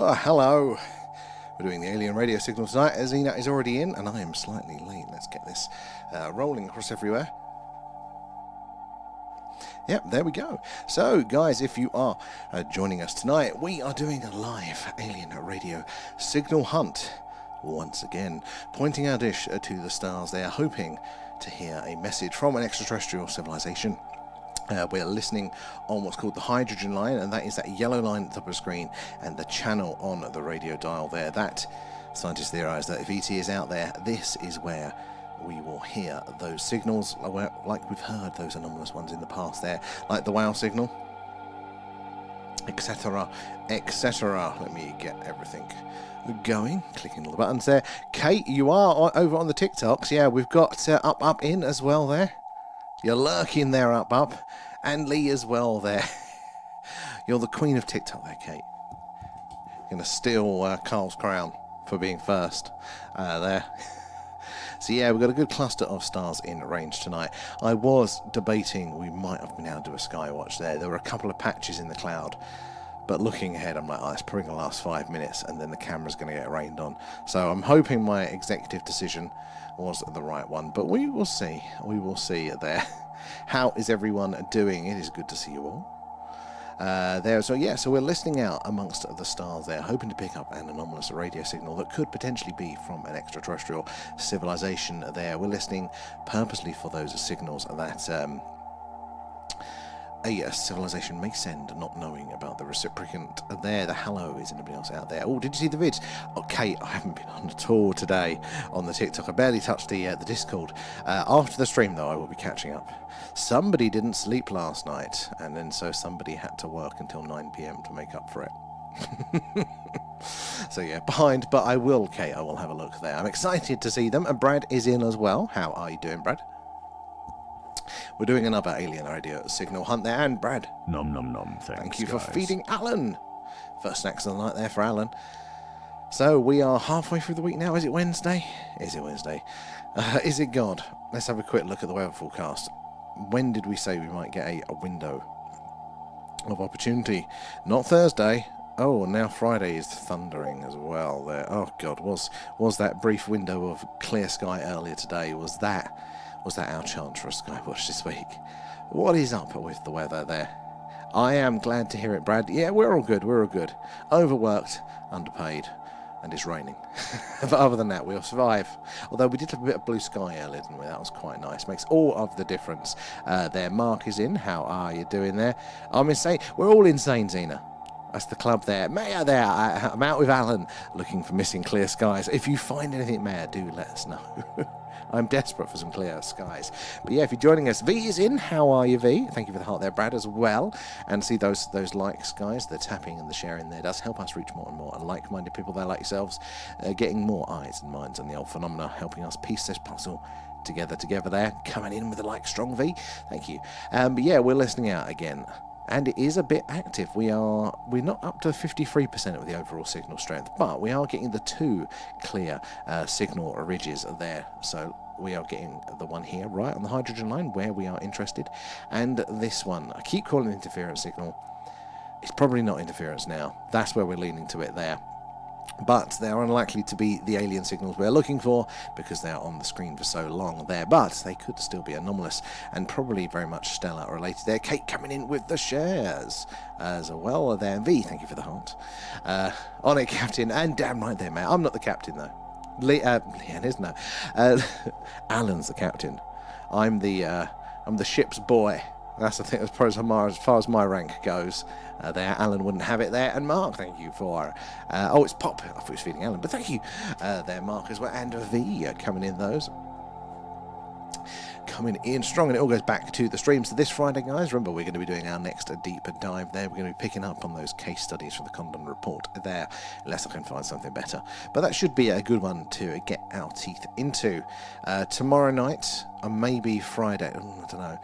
Oh, hello. We're doing the alien radio signal tonight. Zena is already in, and I am slightly late. Let's get this rolling across everywhere. Yep, there we go. So, guys, if you are joining us tonight, we are doing a live alien radio signal hunt. Once again, pointing our dish to the stars there, hoping to hear a message from an extraterrestrial civilization. We're listening on what's called the hydrogen line, and that is that yellow line at the top of the screen and the channel on the radio dial there. That, scientists theorise that if ET is out there, this is where we will hear those signals, like we've heard those anomalous ones in the past there, like the wow signal, etc., etc. Let me get everything going, clicking all the buttons there. Kate, you are over on the TikToks. Yeah, we've got up in as well there. You're lurking there, up, and Lee as well there. You're the queen of TikTok there, Kate. You're going to steal Carl's crown for being first there. So yeah, we've got a good cluster of stars in range tonight. I was debating we might have been able to do a skywatch there. There were a couple of patches in the cloud, but looking ahead, I'm like, oh, it's probably going to last 5 minutes, and then the camera's going to get rained on. So I'm hoping my executive decision was the right one, but we will see. We will see there. How is everyone doing? It is good to see you all. There, so yeah, so we're listening out amongst the stars there, hoping to pick up an anomalous radio signal that could potentially be from an extraterrestrial civilization there. We're listening purposely for those signals that a civilization may send, not knowing about the reciprocant there. The hello, is anybody else out there? Oh, did you see the vids? Okay, I haven't been on at all today on the TikTok. I barely touched the Discord. After the stream, though, I will be catching up. Somebody didn't sleep last night, and then so somebody had to work until 9 PM to make up for it. So yeah, behind, but I will, Kate, I will have a look there. I'm excited to see them, and Brad is in as well. How are you doing, Brad? We're doing another alien radio signal hunt there, and Brad. Nom nom nom, thank you for feeding Alan. First snacks of the night there for Alan. So we are halfway through the week now. Is it Wednesday? Is it Wednesday? Is it God? Let's have a quick look at the weather forecast. When did we say we might get a window of opportunity? Not Thursday. Oh, now Friday is thundering as well there. Oh God, was that brief window of clear sky earlier today, was that our chance for a skywatch this week? What is up with the weather there? I am glad to hear it, Brad. Yeah, we're all good. Overworked, underpaid, and it's raining. But other than that, we'll survive. Although we did have a bit of blue sky earlier, didn't we? That was quite nice. Makes all of the difference. There, Mark is in. How are you doing there? I'm insane. We're all insane, Zena. That's the club there. Maya there. I'm out with Alan looking for missing clear skies. If you find anything, Maya, do let us know. I'm desperate for some clear skies. But yeah, if you're joining us, V is in. How are you, V? Thank you for the heart there, Brad, as well. And see those likes, guys. The tapping and the sharing there does help us reach more and more like-minded people there like yourselves, getting more eyes and minds on the old phenomena, helping us piece this puzzle together there. Coming in with a like strong, V. Thank you. But yeah, we're listening out again. And it is a bit active. We're not up to 53% of the overall signal strength, but we are getting the two clear signal ridges there. So we are getting the one here right on the hydrogen line where we are interested, and this one. I keep calling it interference signal. It's probably not interference now. That's where we're leaning to it there. But they are unlikely to be the alien signals we're looking for because they are on the screen for so long there. But they could still be anomalous and probably very much stellar related there. Kate coming in with the shares as well there. V, thank you for the heart. On it, Captain. And damn right there, mate. I'm not the captain, though. Leanne is, no. Alan's the captain. I'm the ship's boy. That's the thing, as far as my rank goes. There, Alan wouldn't have it there. And Mark, thank you for... oh, it's Pop. I thought he was feeding Alan, but thank you. There, Mark as well. And V coming in those. Coming in strong, and it all goes back to the streams. So this Friday, guys, remember, we're going to be doing our next deeper dive there. We're going to be picking up on those case studies from the Condon Report there, unless I can find something better. But that should be a good one to get our teeth into. Tomorrow night, or maybe Friday, I don't know.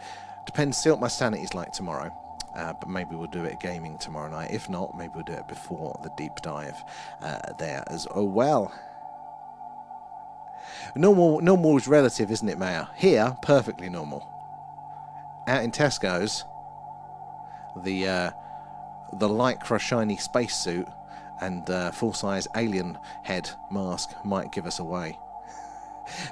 Depends, see what my sanity's like tomorrow. But maybe we'll do it gaming tomorrow night. If not, maybe we'll do it before the deep dive there as well. Normal is relative, isn't it, Maya? Here, perfectly normal. Out in Tesco's, the lycra shiny spacesuit and full-size alien head mask might give us away.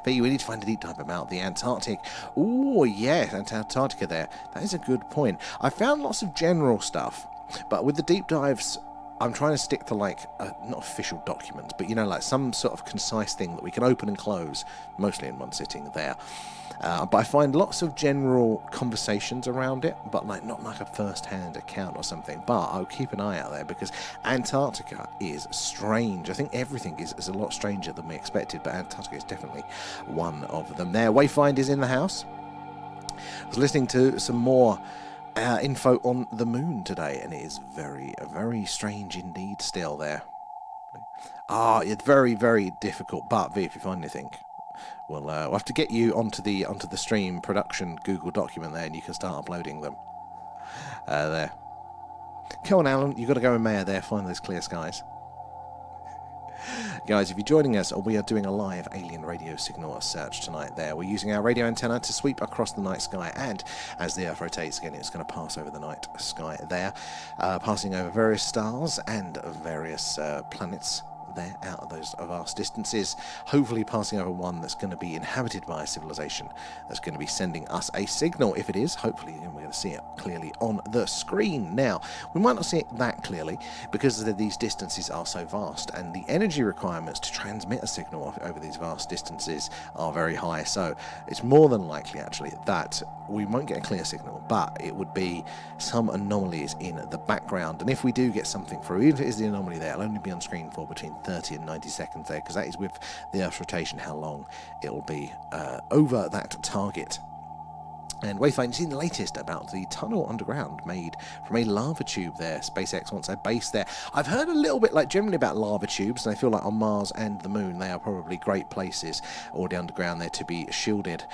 But we need to find a deep dive about the Antarctic. Oh, yes, Antarctica there. That is a good point. I found lots of general stuff, but with the deep dives, I'm trying to stick to, like, not official documents, but, you know, like some sort of concise thing that we can open and close, mostly in one sitting there. But I find lots of general conversations around it, but like not like a first-hand account or something. But I'll keep an eye out there, because Antarctica is strange. I think everything is a lot stranger than we expected, but Antarctica is definitely one of them there. Wayfind is in the house. I was listening to some more info on the moon today, and it is very, very strange indeed still there. It's very, very difficult, but V, if you find anything, we'll have to get you onto the stream production Google document there, and you can start uploading them. There. Come on, Alan, you've got to go in Mayor there, find those clear skies. Guys, if you're joining us, we are doing a live alien radio signal search tonight there. We're using our radio antenna to sweep across the night sky, and as the Earth rotates again, it's going to pass over the night sky there, passing over various stars and various planets there out of those vast distances, hopefully passing over one that's going to be inhabited by a civilization that's going to be sending us a signal. If it is, hopefully we're going to see it clearly on the screen. Now, we might not see it that clearly because these distances are so vast, and the energy requirements to transmit a signal over these vast distances are very high, so it's more than likely actually that we won't get a clear signal, but it would be some anomalies in the background. And if we do get something through, even if it is the anomaly there, it'll only be on screen for between 30 and 90 seconds there, because that is with the Earth's rotation how long it'll be over that target. And Wayfind, seen the latest about the tunnel underground made from a lava tube there. SpaceX wants a base there. I've heard a little bit, like, generally about lava tubes, and I feel like on Mars and the Moon, they are probably great places already underground there to be shielded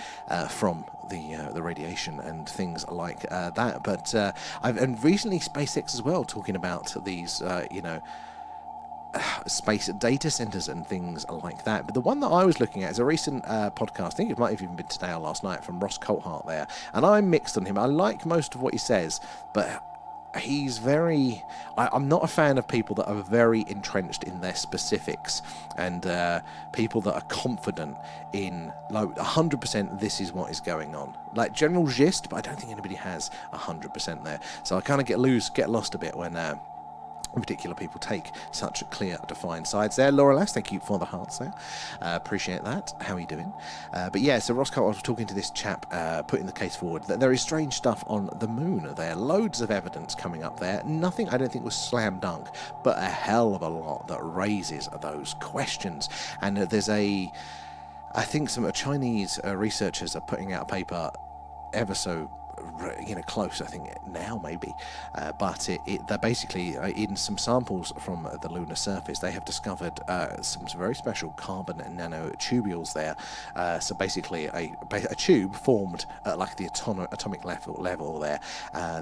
from the radiation and things like that. But and recently SpaceX as well talking about these, space data centers and things like that. But the one that I was looking at is a recent podcast, I think it might have even been today or last night, from Ross Coulthart there, and I'm mixed on him. I like most of what he says, but he's very... I'm not a fan of people that are very entrenched in their specifics, and people that are confident in, like, 100% this is what is going on. Like, general gist, but I don't think anybody has 100% there. So I kind of get lost a bit when particular people take such clear, defined sides there. Laura Lass, thank you for the hearts there. Appreciate that. How are you doing? But yeah, so Ross Coulthart was talking to this chap, putting the case forward that there is strange stuff on the moon. There are loads of evidence coming up there. Nothing I don't think was slam dunk, but a hell of a lot that raises those questions. And there's I think some Chinese researchers are putting out a paper ever so close, I think now maybe, but they're basically in some samples from the lunar surface. They have discovered some very special carbon nanotubules there. So basically a tube formed at like the atomic level there.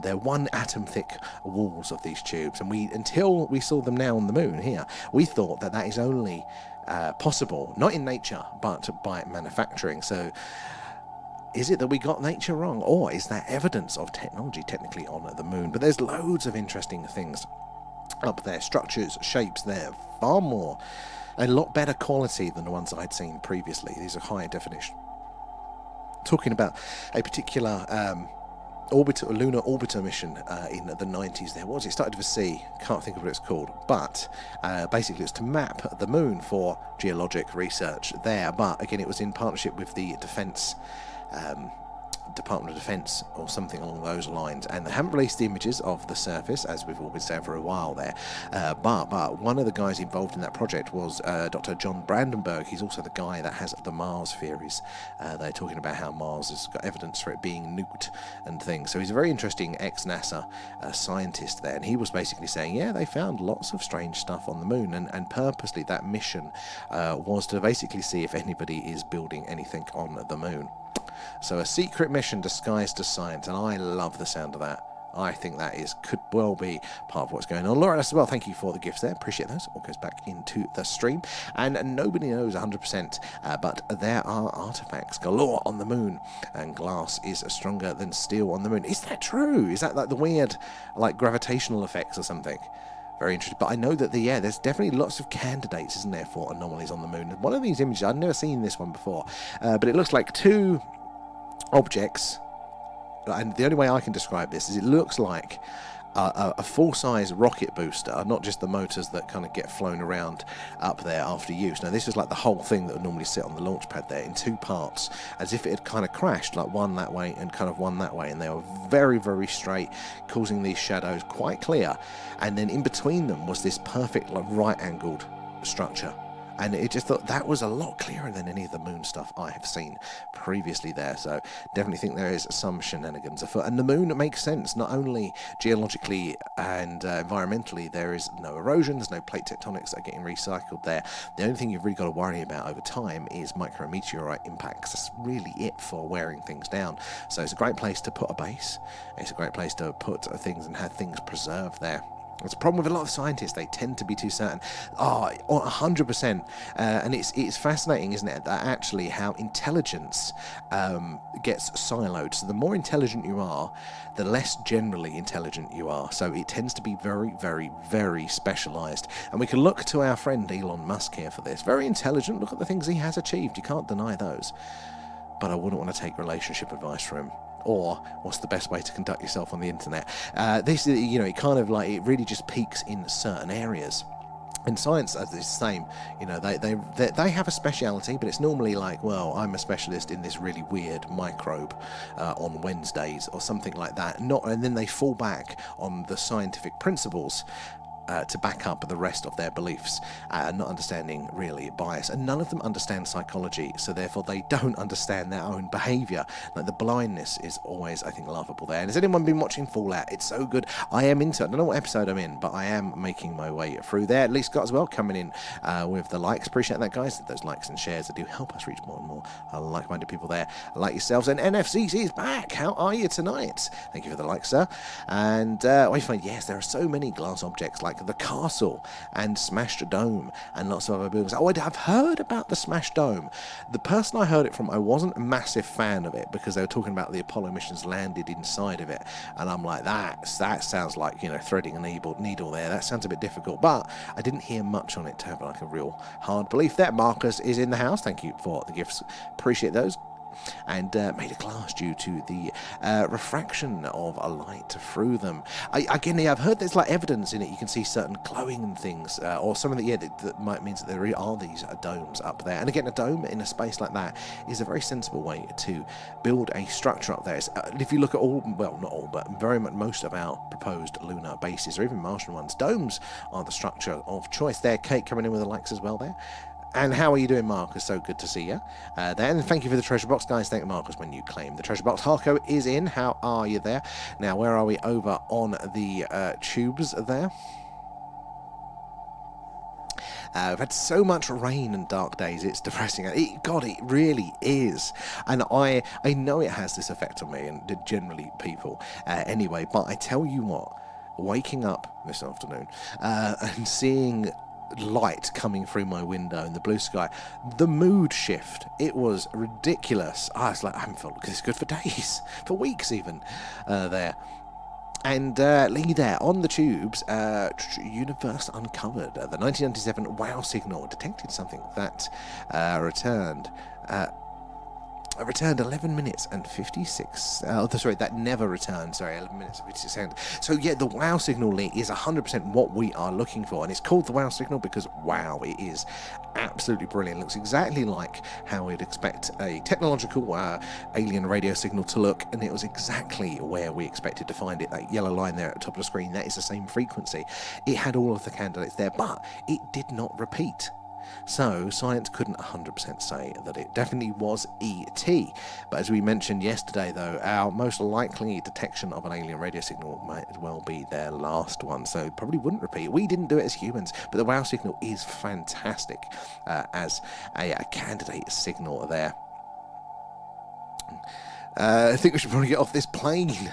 They're 1 atom thick walls of these tubes, and until we saw them now on the moon here, we thought that is only possible not in nature but by manufacturing. So is it that we got nature wrong, or is that evidence of technology technically on the moon? But there's loads of interesting things up there, structures, shapes there, a lot better quality than the ones I'd seen previously. These are high definition. Talking about a particular lunar orbiter mission in the 90s there. What was it? Started with a C, can't think of what it's called, but basically it's to map the moon for geologic research there. But again, it was in partnership with the Department of Defense or something along those lines, and they haven't released the images of the surface, as we've all been saying for a while there, but one of the guys involved in that project was Dr. John Brandenburg. He's also the guy that has the Mars theories. They're talking about how Mars has got evidence for it being nuked and things, so he's a very interesting ex-NASA scientist there, and he was basically saying, yeah, they found lots of strange stuff on the moon, and purposely that mission was to basically see if anybody is building anything on the moon. So a secret mission disguised as science, and I love the sound of that. I think that could well be part of what's going on. Laura, as well, thank you for the gifts there. Appreciate those. All goes back into the stream. And nobody knows 100%, but there are artifacts galore on the moon, and glass is stronger than steel on the moon. Is that true? Is that like the weird, like, gravitational effects or something? Very interesting. But I know that there's definitely lots of candidates, isn't there, for anomalies on the moon. One of these images, I've never seen this one before, but it looks like two objects, and the only way I can describe this is it looks like a full-size rocket booster, not just the motors that kind of get flown around up there after use. Now, this is like the whole thing that would normally sit on the launch pad there in two parts, as if it had kind of crashed, like one that way and kind of one that way, and they were very, very straight, causing these shadows quite clear. And then in between them was this perfect, like, right-angled structure. And it just thought that was a lot clearer than any of the moon stuff I have seen previously there. So definitely think there is some shenanigans afoot. And the moon makes sense, not only geologically and environmentally. There is no erosion, there's no plate tectonics that are getting recycled there. The only thing you've really got to worry about over time is micrometeorite impacts. That's really it for wearing things down. So it's a great place to put a base. It's a great place to put things and have things preserved there. It's a problem with a lot of scientists. They tend to be too certain. 100%. And it's fascinating, isn't it, that actually how intelligence gets siloed. So the more intelligent you are, the less generally intelligent you are. So it tends to be very, very, very specialised. And we can look to our friend Elon Musk here for this. Very intelligent. Look at the things he has achieved. You can't deny those. But I wouldn't want to take relationship advice from him. Or what's the best way to conduct yourself on the internet? This is, it kind of like, it really just peaks in certain areas. And science is the same. They have a speciality, but it's normally like, well, I'm a specialist in this really weird microbe on Wednesdays or something like that. And then they fall back on the scientific principles to back up the rest of their beliefs, not understanding really bias. And none of them understand psychology, so therefore they don't understand their own behaviour. Like, the blindness is always, I think, laughable there. And has anyone been watching Fallout? It's so good. I am into it. I don't know what episode I'm in, but I am making my way through there. At least Scott as well, coming in with the likes. Appreciate that, guys. Those likes and shares that do help us reach more and more like-minded people there, like yourselves. And NFCC is back. How are you tonight? Thank you for the like, sir. And we find, yes, there are so many glass objects, like the castle and smashed dome and lots of other buildings. I've heard about the smashed dome. The person I heard it from, I wasn't a massive fan of it, because they were talking about the Apollo missions landed inside of it, and I'm like, that sounds like, threading a needle there. That sounds a bit difficult, but I didn't hear much on it to have like a real hard belief. There, Marcus is in the house. Thank you for the gifts. Appreciate those. And made of glass due to the refraction of a light through them. I've heard there's like evidence in it. You can see certain glowing and things, or some of the that might means that there are these domes up there. And again, a dome in a space like that is a very sensible way to build a structure up there. If you look at not all, but very much most of our proposed lunar bases, or even Martian ones, domes are the structure of choice. There, Kate coming in with the likes as well there. And how are you doing, Marcus? So good to see you there. And thank you for the treasure box, guys. Thank Marcus when you claim the treasure box. Harco is in. How are you there? Now, where are we? Over on the tubes there. We've had so much rain and dark days, it's depressing. It really is. And I know it has this effect on me, and generally people anyway. But I tell you what, waking up this afternoon and seeing light coming through my window in the blue sky, the mood shift, it was ridiculous. I was like, I haven't felt this good for days, for weeks even there. And Lee there on the tubes, universe uncovered. The 1997 WOW signal detected something that returned 11 minutes and 56... that never returned. 11 minutes and 56 seconds. So, yeah, the WOW signal, Lee, is 100% what we are looking for. And it's called the WOW signal because, wow, it is absolutely brilliant. It looks exactly like how we'd expect a technological alien radio signal to look. And it was exactly where we expected to find it. That yellow line there at the top of the screen, that is the same frequency. It had all of the candidates there, but it did not repeat. So, science couldn't 100% say that it definitely was ET. But as we mentioned yesterday, though, our most likely detection of an alien radio signal might as well be their last one. So, it probably wouldn't repeat. We didn't do it as humans, but the WOW signal is fantastic as a candidate signal there. I think we should probably get off this plane.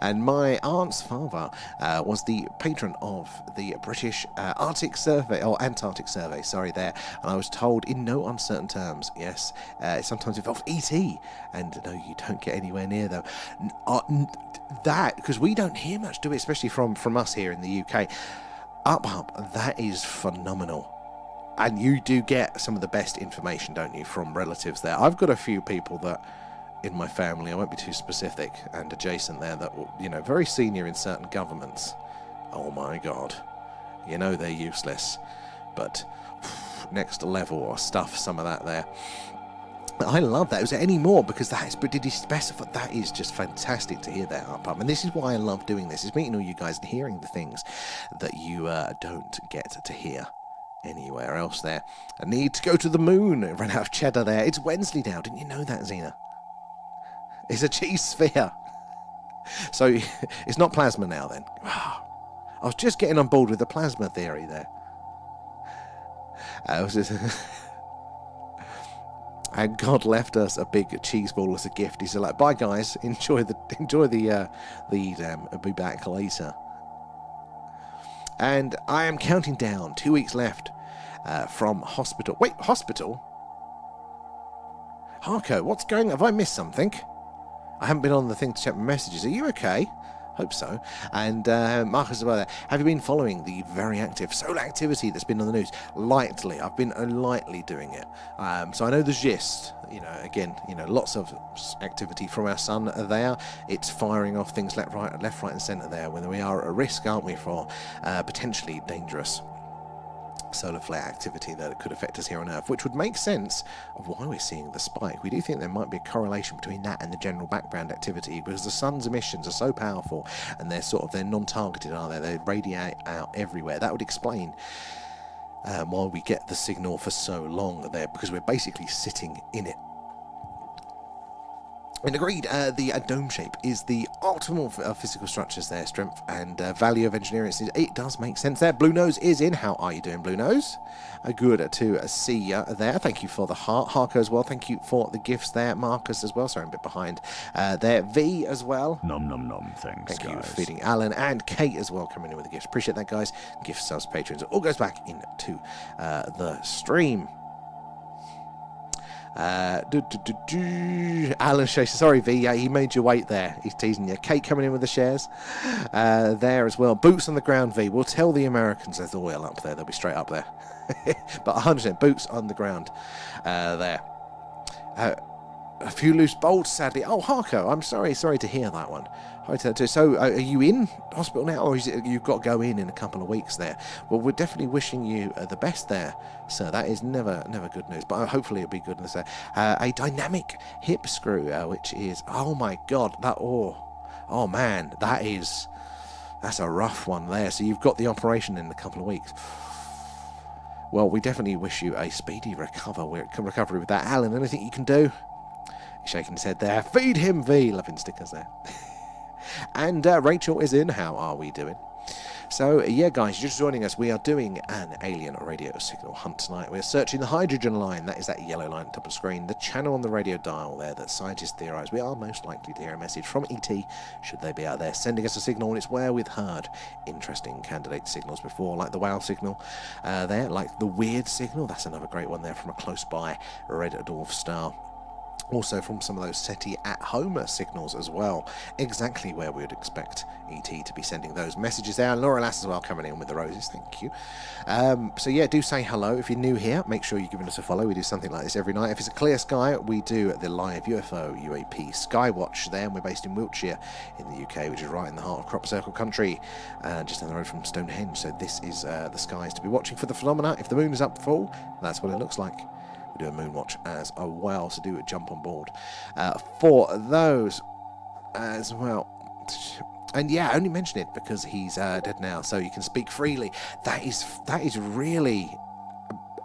And my aunt's father was the patron of the British Arctic Survey, or Antarctic Survey, sorry there. And I was told in no uncertain terms, yes, it sometimes involved ET. And no, you don't get anywhere near them. That, because we don't hear much, do we? Especially from us here in the UK. Up, that is phenomenal. And you do get some of the best information, don't you, from relatives there. I've got a few people that in my family, I won't be too specific, and adjacent there, that, you know, very senior in certain governments. Oh my God, you know they're useless, but next level or stuff, some of that there. I love that. Was there any more? Because that is, but did he specify? That is just fantastic to hear that up. And this is why I love doing this, is meeting all you guys and hearing the things that you don't get to hear anywhere else there. I need to go to the moon. I ran out of cheddar there. It's Wednesday now. Didn't you know that, Xena? It's a cheese sphere. So it's not plasma now then. I was just getting on board with the plasma theory there. And God left us a big cheese ball as a gift. He said, like, bye guys, enjoy the Edam. I'll be back later. And I am counting down. 2 weeks left from hospital. Wait, hospital? Harco, what's going on? Have I missed something? I haven't been on the thing to check my messages. Are you okay? Hope so. And Marcus as well there. Have you been following the very active solar activity that's been on the news? Lightly. I've been lightly doing it. So I know the gist. You know, again, you know, lots of activity from our sun there. It's firing off things left, right, and centre there. When we are at a risk, aren't we, for potentially dangerous solar flare activity that could affect us here on Earth, which would make sense of why we're seeing the spike. We do think there might be a correlation between that and the general background activity, because the sun's emissions are so powerful and they're non-targeted, aren't they? They radiate out everywhere. That would explain why we get the signal for so long there, because we're basically sitting in it. And agreed, the dome shape is the optimal physical structures there, strength and value of engineering. It does make sense there. Blue Nose is in. How are you doing, Blue Nose? Good to see you there. Thank you for the heart. Harker as well. Thank you for the gifts there. Marcus as well. Sorry, I'm a bit behind there. V as well. Nom nom nom. Thanks, Thank you guys. for feeding Alan and Kate as well, coming in with the gifts. Appreciate that, guys. Gift subs, patrons. It all goes back into the stream. Alan Shay, sorry V, yeah, he made you wait there. He's teasing you. Kate coming in with the shares there as well. Boots on the ground, V. We'll tell the Americans there's oil up there. They'll be straight up there. But 100% boots on the ground there. A few loose bolts, sadly. Oh, Harco, I'm sorry to hear that one. So, are you in hospital now, or is it you've got to go in a couple of weeks there? Well, we're definitely wishing you the best there, sir. That is never good news, but hopefully it'll be good news there. A dynamic hip screw, which is, oh my God, oh man, that's a rough one there. So you've got the operation in a couple of weeks. Well, we definitely wish you a speedy recovery with that. Alan, anything you can do? He's shaking his head there. Feed him, V. Loving stickers there. And Rachel is in. How are we doing? So, yeah, guys, just joining us. We are doing an alien radio signal hunt tonight. We're searching the hydrogen line. That is that yellow line at the top of the screen. The channel on the radio dial there that scientists theorise we are most likely to hear a message from ET, should they be out there, sending us a signal. And it's where we've heard interesting candidate signals before, like the wow signal there, like the weird signal. That's another great one there from a close-by red dwarf star. Also from some of those SETI at-home signals as well. Exactly where we would expect ET to be sending those messages there. And Laura Lass as well coming in with the roses. Thank you. So yeah, do say hello. If you're new here, make sure you're giving us a follow. We do something like this every night. If it's a clear sky, we do the live UFO UAP Skywatch there. And we're based in Wiltshire in the UK, which is right in the heart of Crop Circle country, just down the road from Stonehenge. So this is the skies to be watching for the phenomena. If the moon is up full, that's what it looks like. We do a moon watch as well, so do jump on board for those as well. And yeah, I only mention it because he's dead now, so you can speak freely. That is really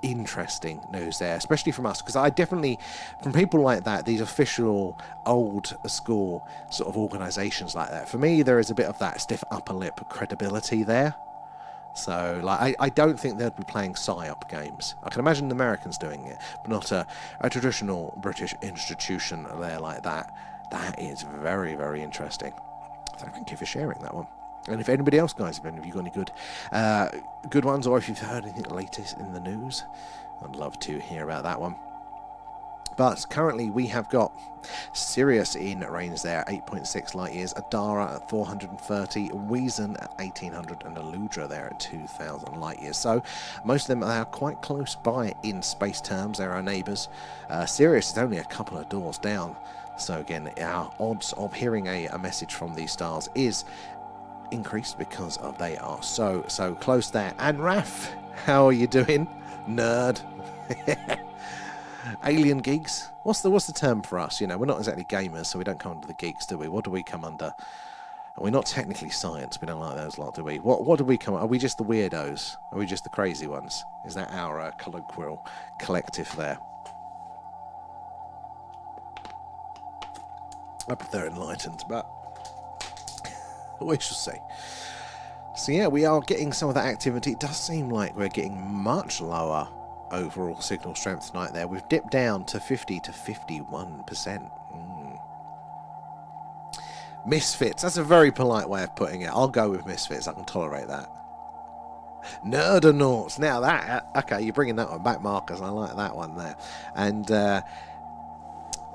interesting news there, especially from us, because I definitely, from people like that, these official old school sort of organisations like that, for me there is a bit of that stiff upper lip credibility there. So, like, I don't think they'd be playing PSYOP games. I can imagine the Americans doing it, but not a traditional British institution there like that. That is very, very interesting. So thank you for sharing that one. And if anybody else, guys, if any of you got any good ones, or if you've heard anything latest in the news, I'd love to hear about that one. But currently we have got Sirius in range there, 8.6 light years, Adara at 430, Weazen at 1800, and Aludra there at 2000 light years. So most of them are quite close by in space terms. They're our neighbours. Sirius is only a couple of doors down. So again, our odds of hearing a message from these stars is increased because of they are so close there. And Raf, how are you doing, nerd? Alien geeks. What's the term for us? You know, we're not exactly gamers, so we don't come under the geeks, do we? What do we come under? We're not technically science. We don't like those lot, do we? What do we come? Are we just the weirdos? Are we just the crazy ones? Is that our colloquial collective there? I prefer enlightened, but we shall see. So yeah, we are getting some of that activity. It does seem like we're getting much lower overall signal strength tonight there. We've dipped down to 50 to 51%. Misfits. That's a very polite way of putting it. I'll go with misfits. I can tolerate that. Nerdonauts. Now that, okay, you're bringing that one back, Marcus. I like that one there. And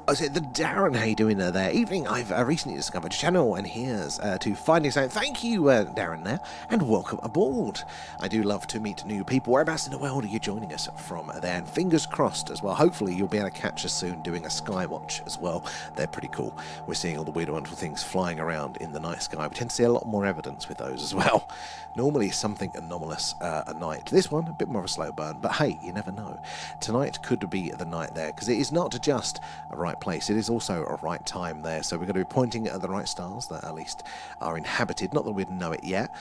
I said, the Darren, how you doing there? Evening, I've recently discovered a channel, and here's to finding something. Thank you, Darren, there, and welcome aboard. I do love to meet new people. Whereabouts in the world are you joining us from there? And fingers crossed as well. Hopefully, you'll be able to catch us soon doing a skywatch as well. They're pretty cool. We're seeing all the weird, wonderful things flying around in the night sky. We tend to see a lot more evidence with those as well. Normally, something anomalous at night. This one, a bit more of a slow burn, but hey, you never know. Tonight could be the night there, because it is not just a right place, it is also a right time there. So we're going to be pointing at the right stars that at least are inhabited, not that we'd know it yet,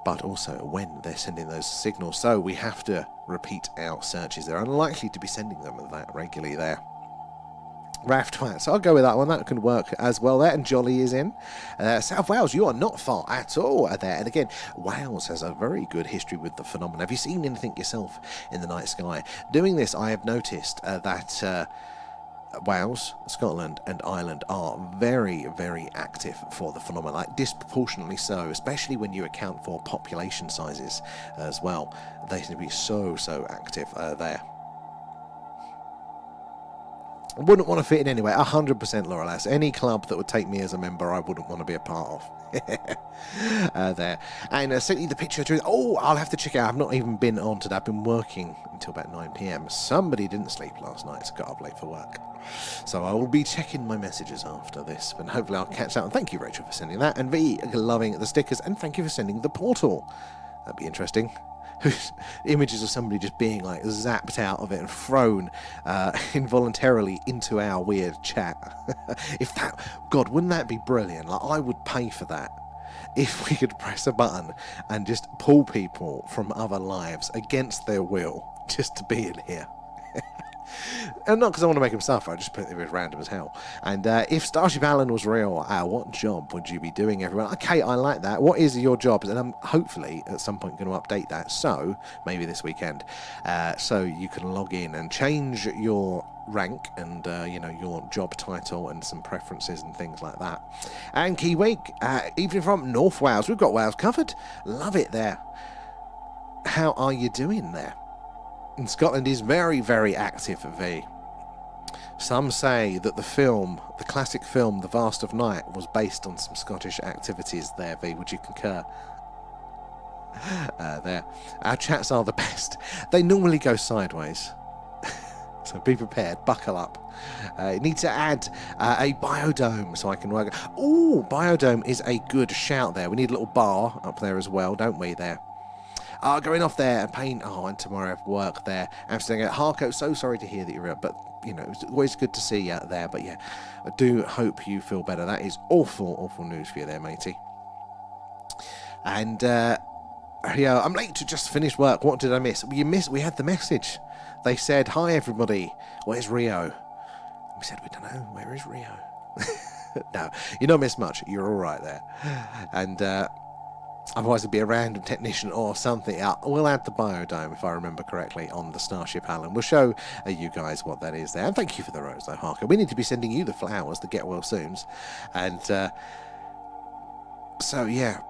but also when they're sending those signals. So we have to repeat our searches. They're unlikely to be sending them that regularly there. Raft Twat, so I'll go with that one. That can work as well there. And Jolly is in. South Wales, you are not far at all there. And again, Wales has a very good history with the phenomenon. Have you seen anything yourself in the night sky? Doing this, I have noticed that Wales, Scotland and Ireland are very, very active for the phenomenon, like disproportionately so, especially when you account for population sizes as well. They seem to be so active there. I wouldn't want to fit in anyway. 100% Laurel. Any club that would take me as a member, I wouldn't want to be a part of. There. And sent you the picture to... Oh, I'll have to check it out. I've not even been on to that. I've been working until about 9 p.m. Somebody didn't sleep last night, so got up late for work. So I will be checking my messages after this, but hopefully I'll catch up. And thank you, Rachel, for sending that. And V, loving the stickers. And thank you for sending the portal. That'd be interesting. Images of somebody just being like zapped out of it and thrown involuntarily into our weird chat. If that, God, wouldn't that be brilliant? Like, I would pay for that if we could press a button and just pull people from other lives against their will just to be in here. And not because I want to make him suffer, I just put it as random as hell. And if Starship Alan was real, what job would you be doing, everyone? Okay, I like that. What is your job? And I'm hopefully at some point going to update that, so maybe this weekend, so you can log in and change your rank and you know, your job title and some preferences and things like that. And Key Week, even from North Wales, we've got Wales covered. Love it there. How are you doing there? And Scotland is very, very active, V. Some say that the classic film, The Vast of Night, was based on some Scottish activities there, V. Would you concur? There. Our chats are the best. They normally go sideways. So be prepared. Buckle up. Need to add a biodome so I can work. Oh, biodome is a good shout there. We need a little bar up there as well, don't we, there? Going off there and pain. Oh, and tomorrow I have work there. I'm saying, Harco, so sorry to hear that you're ill, but you know, it's always good to see you there. But yeah, I do hope you feel better. That is awful news for you there, matey. And yeah, I'm late to just finish work. What did I miss? We had the message. They said, "Hi everybody, where's Rio?" We said, "We don't know. Where is Rio?" No, you don't miss much. You're all right there. And otherwise it'd be a random technician or something. We'll add the biodome, if I remember correctly, on the Starship Alan. We'll show you guys what that is there. And thank you for the rose, though, Harker. We need to be sending you the flowers, the get well soons. And So, yeah.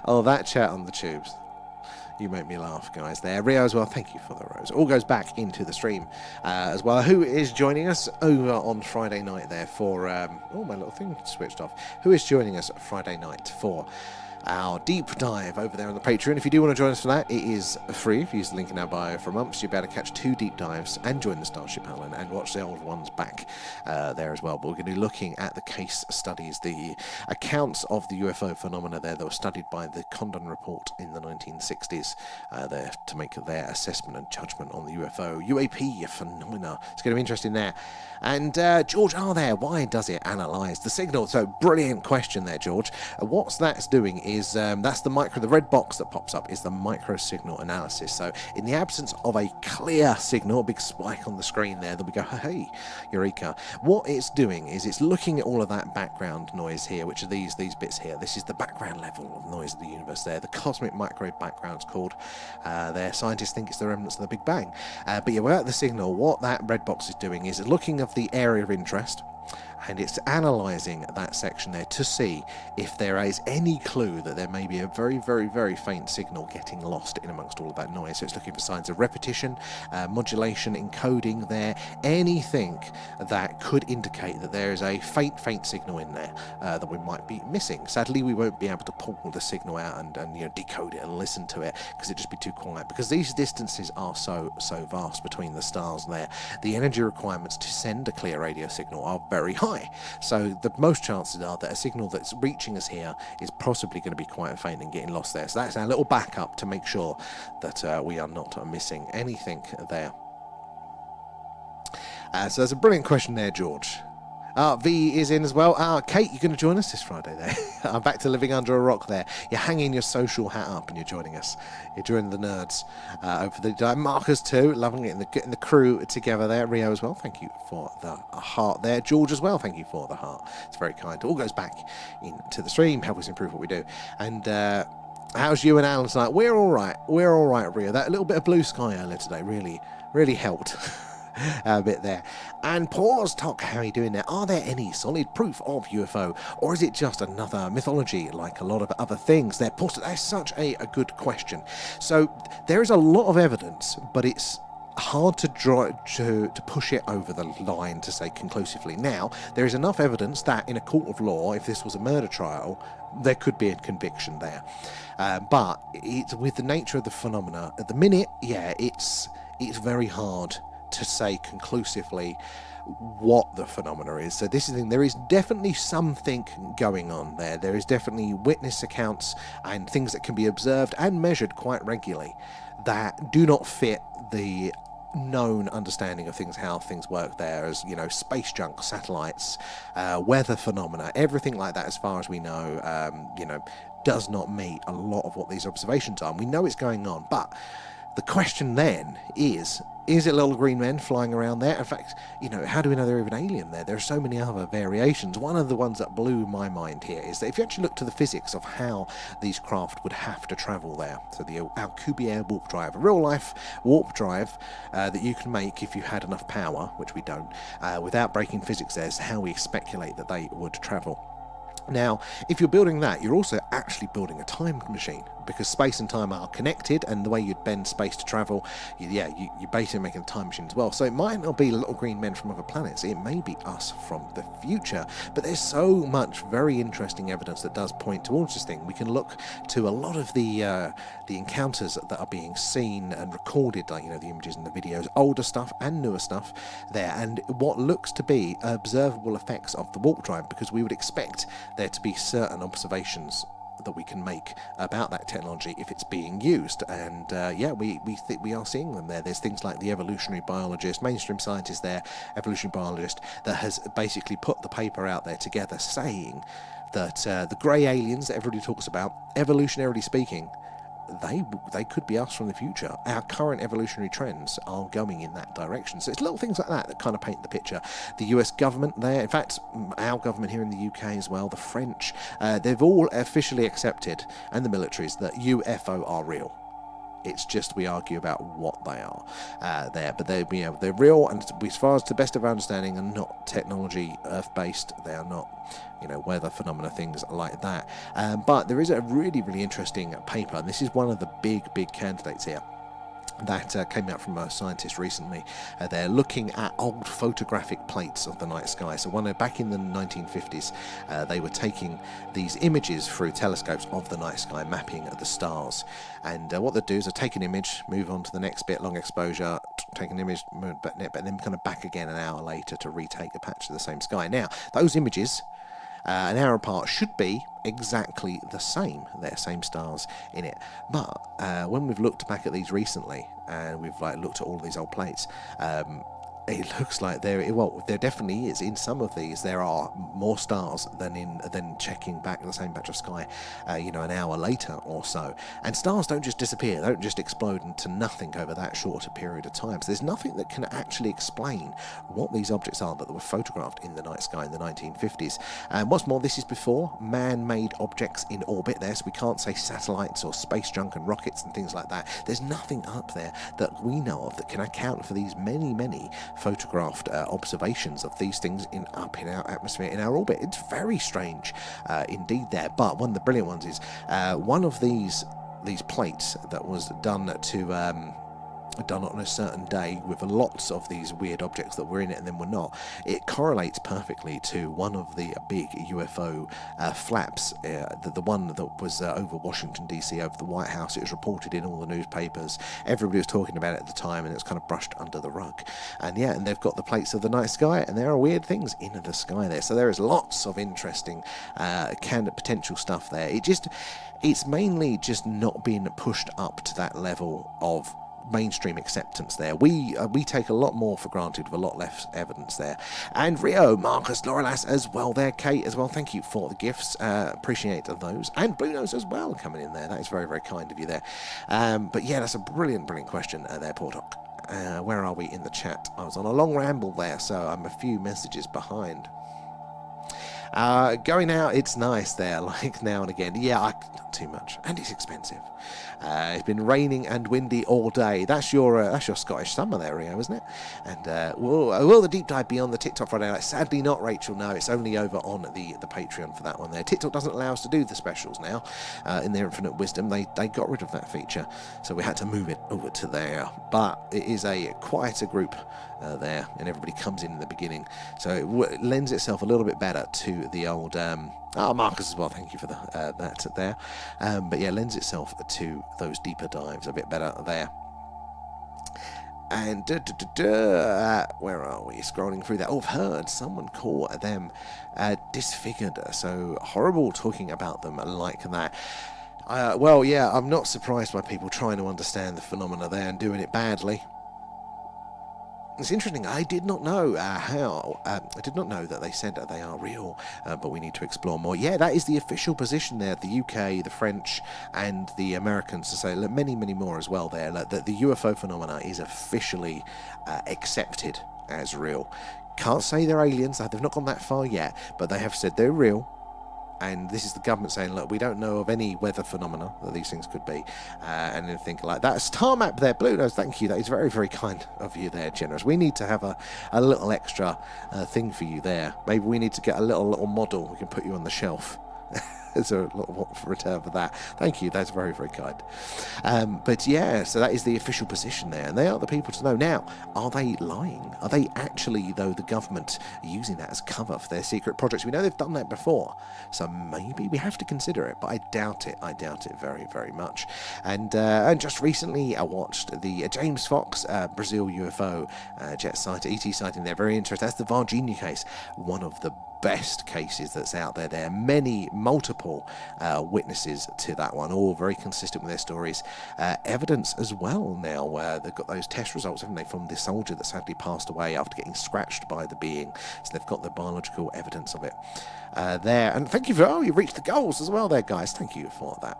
Oh, that chat on the tubes. You make me laugh, guys. There, Rio as well. Thank you for the rose. All goes back into the stream as well. Who is joining us over on Friday night there for? Oh, my little thing switched off. Who is joining us Friday night for our deep dive over there on the Patreon? If you do want to join us for that, it is free. If you use the link in our bio for months, you'll be able to catch 2 deep dives and join the Starship Alan and watch the old ones back there as well. But we're going to be looking at the case studies, the accounts of the UFO phenomena there that were studied by the Condon Report in the 1960s there to make their assessment and judgment on the UAP phenomena. It's going to be interesting there. And George R there, why does it analyse the signal? So brilliant question there, George. What that's doing is that's the red box that pops up is the micro signal analysis. So in the absence of a clear signal, a big spike on the screen there, that we go, hey, eureka. What it's doing is it's looking at all of that background noise here, which are these bits here. This is the background level of noise of the universe there. The cosmic microwave background's called. There, scientists think it's the remnants of the Big Bang. But yeah, without the signal, what that red box is doing is looking at the area of interest, and it's analysing that section there to see if there is any clue that there may be a very, very, very faint signal getting lost in amongst all of that noise. So it's looking for signs of repetition, modulation, encoding there, anything that could indicate that there is a faint signal in there that we might be missing. Sadly, we won't be able to pull the signal out and decode it and listen to it, because it'd just be too quiet, because these distances are so vast between the stars there. The energy requirements to send a clear radio signal are very high. So the most chances are that a signal that's reaching us here is possibly going to be quite faint and getting lost there. So that's our little backup to make sure that we are not missing anything there. So there's a brilliant question there, George. V is in as well. Kate, you're going to join us this Friday there. I'm back to living under a rock there. You're hanging your social hat up and you're joining us. You're joining the nerds over the Marcus too, loving it, getting the crew together there. Rio as well, thank you for the heart there. George as well, thank you for the heart. It's very kind. It all goes back into the stream, help us improve what we do. And how's you and Alan tonight? We're all right, Rio. That little bit of blue sky earlier today really helped. A bit there. And Pause Talk, how are you doing there? Are there any solid proof of UFO, or is it just another mythology like a lot of other things? That's such a good question. So there is a lot of evidence, but it's hard to push it over the line to say conclusively. Now, there is enough evidence that in a court of law, if this was a murder trial, there could be a conviction there. But it's with the nature of the phenomena at the minute, it's very hard to say conclusively what the phenomena is. So this is the thing, there is definitely something going on there. There is definitely witness accounts and things that can be observed and measured quite regularly that do not fit the known understanding of things, how things work there, as space junk, satellites, weather phenomena, everything like that, as far as we know, does not meet a lot of what these observations are. And we know it's going on, but the question then is it little green men flying around there? In fact, how do we know they're even alien there? There are so many other variations. One of the ones that blew my mind here is that if you actually look to the physics of how these craft would have to travel there, so the Alcubierre warp drive, a real-life warp drive that you can make if you had enough power, which we don't, without breaking physics, there's how we speculate that they would travel. Now, if you're building that, you're also actually building a time machine, because space and time are connected, and the way you'd bend space to travel, you're basically making a time machine as well. So it might not be little green men from other planets, it may be us from the future, but there's so much very interesting evidence that does point towards this thing. We can look to a lot of the encounters that are being seen and recorded, like the images and the videos, older stuff and newer stuff there, and what looks to be observable effects of the warp drive, because we would expect there to be certain observations that we can make about that technology if it's being used. And we think we are seeing them there. There's things like the evolutionary biologist, mainstream scientist there, evolutionary biologist, that has basically put the paper out there together saying that the grey aliens that everybody talks about, evolutionarily speaking, they could be us from the future. Our current evolutionary trends are going in that direction. So it's little things like that kind of paint the picture. The US government there, in fact, our government here in the UK as well, the French, they've all officially accepted, and the militaries, that UFO are real. It's just we argue about what they are there. But they're real, and as far as to the best of our understanding, are not technology Earth-based. They are not, weather phenomena, things like that. But there is a really, really interesting paper, and this is one of the big candidates here, that came out from a scientist recently. They're looking at old photographic plates of the night sky. So back in the 1950s, they were taking these images through telescopes of the night sky, mapping the stars. And what they do is they take an image, move on to the next bit, long exposure, take an image, but then kind of back again an hour later to retake a patch of the same sky. Now, those images, an hour apart, should be exactly the same. They're same stars in it. But when we've looked back at these recently, and we've looked at all of these old plates, it looks like there definitely is. In some of these, there are more stars than checking back the same patch of sky, an hour later or so. And stars don't just disappear; they don't just explode into nothing over that short a period of time. So there's nothing that can actually explain what these objects are that were photographed in the night sky in the 1950s. And what's more, this is before man-made objects in orbit there, so we can't say satellites or space junk and rockets and things like that. There's nothing up there that we know of that can account for these many photographed observations of these things up in our atmosphere, in our orbit. It's very strange indeed there. But one of the brilliant ones is one of these plates that was done on a certain day with lots of these weird objects that were in it and then were not. It correlates perfectly to one of the big UFO flaps, the one that was over Washington DC, over the White House. It was reported in all the newspapers. Everybody was talking about it at the time, and it's kind of brushed under the rug. And they've got the plates of the night sky, and there are weird things in the sky there. So there is lots of interesting potential stuff there. It's mainly just not being pushed up to that level of mainstream acceptance there. We take a lot more for granted with a lot less evidence there. And Rio, Marcus, Lorelas as well there, Kate as well, thank you for the gifts, appreciate those, and Blue Nose as well coming in there. That is very, very kind of you there. But yeah, that's a brilliant question there, Portok. Where are we in the chat? I was on a long ramble there, so I'm a few messages behind. Going out, it's nice there, like now and again. Yeah, not too much, and it's expensive. It's been raining and windy all day. That's your Scottish summer there, Rio, isn't it? And will the deep dive be on the TikTok Friday night? Sadly not, Rachel. No, it's only over on the Patreon for that one there. TikTok doesn't allow us to do the specials now. In their infinite wisdom, they got rid of that feature, so we had to move it over to there. But it is a quieter group there, and everybody comes in the beginning, so it lends itself a little bit better to the old Marcus as well, thank you for that there, but yeah, lends itself to those deeper dives a bit better there. And where are we? Scrolling through that. Oh, I've heard someone call them disfigured, so horrible talking about them like that. Well, yeah, I'm not surprised by people trying to understand the phenomena there and doing it badly. It's interesting. I did not know I did not know that they said that they are real, but we need to explore more. Yeah, that is the official position there. The UK, the French, and the Americans, to say many more as well there. That the UFO phenomena is officially accepted as real. Can't say they're aliens. They've not gone that far yet, but they have said they're real. And this is the government saying, look, we don't know of any weather phenomena that these things could be, and anything like that. Star map there, Blue Nose, thank you. That is very, very kind of you there, generous. We need to have a little extra thing for you there. Maybe we need to get a little model. We can put you on the shelf. There's a lot for return for that. Thank you. That's very, very kind. But yeah, so that is the official position there, and they are the people to know. Now, are they lying? Are they actually, though, the government using that as cover for their secret projects? We know they've done that before, so maybe we have to consider it, but I doubt it. I doubt it very, very much. And just recently, I watched the James Fox Brazil UFO jet sighting, ET sighting there. Very interesting. That's the Varginha case. One of the best cases that's out there. There are multiple witnesses to that one, all very consistent with their stories. Evidence as well now, where they've got those test results, haven't they, from the soldier that sadly passed away after getting scratched by the being. So they've got the biological evidence of it there. And thank you for, you reached the goals as well there, guys. Thank you for that.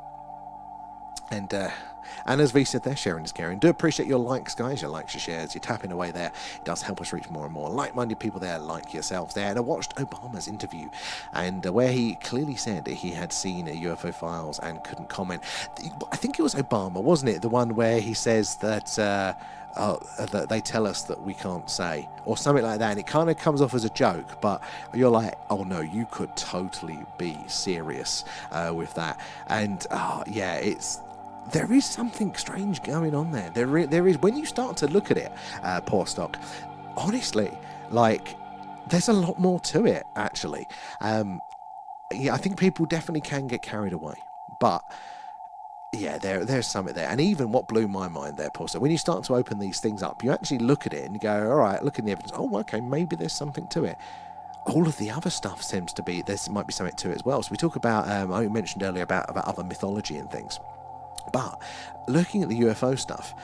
And And as V said there, sharing is caring. Do appreciate your likes, guys, your likes, your shares, you're tapping away there. It does help us reach more and more like-minded people there, like yourselves there. And I watched Obama's interview, and where he clearly said he had seen UFO files and couldn't comment. I think it was Obama, wasn't it? The one where he says that that they tell us that we can't say, or something like that, and it kind of comes off as a joke, but you're like, oh no, you could totally be serious with that. And yeah, there is something strange going on there. There is, when you start to look at it, poor stock, honestly, like, there's a lot more to it, actually. Yeah, I think people definitely can get carried away, but yeah, there's something there. And even what blew my mind there, Paul, so when you start to open these things up, you actually look at it and you go, all right, look at the evidence. Oh, okay, maybe there's something to it. All of the other stuff seems to be, there might be something to it as well. So we talk about, I mentioned earlier about other mythology and things. But looking at the UFO stuff,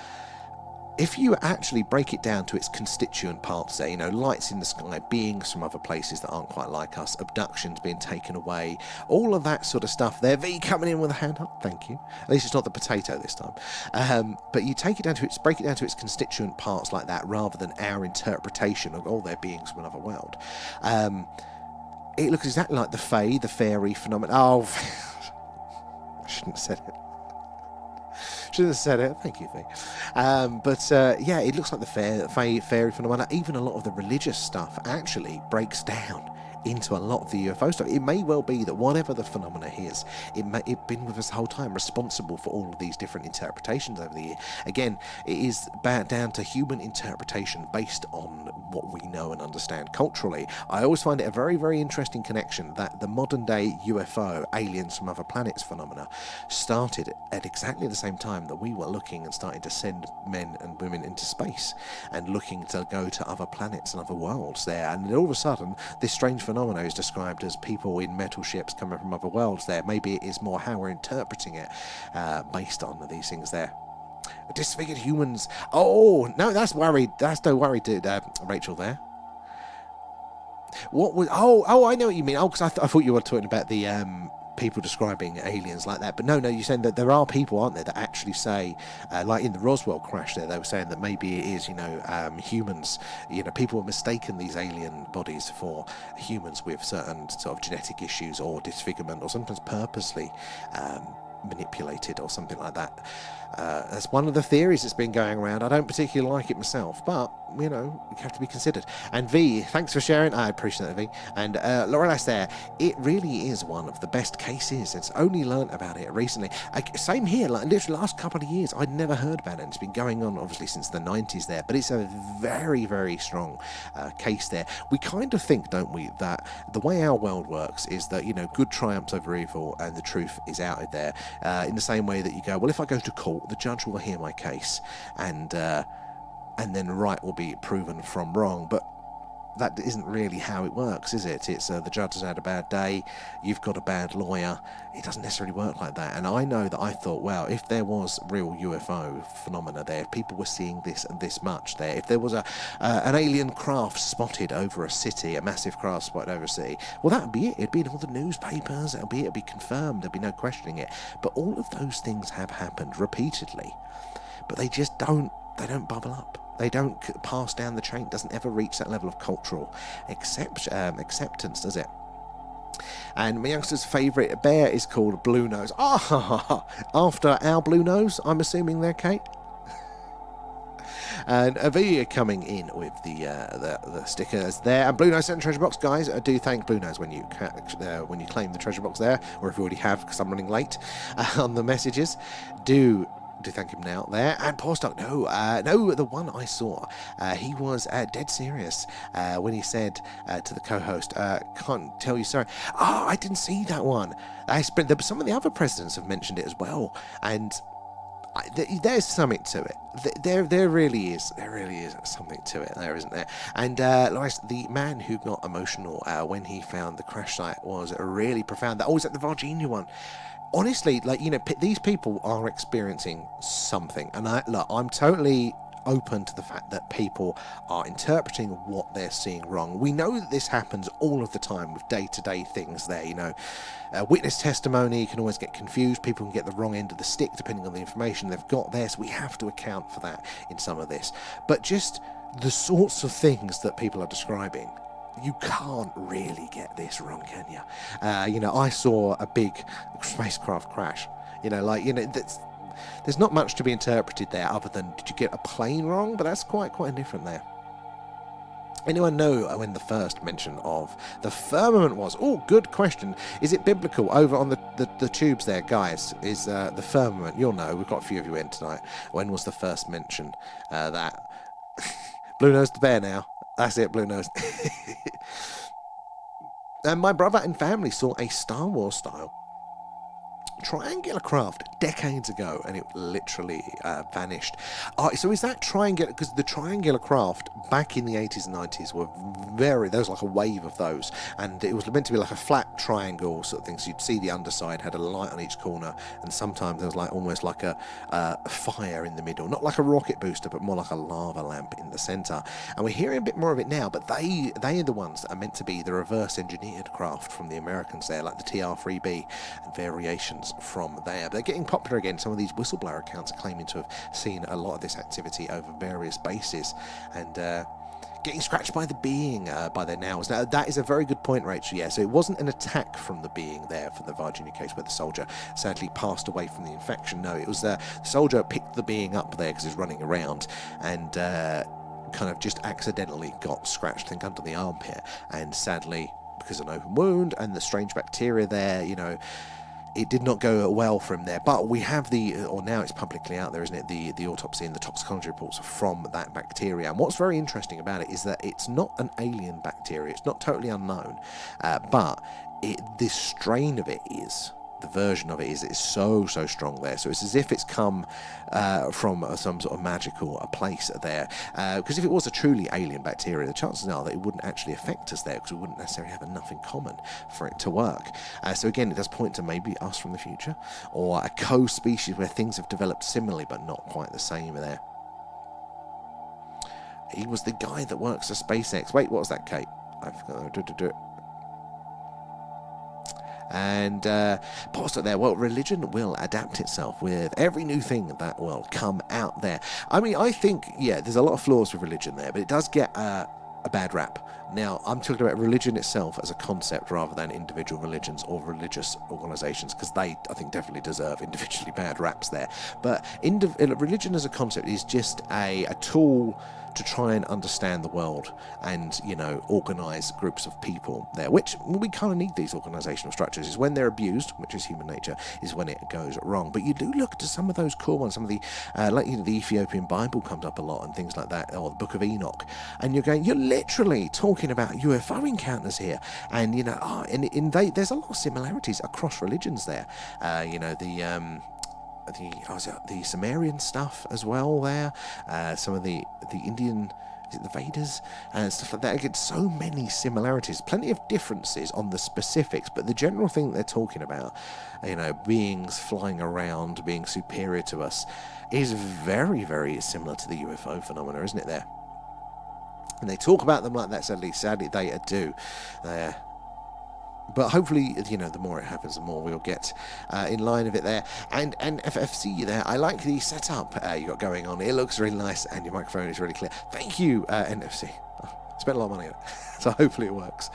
if you actually break it down to its constituent parts there, lights in the sky, beings from other places that aren't quite like us, abductions being taken away, all of that sort of stuff there. V coming in with a hand up, thank you. At least it's not the potato this time. But you break it down to its constituent parts like that, rather than our interpretation of, oh, they're beings from another world. It looks exactly like the fae, the fairy phenomenon. Oh, I shouldn't have said it. Should have said it. Thank you, V. But yeah, it looks like the fairy phenomena. Even a lot of the religious stuff actually breaks down into a lot of the UFO stuff. It may well be that whatever the phenomena is, it's been with us the whole time, responsible for all of these different interpretations over the year. Again, it is down to human interpretation based on what we know and understand culturally. I always find it a very, very interesting connection that the modern day UFO, aliens from other planets phenomena, started at exactly the same time that we were looking and starting to send men and women into space and looking to go to other planets and other worlds there. And all of a sudden, this strange phenomena is described as people in metal ships coming from other worlds there. Maybe it is more how we're interpreting it based on these things there. Disfigured humans. Oh, no, that's worried. That's no worry, Rachel there. What was... Oh, I know what you mean. Oh, because I thought you were talking about the... people describing aliens like that, but no, you're saying that there are people, aren't there, that actually say, like in the Roswell crash there, they were saying that maybe it is, humans, people have mistaken these alien bodies for humans with certain sort of genetic issues or disfigurement, or sometimes purposely manipulated or something like that. That's one of the theories that's been going around. I don't particularly like it myself, but you have to be considered. And V, thanks for sharing. I appreciate that, V. And Lorelas there, it really is one of the best cases. It's only learnt about it recently. Same here, like literally last couple of years, I'd never heard about it. It's been going on obviously since the 90s there, but it's a very, very strong case there. We kind of think, don't we, that the way our world works is that good triumphs over evil and the truth is out there, in the same way that you go, well, if I go to court, the judge will hear my case, and then right will be proven from wrong. But that isn't really how it works, is it? It's the judge has had a bad day, you've got a bad lawyer. It doesn't necessarily work like that. And I know that I thought, well, if there was real UFO phenomena there, if people were seeing this and this much there, if there was an alien craft spotted over a city, a massive craft spotted over a city, well, that would be it. It'd be in all the newspapers, it'd be confirmed, there'd be no questioning it. But all of those things have happened repeatedly, but they just don't bubble up. They don't pass down the chain. It doesn't ever reach that level of cultural acceptance, does it? And my youngster's favourite bear is called Blue Nose. After our Blue Nose, I'm assuming there, Kate. And Avia coming in with the stickers there. And Blue Nose sent a treasure box, guys. I do thank Blue Nose when you claim the treasure box there, or if you already have, because I'm running late on the messages. Do thank him now there. And poor Stock, no, the one I saw, he was dead serious when he said to the co-host, can't tell you sorry. I didn't see that one. Some of the other presidents have mentioned it as well, and there's something to it. There really is something to it there, isn't there? And Loris, the man who got emotional when he found the crash site was really profound. That was at the Virginia one. Honestly, these people are experiencing something, and I'm totally open to the fact that people are interpreting what they're seeing wrong. We know that this happens all of the time with day-to-day things there, you know. Witness testimony can always get confused. People can get the wrong end of the stick depending on the information they've got there, so we have to account for that in some of this. But just the sorts of things that people are describing, you can't really get this wrong, can you? You know, I saw a big spacecraft crash. You know, like, you know, there's not much to be interpreted there other than, did you get a plane wrong? But that's quite different there. Anyone know when the first mention of the firmament was? Oh, good question. Is it biblical? Over on the tubes there, guys, is the firmament. You'll know. We've got a few of you in tonight. When was the first mention? That Blue-nosed the bear now. That's it, Blue-nosed. And my brother and family saw a Star Wars style triangular craft decades ago, and it literally vanished. So is that triangular? Because the triangular craft back in the 80s and 90s were there was like a wave of those, and it was meant to be like a flat triangle sort of thing, so you'd see the underside had a light on each corner, and sometimes there was like almost like a fire in the middle, not like a rocket booster, but more like a lava lamp in the center. And we're hearing a bit more of it now, but they are the ones that are meant to be the reverse engineered craft from the Americans there, like the TR-3B and variations from there. But they're getting popular again. Some of these whistleblower accounts are claiming to have seen a lot of this activity over various bases, and getting scratched by the being by their nails. Now, that is a very good point, Rachel. Yeah, so it wasn't an attack from the being there for the Virginia case where the soldier sadly passed away from the infection. No, it was the soldier picked the being up there because he's running around, and kind of just accidentally got scratched, I think, under the armpit, and sadly, because of an open wound and the strange bacteria there, you know, it did not go well from there. But we have or now it's publicly out there, isn't it, the autopsy and the toxicology reports from that bacteria. And what's very interesting about it is that it's not an alien bacteria. It's not totally unknown, but this strain of it is. The version of it is so strong there, so it's as if it's come from some sort of magical place there, because if it was a truly alien bacteria, the chances are that it wouldn't actually affect us there, because we wouldn't necessarily have enough in common for it to work. So again, it does point to maybe us from the future, or a co-species where things have developed similarly but not quite the same there. He was the guy that works for SpaceX. Wait, what was that, Kate? I forgot. And pause it there. Well, religion will adapt itself with every new thing that will come out there. I mean, I think, yeah, there's a lot of flaws with religion there, but it does get a bad rap. Now, I'm talking about religion itself as a concept rather than individual religions or religious organisations, because they, I think, definitely deserve individually bad raps there. But religion as a concept is just a tool to try and understand the world and, you know, organise groups of people there, which we kind of need these organisational structures. Is when they're abused, which is human nature, is when it goes wrong. But you do look to some of those cool ones, some of the, like, you know, the Ethiopian Bible comes up a lot and things like that, or the Book of Enoch, and you're literally talking about UFO encounters here, and, you know, there's a lot of similarities across religions there. You know, the Sumerian stuff as well there, some of the Indian, is it the Vedas and stuff like that. Again, so many similarities, plenty of differences on the specifics, but the general thing that they're talking about, you know, beings flying around, being superior to us, is very, very similar to the UFO phenomena, isn't it there? And they talk about them like that, sadly they do. But hopefully, you know, the more it happens, the more we'll get in line of it there. And FFC there, I like the setup you got going on. It looks really nice, and your microphone is really clear. Thank you, NFC. Spent a lot of money on it, so hopefully it works.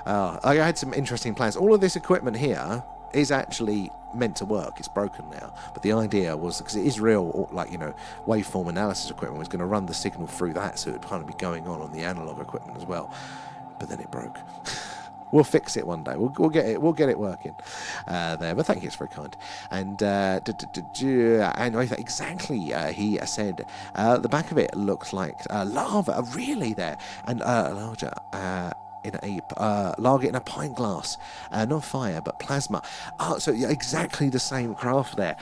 I had some interesting plans. All of this equipment here is actually meant to work. It's broken now, but the idea was, because it is real, like, you know, waveform analysis equipment, was going to run the signal through that, so it would kind of be going on the analog equipment as well. But then it broke. We'll fix it one day. We'll get it working there. But thank you, it's very kind. And exactly, he said the back of it looks like lava, really there, and larger. Lager in a pint glass, not fire but plasma. So exactly the same craft there.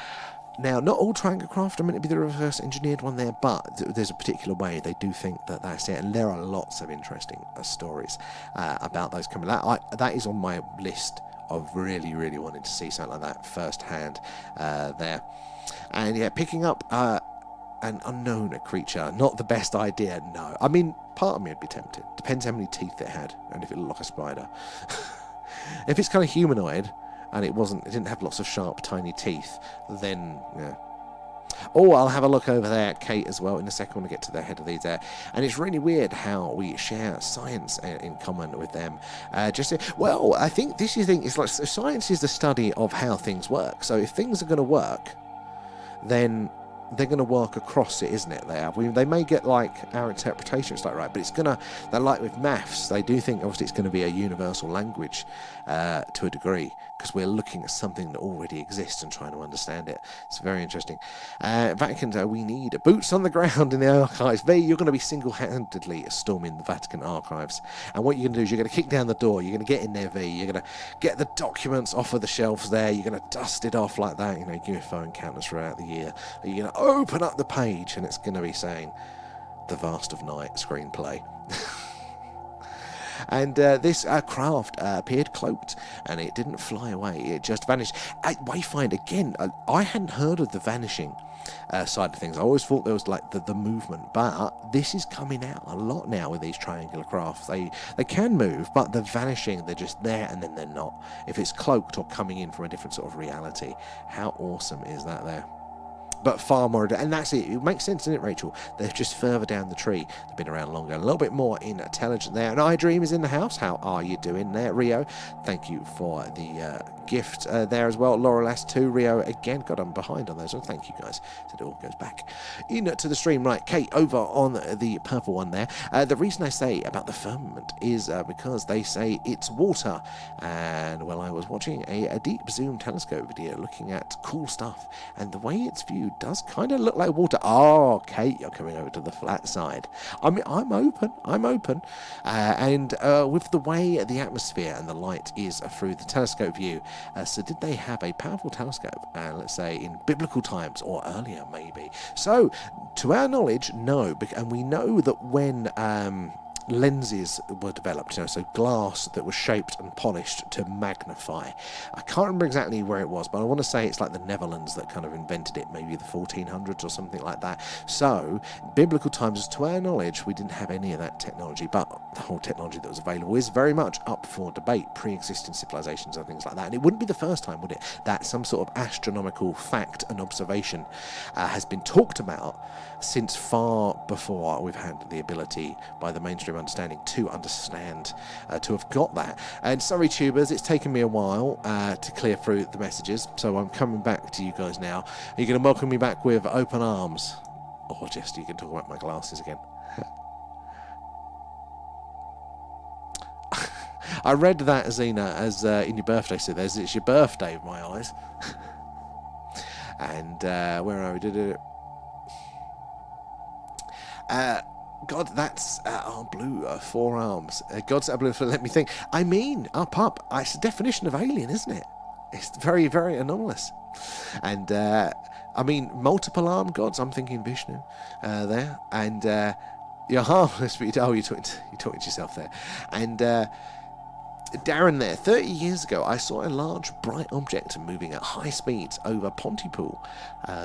Now, not all triangle craft are meant to be the reverse engineered one there, but there's a particular way they do think that that's it, and there are lots of interesting stories about those coming out. That is on my list of really wanting to see something like that firsthand there. And yeah, picking up an unknown creature, not the best idea, no. I mean, part of me would be tempted. Depends how many teeth it had, and if it looked like a spider. If it's kind of humanoid, and it didn't have lots of sharp, tiny teeth, then, yeah. Oh, I'll have a look over there at Kate as well in a second when I get to the head of these there. And it's really weird how we share science in common with them. Well, I think this is the thing. It's like science is the study of how things work. So if things are going to work, then they're going to work across it, isn't it? They may get like our interpretation, it's like, right, but they're like with maths, they do think obviously it's going to be a universal language to a degree, because we're looking at something that already exists and trying to understand it. It's very interesting. Vatican, we need boots on the ground in the archives. You're going to be single-handedly storming the Vatican archives, and what you're going to do is you're going to kick down the door, you're going to get in there, you're going to get the documents off of the shelves there, you're going to dust it off like that, UFO encounters throughout the year, you're going to open up the page and it's going to be saying The Vast of Night screenplay. And this craft appeared cloaked, and it didn't fly away, it just vanished. At Wayfind, again, I hadn't heard of the vanishing side of things. I always thought there was like the movement, but this is coming out a lot now with these triangular crafts. They can move, but the vanishing, they're just there and then they're not. If it's cloaked or coming in from a different sort of reality, how awesome is that there? But far more, and that's it. It makes sense, doesn't it, Rachel? They're just further down the tree. They've been around longer. A little bit more intelligent there. And iDream is in the house. How are you doing there, Rio? Thank you for the gift there as well. Laurel S2, Rio again. God, I'm behind on those. So thank you guys. So it all goes back into the stream. Right, Kate, over on the purple one there. The reason I say about the firmament is because they say it's water. And well, I was watching a deep zoom telescope video looking at cool stuff, and the way it's viewed does kind of look like water. Oh, Kate, you're coming over to the flat side. I mean, I'm open. And with the way the atmosphere and the light is through the telescope view, so did they have a powerful telescope, let's say in biblical times or earlier maybe? So, to our knowledge, no. And we know that when lenses were developed, so glass that was shaped and polished to magnify. I can't remember exactly where it was, but I want to say it's like the Netherlands that kind of invented it, maybe the 1400s or something like that. So, biblical times, to our knowledge, we didn't have any of that technology, but the whole technology that was available is very much up for debate, pre-existing civilizations and things like that. And it wouldn't be the first time, would it, that some sort of astronomical fact and observation has been talked about since far before we've had the ability by the mainstream understanding to understand, to have got that. And sorry, tubers, it's taken me a while to clear through the messages, so I'm coming back to you guys now. Are you going to welcome me back with open arms? Or just you can talk about my glasses again? I read that, Zena, as in your birthday, so it's your birthday with my eyes. And where are we? God, that's our blue forearms. God's blue. Let me think. I mean, up. It's the definition of alien, isn't it? It's very, very anomalous. And I mean, multiple arm gods. I'm thinking Vishnu there, and you're harmless, but you're talking to yourself there, and. Darren there, 30 years ago, I saw a large bright object moving at high speeds over Pontypool.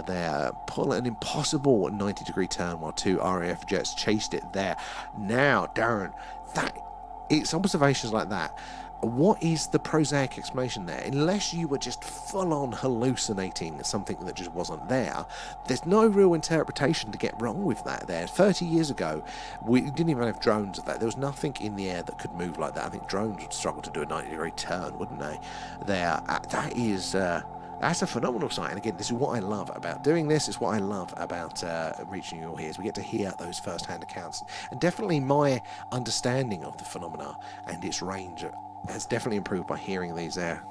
There, pull an impossible 90-degree turn while two RAF jets chased it there. Now, Darren, it's observations like that. What is the prosaic explanation there? Unless you were just full-on hallucinating something that just wasn't there, there's no real interpretation to get wrong with that there. 30 years ago, we didn't even have drones of that. There was nothing in the air that could move like that. I think drones would struggle to do a 90-degree turn, wouldn't they? There, that's a phenomenal sight. And again, this is what I love about doing this. It's what I love about reaching your ears. We get to hear those first-hand accounts. And definitely my understanding of the phenomena and its range has definitely improved by hearing these there.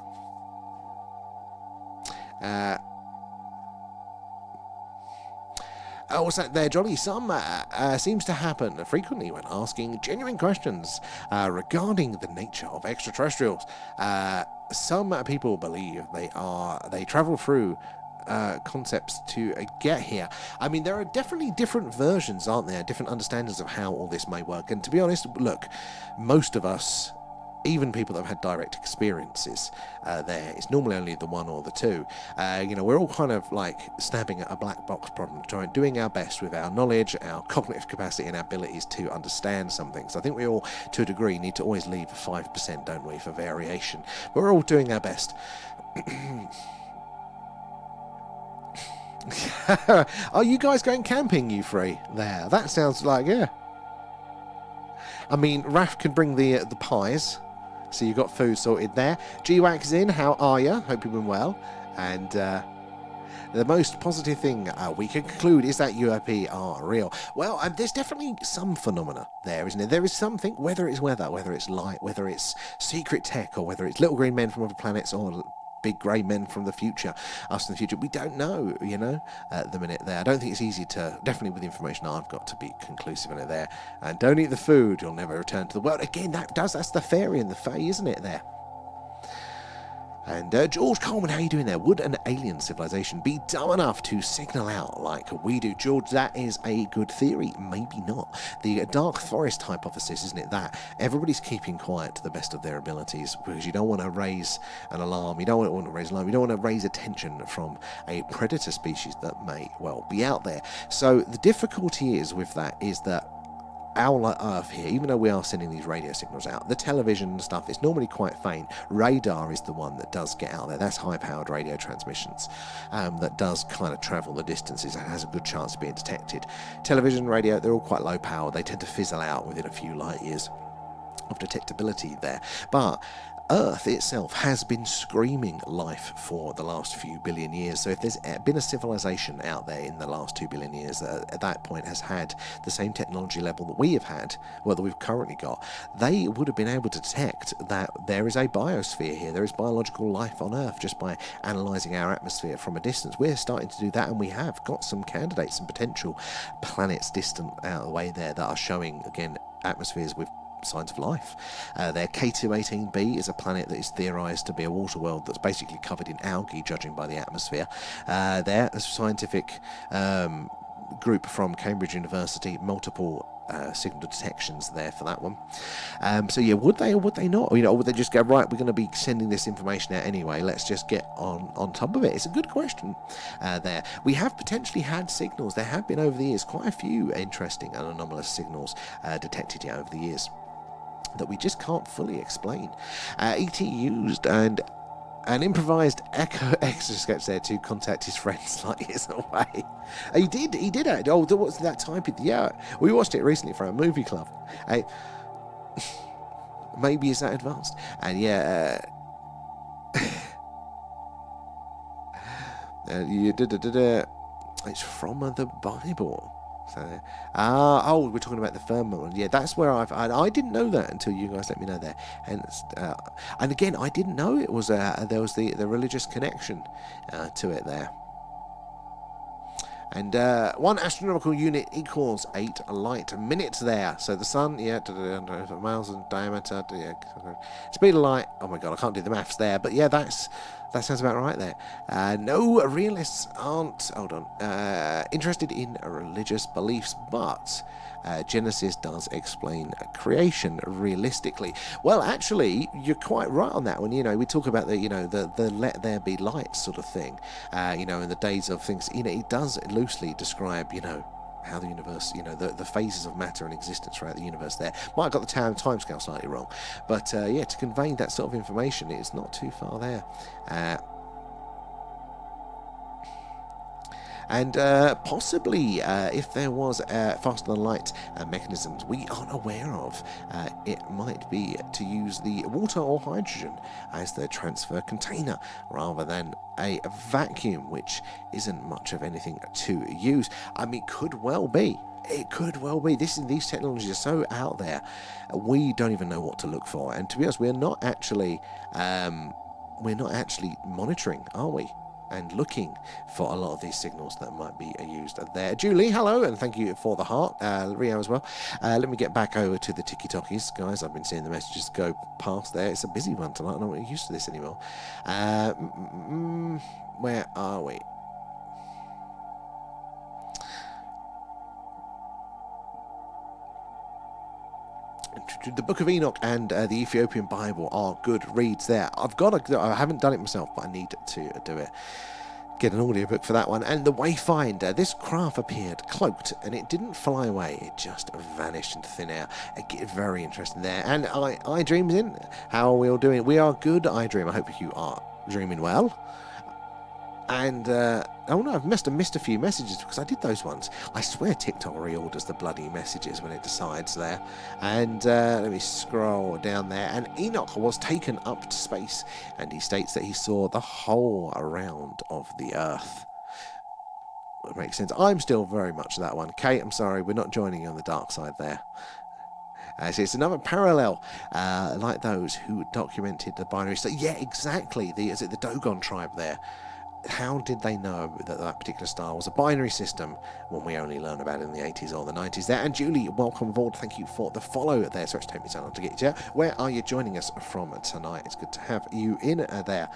What's that there, Johnny? Some seems to happen frequently when asking genuine questions regarding the nature of extraterrestrials. Some people believe they travel through concepts to get here. I mean, there are definitely different versions, aren't there? Different understandings of how all this may work. And to be honest, look, most of us even people that have had direct experiences there, it's normally only the one or the two. We're all kind of like stabbing at a black box problem, doing our best with our knowledge, our cognitive capacity, and our abilities to understand something. So I think we all, to a degree, need to always leave 5%, don't we, for variation. But we're all doing our best. Are you guys going camping, you three? There, that sounds like, yeah. I mean, Raf can bring the pies, so you've got food sorted there. G-Wax in, how are you? Hope you've been well. And the most positive thing we can conclude is that UAP are real. Well, there's definitely some phenomena there, isn't it? There is something, whether it's weather, whether it's light, whether it's secret tech, or whether it's little green men from other planets, or big grey men from the future, us in the future. We don't know, at the minute there. I don't think it's easy to, definitely with the information I've got, to be conclusive in it there. And don't eat the food, you'll never return to the world. Again, that's the fairy and the fae, isn't it there? And George Coleman, how you doing there? Would an alien civilization be dumb enough to signal out like we do? George, that is a good theory. Maybe not. The dark forest hypothesis, isn't it, that everybody's keeping quiet to the best of their abilities because you don't want to raise an alarm. You don't want to raise alarm. You don't want to raise attention from a predator species that may well be out there. So the difficulty is with that is that our Earth here, even though we are sending these radio signals out, the television and stuff is normally quite faint. Radar is the one that does get out there. That's high-powered radio transmissions that does kind of travel the distances and has a good chance of being detected. Television, radio, they're all quite low power. They tend to fizzle out within a few light years of detectability there. But Earth itself has been screaming life for the last few billion years. So if there's been a civilization out there in the last 2 billion years that at that point has had the same technology level that we have had, well, that we've currently got, they would have been able to detect that there is a biosphere here. There is biological life on Earth just by analysing our atmosphere from a distance. We're starting to do that, and we have got some candidates, some potential planets distant out of the way there that are showing, again, atmospheres with signs of life. Their K218b is a planet that is theorised to be a water world that's basically covered in algae, judging by the atmosphere. There, a scientific group from Cambridge University, multiple signal detections there for that one. So yeah, would they or would they not? Or would they just go, right, we're going to be sending this information out anyway, let's just get on top of it? It's a good question there. We have potentially had signals. There have been over the years quite a few interesting and anomalous signals detected over the years that we just can't fully explain. E.T. used an improvised echo exosketch there to contact his friends light years away. He did it. Oh, what's that type? Yeah, we watched it recently for our movie club. Maybe it's that advanced. And yeah, it's from the Bible. So, we're talking about the firmament one. Yeah, that's where I didn't know that until you guys let me know there. And again, I didn't know it was there was the religious connection to it there. And 1 astronomical unit equals 8 light minutes there. So the sun, yeah, miles in diameter, yeah, speed of light. Oh my god, I can't do the maths there, but yeah, that sounds about right there. No realists aren't, interested in religious beliefs, but Genesis does explain creation realistically. Well, actually, you're quite right on that one. We talk about the let there be light sort of thing. In the days of things, it does loosely describe, how the universe, the phases of matter and existence throughout the universe there. Might have got the timescale slightly wrong, but to convey that sort of information, it's not too far there. And possibly, if there was faster than light mechanisms we aren't aware of, it might be to use the water or hydrogen as the transfer container rather than a vacuum, which isn't much of anything to use. I mean, could well be. It could well be. These technologies are so out there, we don't even know what to look for. And to be honest, we're not actually monitoring, are we? And looking for a lot of these signals that might be used there. Julie, hello, and thank you for the heart. Rio as well. Let me get back over to the tiki-talkies, guys. I've been seeing the messages go past there. It's a busy one tonight. I'm not used to this anymore. Where are we? the Book of Enoch and the Ethiopian Bible are good reads there. I haven't done it myself, but I need to do it. Get an audiobook for that one. And the Wayfinder, this craft appeared cloaked and it didn't fly away, it just vanished into thin air. Very interesting there. And iDream's in. How are we all doing? We are good, iDream. I hope you are dreaming well. And oh no, I've missed a few messages because I did those ones. I swear TikTok reorders the bloody messages when it decides there. And let me scroll down there. And Enoch was taken up to space, and he states that he saw the whole around of the Earth. That makes sense. I'm still very much that one. Kate, I'm sorry, we're not joining you on the dark side there. So it's another parallel, like those who documented the binary star. Yeah, exactly. Is it the Dogon tribe there? How did they know that that particular star was a binary system when we only learn about it in the 80s or the 90s there? And Julie, welcome aboard. Thank you for the follow there. So it's taken me so long to get you. Where are you joining us from tonight? It's good to have you in there.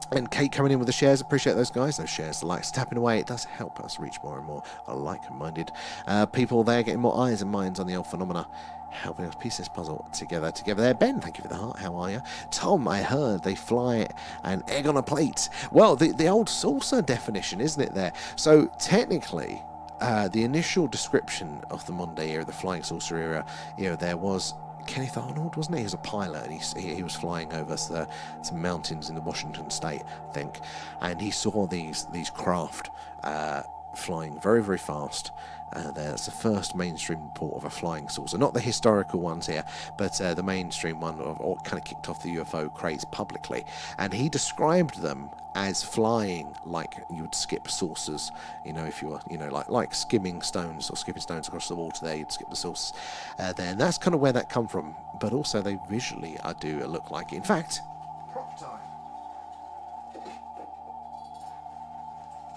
And Kate coming in with the shares. Appreciate those guys. Those shares, the likes, tapping away. It does help us reach more and more like-minded people there, getting more eyes and minds on the old phenomena, helping us piece this puzzle together there. Ben, thank you for the heart. How are you? Tom, I heard they fly an egg on a plate. Well, the old saucer definition, isn't it there? So technically, the initial description of the modern day era, the flying saucer era, there was Kenneth Arnold, wasn't he? He was a pilot, and he was flying over some mountains in the Washington state, I think, and he saw these craft flying very, very fast. There's the first mainstream report of a flying saucer, not the historical ones here, but the mainstream one, or kind of kicked off the UFO craze publicly, and he described them as flying like you would skip saucers, if you were, like skimming stones or skipping stones across the water there, you'd skip the saucers there, and that's kind of where that come from. But also they visually do look like it. In fact, prop time.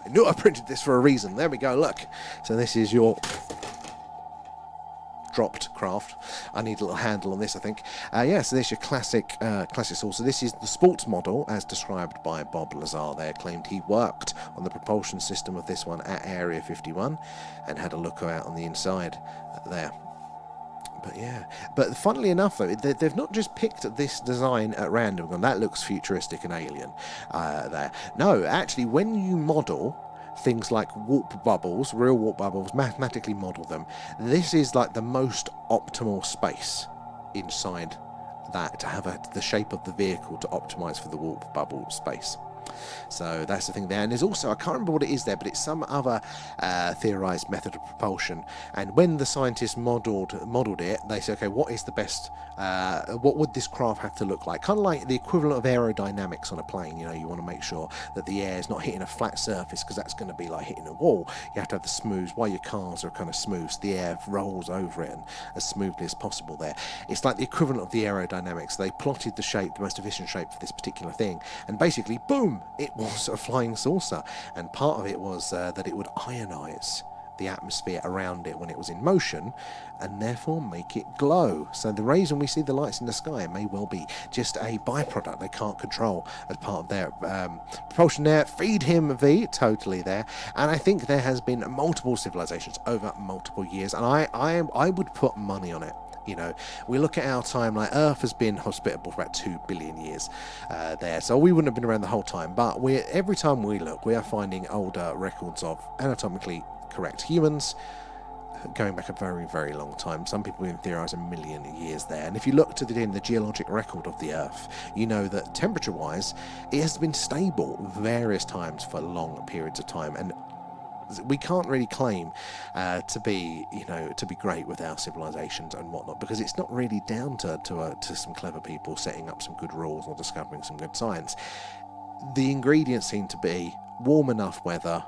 I knew I printed this for a reason. There we go, look. So this is your dropped craft. I need a little handle on this, I think. So this is your classic saucer. This is the sports model as described by Bob Lazar there. Claimed he worked on the propulsion system of this one at Area 51 and had a look out on the inside there. But funnily enough, though, they've not just picked this design at random and that looks futuristic and alien there. No, actually, when you model things like warp bubbles, real warp bubbles, mathematically model them, this is like the most optimal space inside that to have the shape of the vehicle to optimize for the warp bubble space. So that's the thing there. And there's also, I can't remember what it is there, but it's some other theorized method of propulsion. And when the scientists modeled it, they said, okay, what is the best, what would this craft have to look like? Kind of like the equivalent of aerodynamics on a plane. You want to make sure that the air is not hitting a flat surface, because that's going to be like hitting a wall. You have to have the smooth, while your cars are kind of smooth, so the air rolls over it and as smoothly as possible there. It's like the equivalent of the aerodynamics. They plotted the shape, the most efficient shape for this particular thing, and basically, boom, it was a flying saucer. And part of it was that it would ionize the atmosphere around it when it was in motion, and therefore make it glow. So the reason we see the lights in the sky may well be just a byproduct they can't control as part of their propulsion there. Feed him, V, totally there. And I think there has been multiple civilizations over multiple years, and I would put money on it. We look at our time, like Earth has been hospitable for about 2 billion years there, so we wouldn't have been around the whole time, but every time we look, we are finding older records of anatomically correct humans going back a very, very long time. Some people even theorize 1 million years there. And if you look in the geologic record of the Earth, you know that temperature-wise, it has been stable various times for long periods of time, and we can't really claim to be great with our civilizations and whatnot, because it's not really down to some clever people setting up some good rules or discovering some good science. The ingredients seem to be warm enough weather,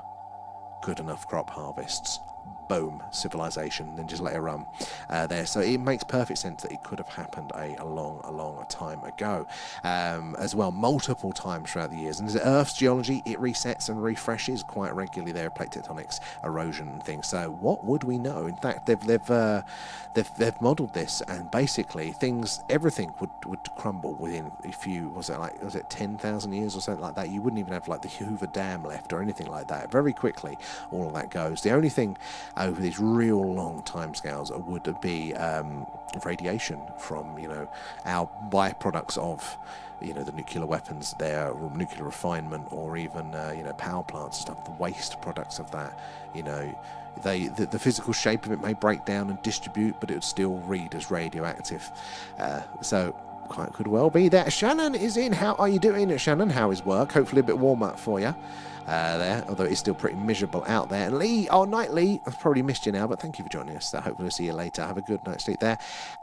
good enough crop harvests, boom, civilization, then just let it run there. So it makes perfect sense that it could have happened a long time ago as well, multiple times throughout the years. And as Earth's geology, it resets and refreshes quite regularly there, plate tectonics, erosion and things. So what would we know? In fact, they've modeled this, and basically everything would crumble within a few, was it 10,000 years or something like that? You wouldn't even have like the Hoover Dam left or anything like that. Very quickly all of that goes. The only thing over these real long timescales would be radiation from, our byproducts of, the nuclear weapons there, or nuclear refinement, or even, power plants and stuff, the waste products of that, the physical shape of it may break down and distribute, but it would still read as radioactive. So quite could well be that. Shannon is in. How are you doing, Shannon? How is work? Hopefully a bit warmer for you there, although it's still pretty miserable out there. And Lee, night Lee, I've probably missed you now, but thank you for joining us. Hopefully we'll see you later. Have a good night's sleep there.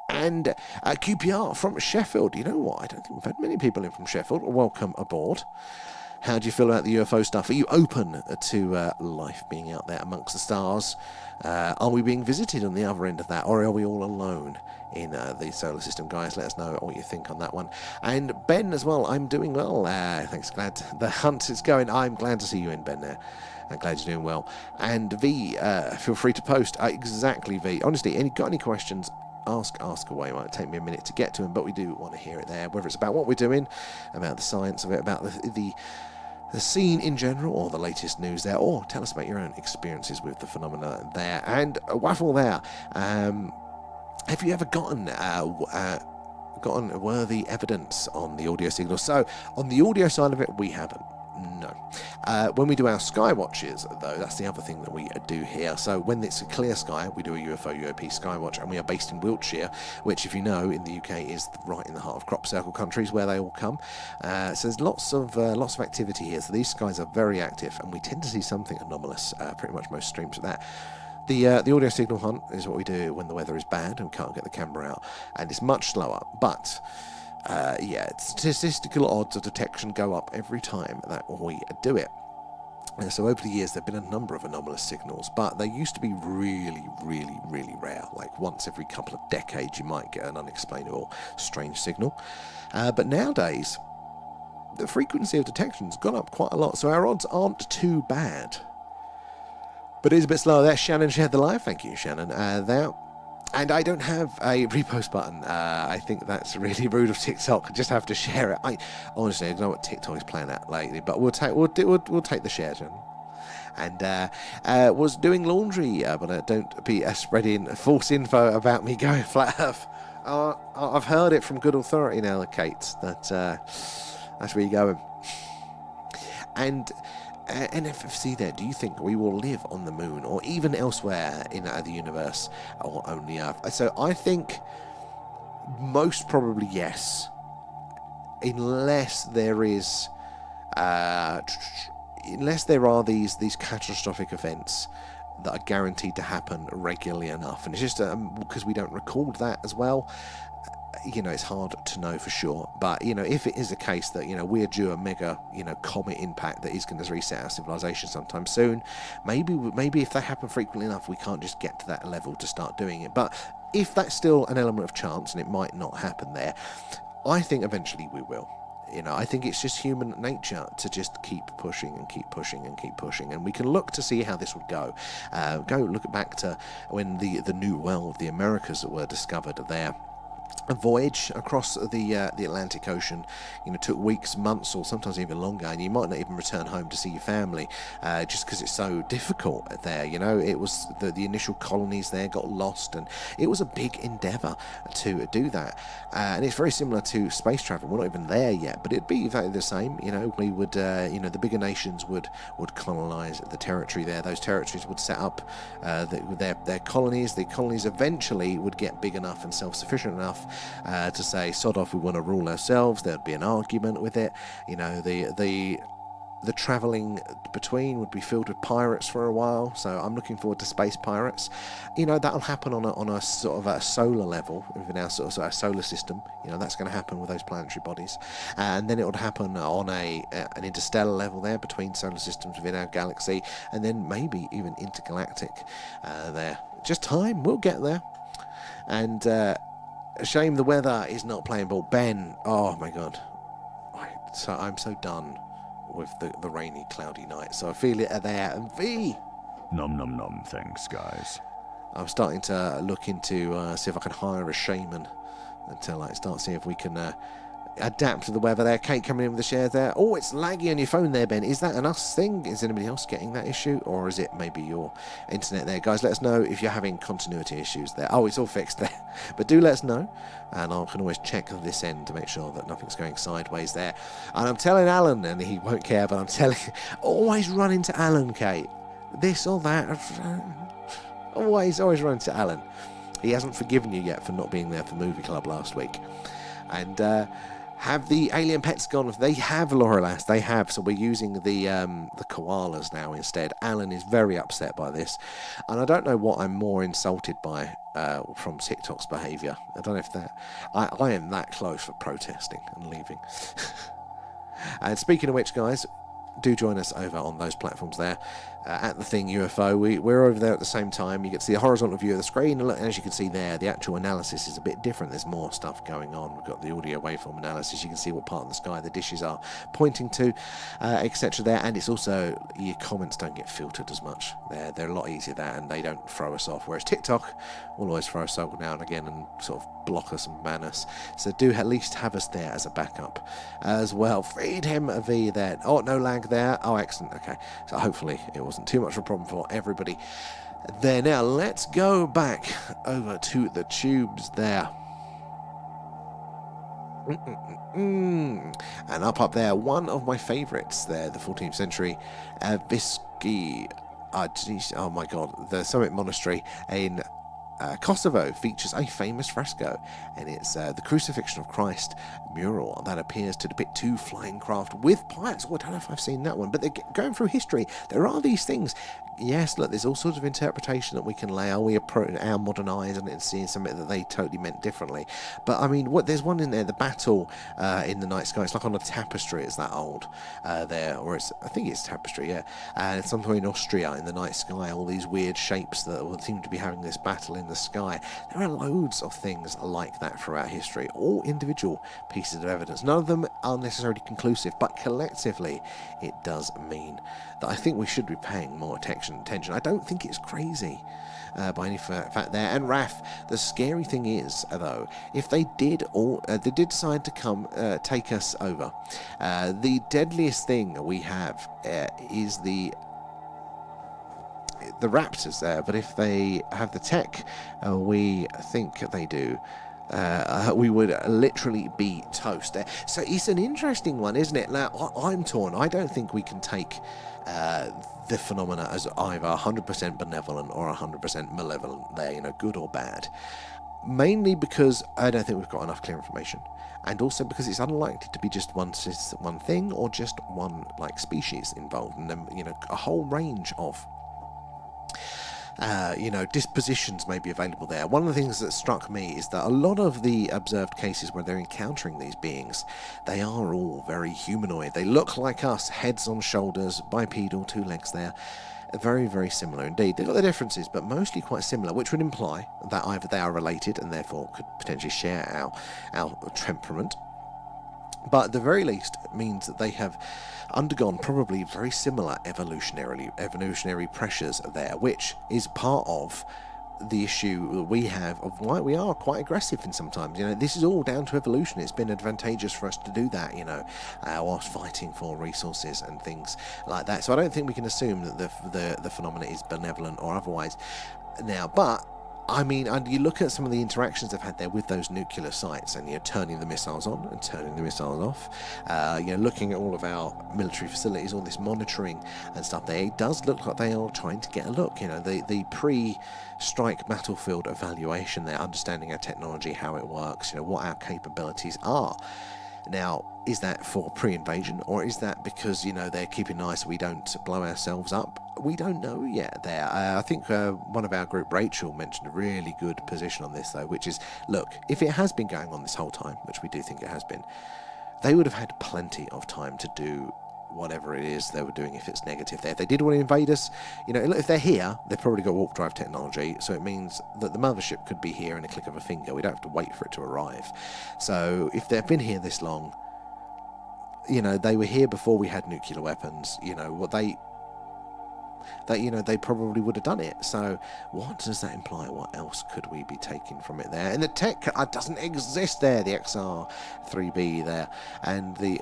And QPR from Sheffield. You know what? I don't think we've had many people in from Sheffield. Welcome aboard. How do you feel about the UFO stuff? Are you open to life being out there amongst the stars? Are we being visited on the other end of that, or are we all alone in the solar system? Guys, let us know what you think on that one. And Ben as well, I'm doing well. Thanks, glad the hunt is going. I'm glad to see you in, Ben, there. I'm glad you're doing well. And V, feel free to post. Exactly, V. Honestly, got any questions? Ask away. It might take me a minute to get to them, but we do want to hear it there, whether it's about what we're doing, about the science of it, about the scene in general, or the latest news there, or tell us about your own experiences with the phenomena there. And Waffle there, have you ever gotten worthy evidence on the audio signal? So on the audio side of it, we haven't. No. When we do our skywatches, though, that's the other thing that we do here. So when it's a clear sky, we do a UFO UAP skywatch, and we are based in Wiltshire, which, if you know, in the UK is right in the heart of crop circle countries where they all come. So there's lots of activity here. So these skies are very active, and we tend to see something anomalous. Pretty much most streams of that. The audio signal hunt is what we do when the weather is bad and we can't get the camera out, and it's much slower, but statistical odds of detection go up every time that we do it. So over the years there have been a number of anomalous signals, but they used to be really, really, really rare. Like once every couple of decades you might get an unexplainable strange signal. But nowadays the frequency of detection's gone up quite a lot, so our odds aren't too bad. But it is a bit slower there. Shannon shared the live. Thank you, Shannon. There. And I don't have a repost button. I think that's really rude of TikTok. I just have to share it. Honestly, I don't know what TikTok is playing at lately, but we'll take the share, Jen. And was doing laundry, but don't be spreading false info about me going flat Earth. I've heard it from good authority now, Kate. That's where you're going. And NFFC there, do you think we will live on the moon or even elsewhere in the universe, or only Earth? So I think most probably yes, unless there is unless there are these catastrophic events that are guaranteed to happen regularly enough, and it's just because we don't record that as well. It's hard to know for sure, but if it is a case that we're due a mega comet impact that is going to reset our civilization sometime soon, maybe if that happen frequently enough, we can't just get to that level to start doing it. But if that's still an element of chance, and it might not happen there, I think eventually we will. I think it's just human nature to just keep pushing and keep pushing and keep pushing, and we can look to see how this would go. Look back to when the New World, the Americas, were discovered there. A voyage across the Atlantic Ocean, took weeks, months, or sometimes even longer, and you might not even return home to see your family, just because it's so difficult there. It was the initial colonies there got lost, and it was a big endeavour to do that. And it's very similar to space travel. We're not even there yet, but it'd be exactly the same. We would, the bigger nations would colonise the territory there. Those territories would set up their colonies. The colonies eventually would get big enough and self-sufficient enough to say, sod off, we want to rule ourselves. There'd be an argument with it. The travelling between would be filled with pirates for a while, so I'm looking forward to space pirates. That'll happen on a sort of a solar level within our sort of solar system. That's going to happen with those planetary bodies, and then it would happen on an interstellar level there between solar systems within our galaxy, and then maybe even intergalactic there. Just time, we'll get there. And a shame the weather is not playing ball. Ben, oh my god, I'm so done with the rainy, cloudy night. So I feel it there. And V, nom nom nom. Thanks, guys. I'm starting to look into see if I can hire a shaman and to start seeing if we can adapt to the weather there. Kate coming in with the shares there. Oh, it's laggy on your phone there, Ben. Is that an us thing? Is anybody else getting that issue? Or is it maybe your internet there? Guys, let us know if you're having continuity issues there. Oh, it's all fixed there. But do let us know. And I can always check this end to make sure that nothing's going sideways there. And I'm telling Alan, and he won't care, but I'm telling... Always run into Alan, Kate. This or that. Always run into Alan. He hasn't forgiven you yet for not being there for the movie club last week. And have the alien pets gone? They have, Laura Lass, they have. So we're using the koalas now instead. Alan is very upset by this. And I don't know what I'm more insulted by from TikTok's behaviour. I don't know if that... I am that close for protesting and leaving. And speaking of which, guys, do join us over on those platforms there. At the Thing UFO, we're over there at the same time. You get to see a horizontal view of the screen, and as you can see there, the actual analysis is a bit different. There's more stuff going on. We've got the audio waveform analysis. You can see what part of the sky the dishes are pointing to, etc. there, and it's also, your comments don't get filtered as much. They're a lot easier there, and they don't throw us off, whereas TikTok will always throw us off now and again and sort of block us and ban us. So do at least have us there as a backup as well. Feed him a V there. Oh, no lag there. Oh, excellent. Okay, so hopefully it wasn't too much of a problem for everybody there. Now let's go back over to the tubes there. And up there, one of my favourites there, the 14th century Visky. Oh my god, the Summit Monastery in Kosovo features a famous fresco, and it's the Crucifixion of Christ mural that appears to depict two flying craft with pilots. Oh, I don't know if I've seen that one, but they're going through history. There are these things. Yes, look, there's all sorts of interpretation that we can lay. Are we our modern eyes on it and seeing something that they totally meant differently? But I mean, there's one in there, the battle in the night sky. It's like on a tapestry. It's that old there, or I think it's tapestry, yeah. And it's somewhere in Austria in the night sky. All these weird shapes that will seem to be having this battle in the sky. There are loads of things like that throughout history, all individual pieces of evidence. None of them are necessarily conclusive, but collectively it does mean that I think we should be paying more attention. I don't think it's crazy by any fact there. And Raf, the scary thing is, though, if they did decide to come take us over, the deadliest thing we have is the Raptors there. But if they have the tech, we think they do, we would literally be toast there. So it's an interesting one, isn't it? Now, I'm torn. I don't think we can take the phenomena as either 100% benevolent or 100% malevolent there, good or bad. Mainly because I don't think we've got enough clear information, and also because it's unlikely to be just one thing or just one species involved, and then a whole range of dispositions may be available there. One of the things that struck me is that a lot of the observed cases where they're encountering these beings, they are all very humanoid. They look like us, heads on shoulders, bipedal, 2 legs there. Very, very similar indeed. They've got their differences, but mostly quite similar, which would imply that either they are related and therefore could potentially share our temperament, but at the very least means that they have undergone probably very similar evolutionary pressures there, which is part of the issue that we have of why we are quite aggressive in sometimes. This is all down to evolution. It's been advantageous for us to do that, whilst fighting for resources and things like that. So I don't think we can assume that the phenomena is benevolent or otherwise now. But I mean, you look at some of the interactions they've had there with those nuclear sites, and you're turning the missiles on and turning the missiles off. Looking at all of our military facilities, all this monitoring and stuff there, it does look like they are trying to get a look. The pre-strike battlefield evaluation there, understanding our technology, how it works, what our capabilities are. Now, is that for pre-invasion, or is that because, they're keeping an eye so we don't blow ourselves up? We don't know yet there. I think one of our group, Rachel, mentioned a really good position on this, though, which is, look, if it has been going on this whole time, which we do think it has been, they would have had plenty of time to do whatever it is they were doing if it's negative there. If they did want to invade us, if they're here, they've probably got warp drive technology, so it means that the mothership could be here in a click of a finger. We don't have to wait for it to arrive. So if they've been here this long, they were here before we had nuclear weapons. that, you know, they probably would have done it. So what does that imply? What else could we be taking from it there? And the tech doesn't exist there, the XR3B there, and the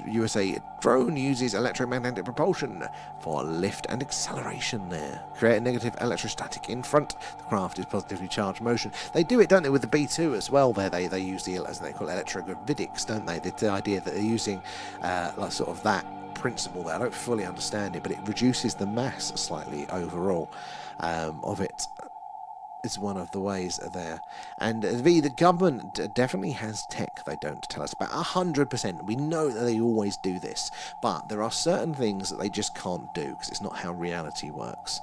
USA drone uses electromagnetic propulsion for lift and acceleration there. Create a negative electrostatic in front. The craft is positively charged motion. They do it, don't they, with the B2 as well there. They use the, as they call it, electrogravitics, don't they? The idea that they're using like sort of that principle there. I don't fully understand it, but it reduces the mass slightly overall of it. Is one of the ways there. And the government definitely has tech they don't tell us about. 100%. We know that they always do this, but there are certain things that they just can't do because it's not how reality works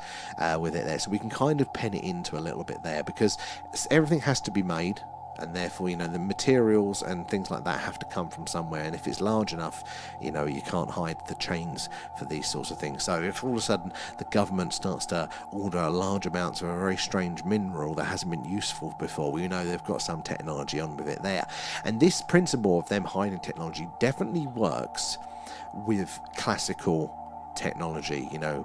with it there. So we can kind of pen it into a little bit there, because everything has to be made, and therefore, you know, the materials and things like that have to come from somewhere, and if it's large enough, you know, you can't hide the chains for these sorts of things. So if all of a sudden the government starts to order large amounts of a very strange mineral that hasn't been useful before, we know they've got some technology on with it there. And this principle of them hiding technology definitely works with classical technology, you know,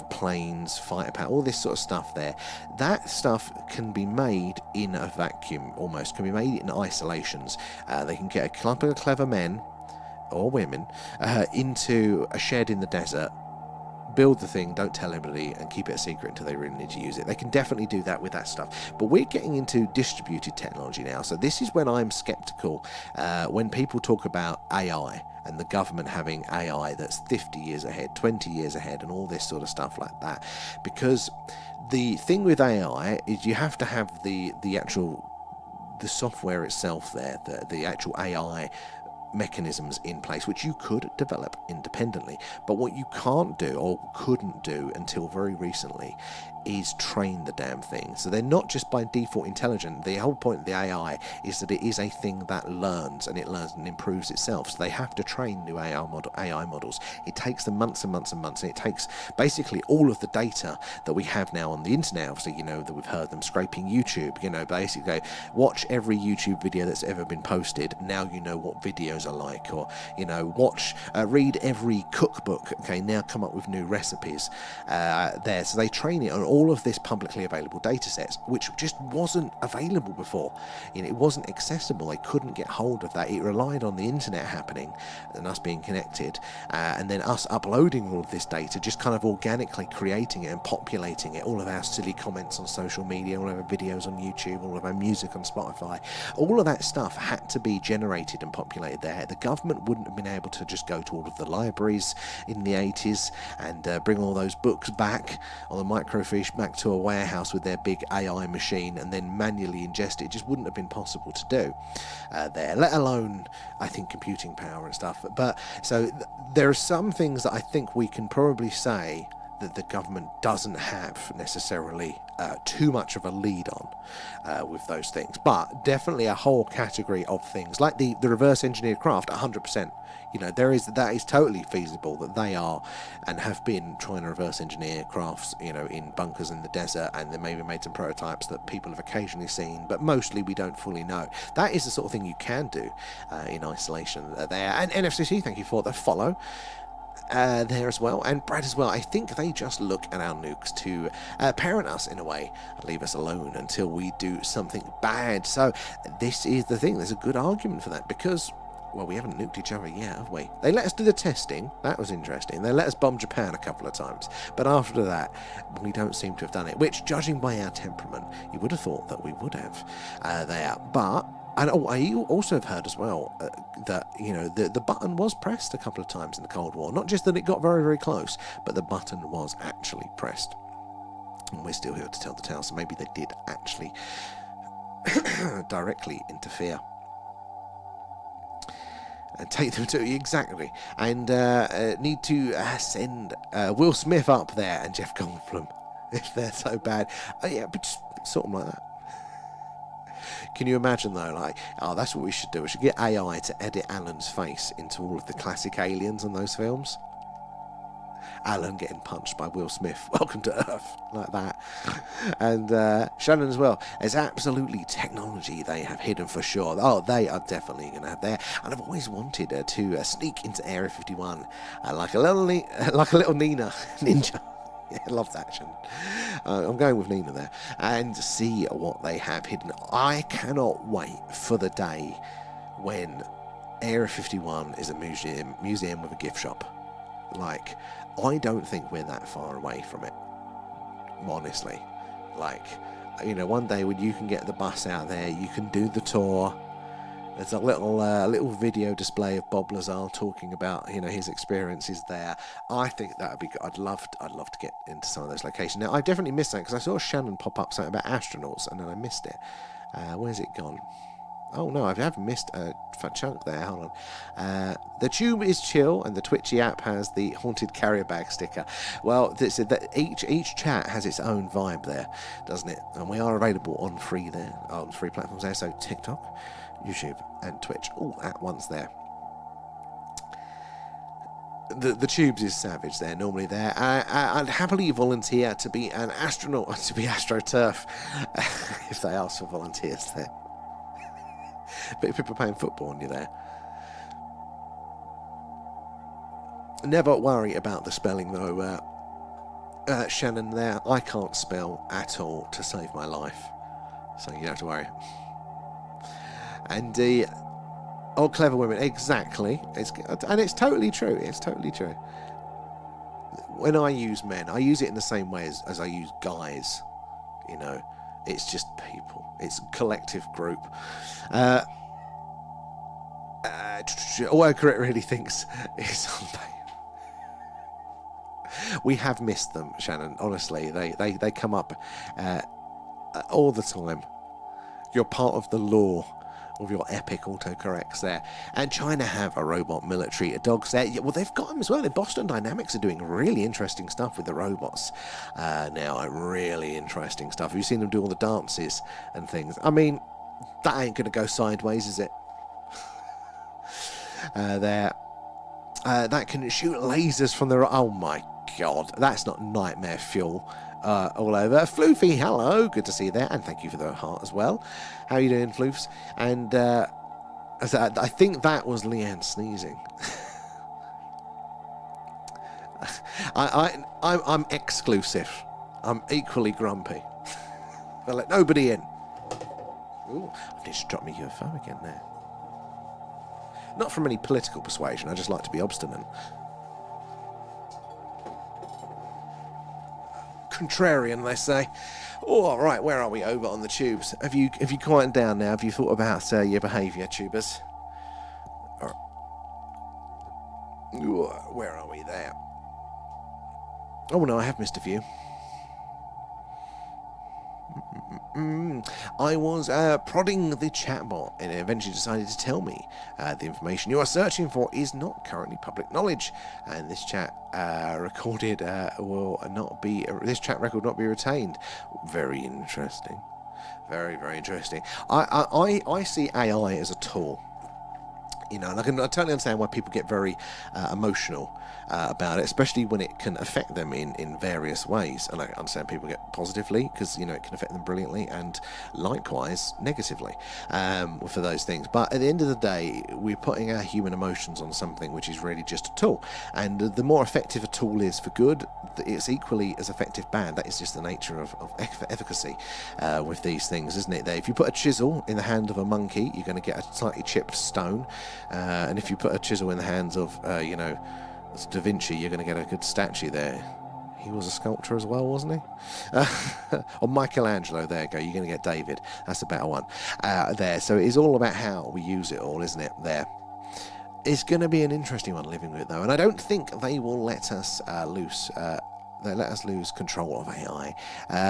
planes, fighter power, all this sort of stuff there. That stuff can be made in a vacuum, almost, can be made in isolations. They can get a clump of clever men or women into a shed in the desert, build the thing, don't tell anybody, and keep it a secret until they really need to use it. They can definitely do that with that stuff. But we're getting into distributed technology now, so this is when I'm skeptical when people talk about AI and the government having AI that's 50 years ahead, 20 years ahead, and all this sort of stuff like that. Because the thing with AI is you have to have the software itself there, the actual AI mechanisms in place, which you could develop independently. But what you can't do, or couldn't do until very recently, is train the damn thing. So they're not just by default intelligent. The whole point of the AI is that it is a thing that learns, and it learns and improves itself. So they have to train new AI models. It takes them months and months and months, and it takes basically all of the data that we have now on the internet. Obviously, you know, that we've heard them scraping YouTube, you know, basically watch every YouTube video that's ever been posted. Now you know what videos are like, or, you know, read every cookbook. Okay, now come up with new recipes there. So they train it on all of this publicly available data sets, which just wasn't available before. You know, it wasn't accessible. They couldn't get hold of that. It relied on the internet happening and us being connected, and then us uploading all of this data, just kind of organically creating it and populating it. All of our silly comments on social media, all of our videos on YouTube, all of our music on Spotify, all of that stuff had to be generated and populated there. The government wouldn't have been able to just go to all of the libraries in the 80s and bring all those books back on the microfiche back to a warehouse with their big AI machine and then manually ingest it. It just wouldn't have been possible to do there, let alone, I think, computing power and stuff. But so there are some things that I think we can probably say that the government doesn't have necessarily too much of a lead on with those things, but definitely a whole category of things like the reverse engineered craft. 100%, you know, that is totally feasible that they are and have been trying to reverse engineer crafts, you know, in bunkers in the desert, and they maybe made some prototypes that people have occasionally seen, but mostly we don't fully know. That is the sort of thing you can do in isolation there. And NFCC, thank you for the follow there as well, and Brad as well. I think they just look at our nukes to parent us in a way, leave us alone until we do something bad. So this is the thing, there's a good argument for that, because, well, we haven't nuked each other yet, have we? They let us do the testing, that was interesting. They let us bomb Japan a couple of times, but after that we don't seem to have done it, which, judging by our temperament, you would have thought that we would have there. But and I also have heard as well that, you know, the button was pressed a couple of times in the Cold War. Not just that it got very, very close, but the button was actually pressed. And we're still here to tell the tale, so maybe they did actually directly interfere. And take them to exactly, and need to send Will Smith up there and Jeff Goldblum if they're so bad. Yeah, but just sort of like that. Can you imagine though, like, oh, that's what we should do. We should get AI to edit Alan's face into all of the classic aliens in those films. Alan getting punched by Will Smith. Welcome to Earth, like that. And Shannon as well. There's absolutely technology they have hidden for sure. Oh, they are definitely going to have there. And I've always wanted to sneak into Area 51 like a little Nina ninja. Yeah, I love that action. I'm going with Nina there. And see what they have hidden. I cannot wait for the day when Area 51 is a museum with a gift shop. Like, I don't think we're that far away from it. Honestly. Like, you know, one day when you can get the bus out there, you can do the tour. There's a little video display of Bob Lazar talking about, you know, his experiences there. I think that would be good. I'd love to get into some of those locations. Now, I definitely missed that because I saw Shannon pop up something about astronauts and then I missed it. Where's it gone? Oh no, I have missed a fat chunk there. Hold on. The tube is chill, and the Twitchy app has the haunted carrier bag sticker. Well, each chat has its own vibe there, doesn't it? And we are available on free platforms there. So TikTok, YouTube, and Twitch all at once there. The tubes is savage there, normally there. I'd happily volunteer to be an astronaut, to be AstroTurf, if they ask for volunteers there. But if people are playing football on you there. Never worry about the spelling though, Shannon there. I can't spell at all to save my life. So you don't have to worry. And oh, clever women, exactly. It's totally true. It's totally true. When I use men, I use it in the same way as I use guys. You know, it's just people. It's a collective group. Autocorrect really thinks it's we have missed them, Shannon. Honestly, they come up all the time. You're part of the lore of your epic autocorrects there. And China have a robot military dogs there. Well, they've got them as well. Boston Dynamics are doing really interesting stuff with the robots now. Really interesting stuff. Have you seen them do all the dances and things? I mean, that ain't going to go sideways, is it? That can shoot lasers from the... Oh, my God. That's not nightmare fuel. All over. Floofy, hello, good to see you there, and thank you for the heart as well. How are you doing, Floofs? And I think that was Leanne sneezing. I'm exclusive. I'm equally grumpy. I'll let nobody in. Ooh, I've just dropped my UFO again there. Not from any political persuasion, I just like to be obstinate. Contrarian, they say. Oh, all right, where are we? Over on the tubes. Have you quieted down now? Have you thought about your behaviour, tubers? Or, where are we there? Oh no, I have missed a few. I was prodding the chatbot and it eventually decided to tell me the information you are searching for is not currently public knowledge, and this chat recorded will not be this chat record not be retained. Very interesting, very interesting. I see AI as a tool. You know, and I totally understand why people get very emotional about it, especially when it can affect them in various ways. And I understand people get positively because, you know, it can affect them brilliantly, and likewise negatively for those things. But at the end of the day, we're putting our human emotions on something which is really just a tool. And the more effective a tool is for good, it's equally as effective bad. That is just the nature of efficacy with these things, isn't it? If you put a chisel in the hand of a monkey, you're going to get a slightly chipped stone. And if you put a chisel in the hands of, you know, Da Vinci, you're going to get a good statue there. He was a sculptor as well, wasn't he? Or Michelangelo, there you go. You're going to get David. That's a better one there. So it's all about how we use it all, isn't it? There. It's going to be an interesting one living with it, though. And I don't think they will let us loose. They let us lose control of AI.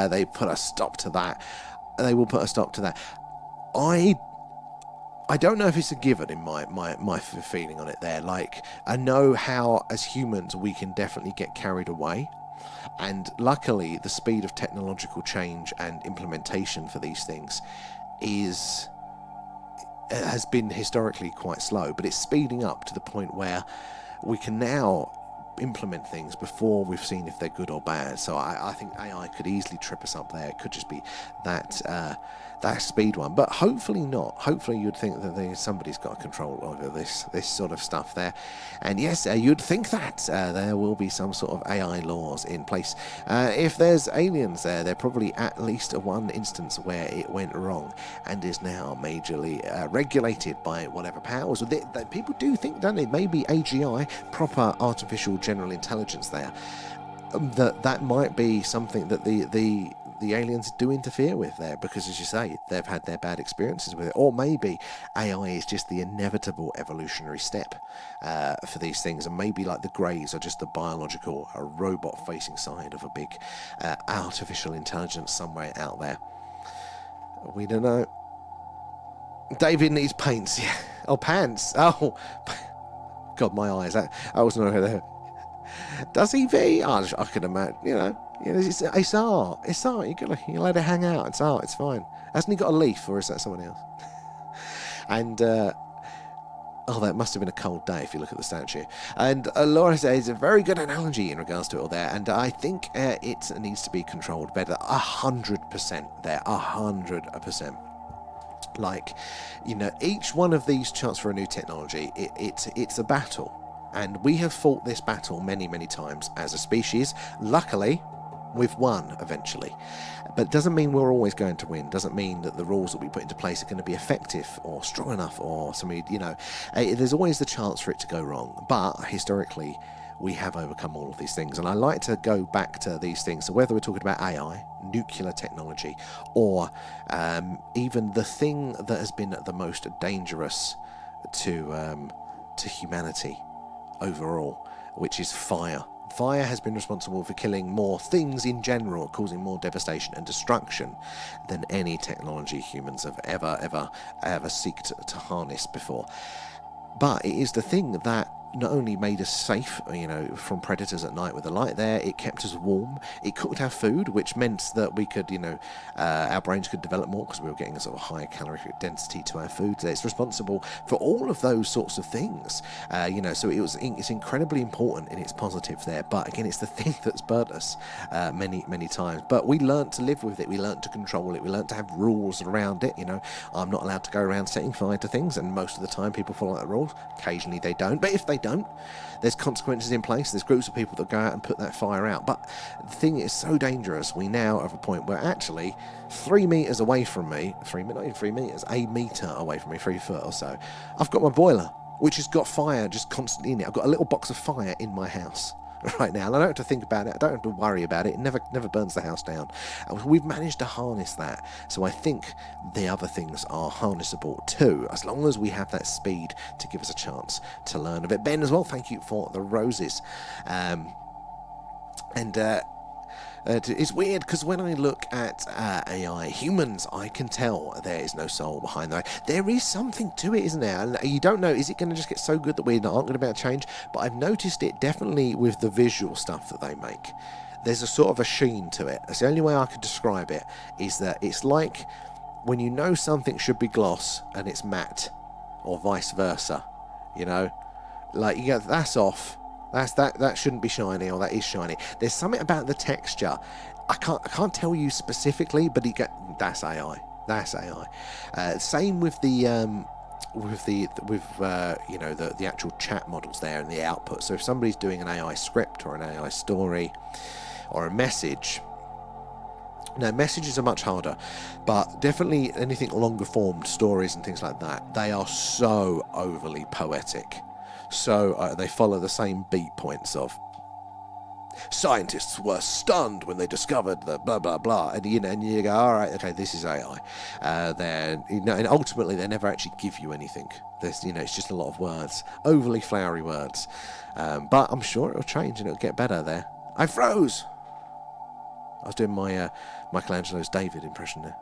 They put a stop to that. They will put a stop to that. I don't know if it's a given in my feeling on it there. Like, I know how, as humans, we can definitely get carried away. And luckily, the speed of technological change and implementation for these things has been historically quite slow. But it's speeding up to the point where we can now implement things before we've seen if they're good or bad. So I think AI could easily trip us up there. It could just be that speed one, but hopefully not. Hopefully you'd think that somebody's got control over this sort of stuff there. And yes, you'd think that there will be some sort of AI laws in place. If there's aliens there probably at least one instance where it went wrong and is now majorly regulated by whatever powers. People do think, don't they, maybe AGI, proper artificial general intelligence there, that might be something that the aliens do interfere with there, because as you say, they've had their bad experiences with it. Or maybe AI is just the inevitable evolutionary step for these things, and maybe like the Greys are just the biological, robot facing side of a big artificial intelligence somewhere out there. We don't know. David needs paints. Yeah. Oh, pants. Oh, God, my eyes. I wasn't over there. Does he be? Oh, I could imagine, it's art. It's art. You let it hang out. It's art. It's fine. Hasn't he got a leaf, or is that someone else? And that must have been a cold day if you look at the statue. And Laura says a very good analogy in regards to it all there, and I think it needs to be controlled better. 100% there. 100%. Like, each one of these chants for a new technology, it's a battle. And we have fought this battle many, many times as a species. Luckily, we've won eventually. But it doesn't mean we're always going to win. Doesn't mean that the rules that we put into place are going to be effective or strong enough or something, there's always the chance for it to go wrong. But historically, we have overcome all of these things. And I like to go back to these things. So whether we're talking about AI, nuclear technology, or even the thing that has been the most dangerous to humanity overall, which is fire. Fire has been responsible for killing more things in general, causing more devastation and destruction than any technology humans have ever seeked to harness before. But it is the thing that not only made us safe, from predators at night with the light there, it kept us warm, it cooked our food, which meant that we could, our brains could develop more because we were getting a sort of higher caloric density to our food. It's responsible for all of those sorts of things, so it's incredibly important and it's positive there. But again, it's the thing that's burnt us many, many times. But we learnt to live with it, we learnt to control it, we learnt to have rules around it. I'm not allowed to go around setting fire to things, and most of the time people follow the rules. Occasionally they don't, but if they don't, there's consequences in place. There's groups of people that go out and put that fire out. But the thing is so dangerous, we now have a point where actually 3 meters away from me, not even 3 meters, a meter away from me, 3 foot or so, I've got my boiler, which has got fire just constantly in it. I've got a little box of fire in my house right now, and I don't have to think about it, I don't have to worry about it. It never burns the house down. And we've managed to harness that, so I think the other things are harnessable too, as long as we have that speed to give us a chance to learn of it. Ben as well, thank you for the roses. It's weird because when I look at AI, humans, I can tell there is no soul behind that. There is something to it, isn't there? And you don't know, is it going to just get so good that we aren't going to be able to change? But I've noticed it definitely with the visual stuff that they make. There's a sort of a sheen to it. That's the only way I could describe it, is that it's like when something should be gloss and it's matte, or vice versa, like you go, that's off. That shouldn't be shiny, or that is shiny. There's something about the texture. I can't tell you specifically, but that's AI. That's AI. Same with the actual chat models there and the output. So if somebody's doing an AI script or an AI story or a message. Now, messages are much harder, but definitely anything longer formed stories and things like that, they are so overly poetic. So they follow the same beat points of scientists were stunned when they discovered the blah blah blah, and you go, all right, okay, this is AI. And ultimately they never actually give you anything. There's it's just a lot of words, overly flowery words. But I'm sure it'll change and it'll get better there. I froze. I was doing my Michelangelo's David impression there.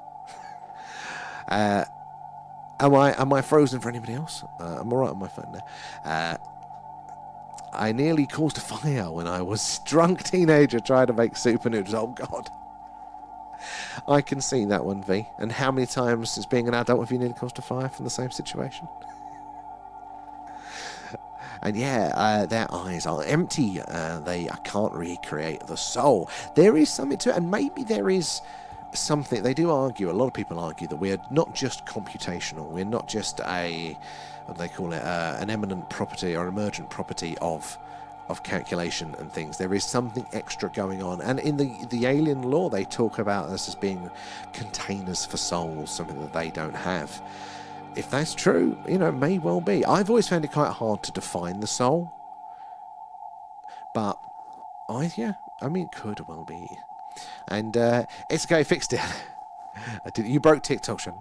Am I frozen for anybody else? I'm alright on my phone now. I nearly caused a fire when I was a drunk teenager trying to make super noodles. Oh God. I can see that one, V. And how many times since being an adult have you nearly caused a fire from the same situation? And yeah, their eyes are empty. I can't recreate the soul. There is something to it, and maybe there is something. They do argue, a lot of people argue, that we're not just computational. We're not just what do they call it, an eminent property or emergent property of calculation and things. There is something extra going on, and in the alien lore they talk about us as being containers for souls, something that they don't have. If that's true, it may well be. I've always found it quite hard to define the soul, but it could well be. And it's okay, fixed it. You broke TikTok, Sean.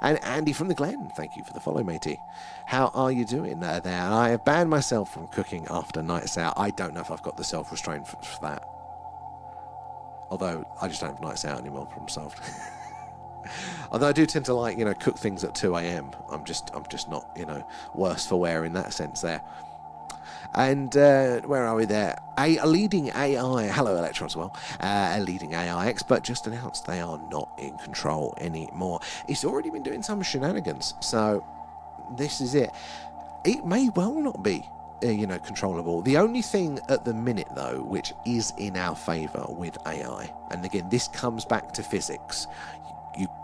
And Andy from the Glen, thank you for the follow, matey. How are you doing there? I have banned myself from cooking after nights out. I don't know if I've got the self-restraint for that. Although, I just don't have nights out anymore, problem solved. Although I do tend to cook things at 2 a.m. I'm just not, worse for wear in that sense there. And where are we there? A leading AI, hello Electron as well, a leading AI expert just announced they are not in control anymore. It's already been doing some shenanigans, so this is it. It may well not be, controllable. The only thing at the minute, though, which is in our favour with AI, and again, this comes back to physics.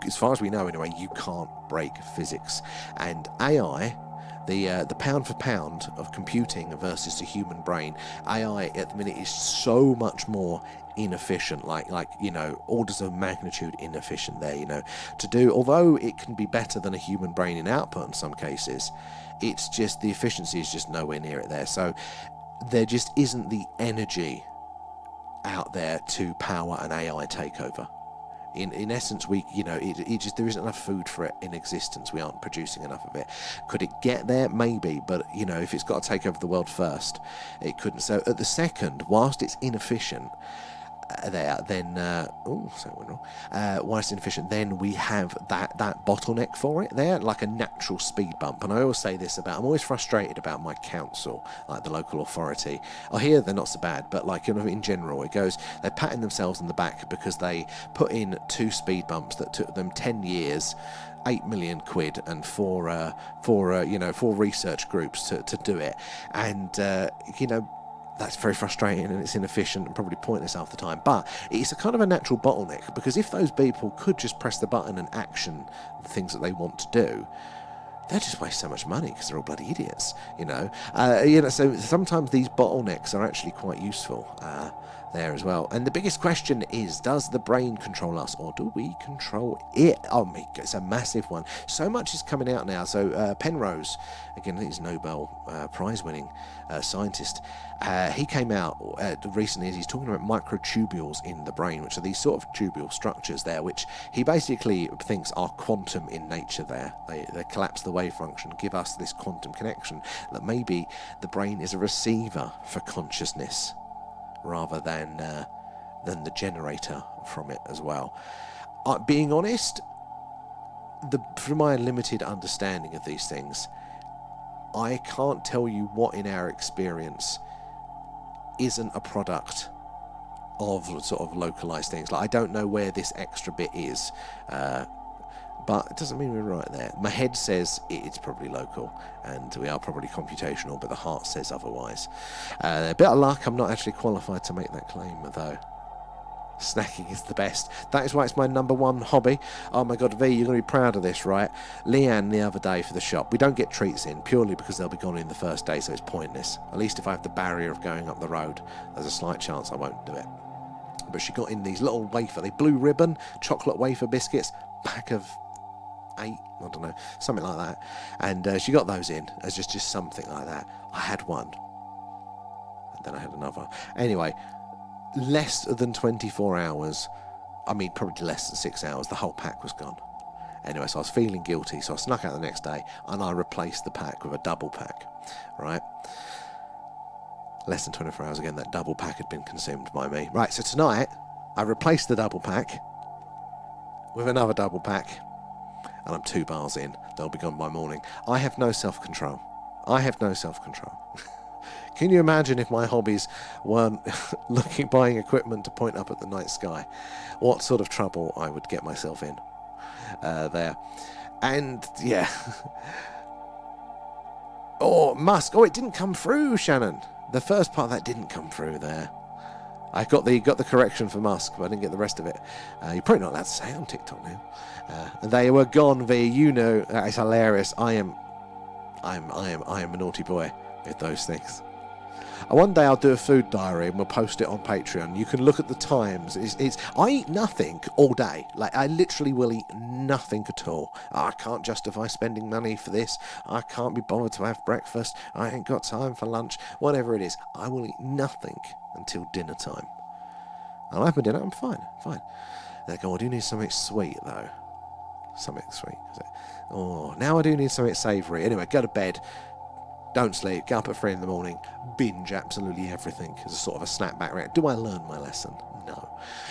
As far as we know anyway, you can't break physics. And AI, the pound for pound of computing versus the human brain, AI at the minute is so much more inefficient, orders of magnitude inefficient there, to do. Although it can be better than a human brain in output in some cases, it's just the efficiency is just nowhere near it there. So there just isn't the energy out there to power an AI takeover. In essence, there isn't enough food for it in existence. We aren't producing enough of it. Could it get there? Maybe, but if it's got to take over the world first, it couldn't. So at the second, whilst it's inefficient, whilst it's inefficient, then we have that bottleneck for it there, like a natural speed bump. And I always say this I'm always frustrated about my council, like the local authority. Here they're not so bad, but in general, it goes, they're patting themselves on the back because they put in 2 speed bumps that took them 10 years, 8 million quid, and four research groups to do it. And that's very frustrating, and it's inefficient and probably pointless half the time. But it's a kind of a natural bottleneck, because if those people could just press the button and action the things that they want to do, they just waste so much money because they're all bloody idiots, So sometimes these bottlenecks are actually quite useful there as well. And the biggest question is, does the brain control us, or do we control it? Oh my God, it's a massive one. So much is coming out now. So Penrose, again, he's Nobel Prize-winning scientist. He came out recently, as he's talking about microtubules in the brain, which are these sort of tubule structures there, which he basically thinks are quantum in nature there. They collapse the wave function, give us this quantum connection, that maybe the brain is a receiver for consciousness rather than the generator from it as well. Being honest, from my limited understanding of these things, I can't tell you what in our experience isn't a product of sort of localized things. I don't know where this extra bit is, but it doesn't mean we're right there. My head says it's probably local, and we are probably computational, but the heart says otherwise. A bit of luck, I'm not actually qualified to make that claim, though. Snacking is the best. That is why it's my number one hobby. Oh my God, V, you're going to be proud of this, right? Leanne the other day for the shop. We don't get treats in, purely because they'll be gone in the first day, so it's pointless. At least if I have the barrier of going up the road, there's a slight chance I won't do it. But she got in these little blue ribbon, chocolate wafer biscuits, pack of 8, I don't know, something like that. And she got those in as just something like that. I had one, and then I had another. Anyway, less than 24 hours, probably less than 6 hours, the whole pack was gone. Anyway, so I was feeling guilty, so I snuck out the next day, and I replaced the pack with a double pack, right? Less than 24 hours again, that double pack had been consumed by me. Right, so tonight, I replaced the double pack with another double pack, and I'm 2 bars in. They'll be gone by morning. I have no self-control. Can you imagine if my hobbies weren't buying equipment to point up at the night sky? What sort of trouble I would get myself in there. And yeah. Oh, Musk. Oh, it didn't come through, Shannon. The first part of that didn't come through there. I got the correction for Musk, but I didn't get the rest of it. You're probably not allowed to say it on TikTok now. They were gone via, it's hilarious. I am a naughty boy with those things. One day I'll do a food diary and we'll post it on Patreon. You can look at the times. I eat nothing all day. Like, I literally will eat nothing at all. I can't justify spending money for this. I can't be bothered to have breakfast. I ain't got time for lunch. Whatever it is, I will eat nothing until dinner time. I'll have my dinner. I'm fine. They go, I do need something sweet though. Something sweet. Oh, now I do need something savoury. Anyway, go to bed. Don't sleep, get up at 3 in the morning, binge absolutely everything as a sort of a snapback reaction. Do I learn my lesson? No.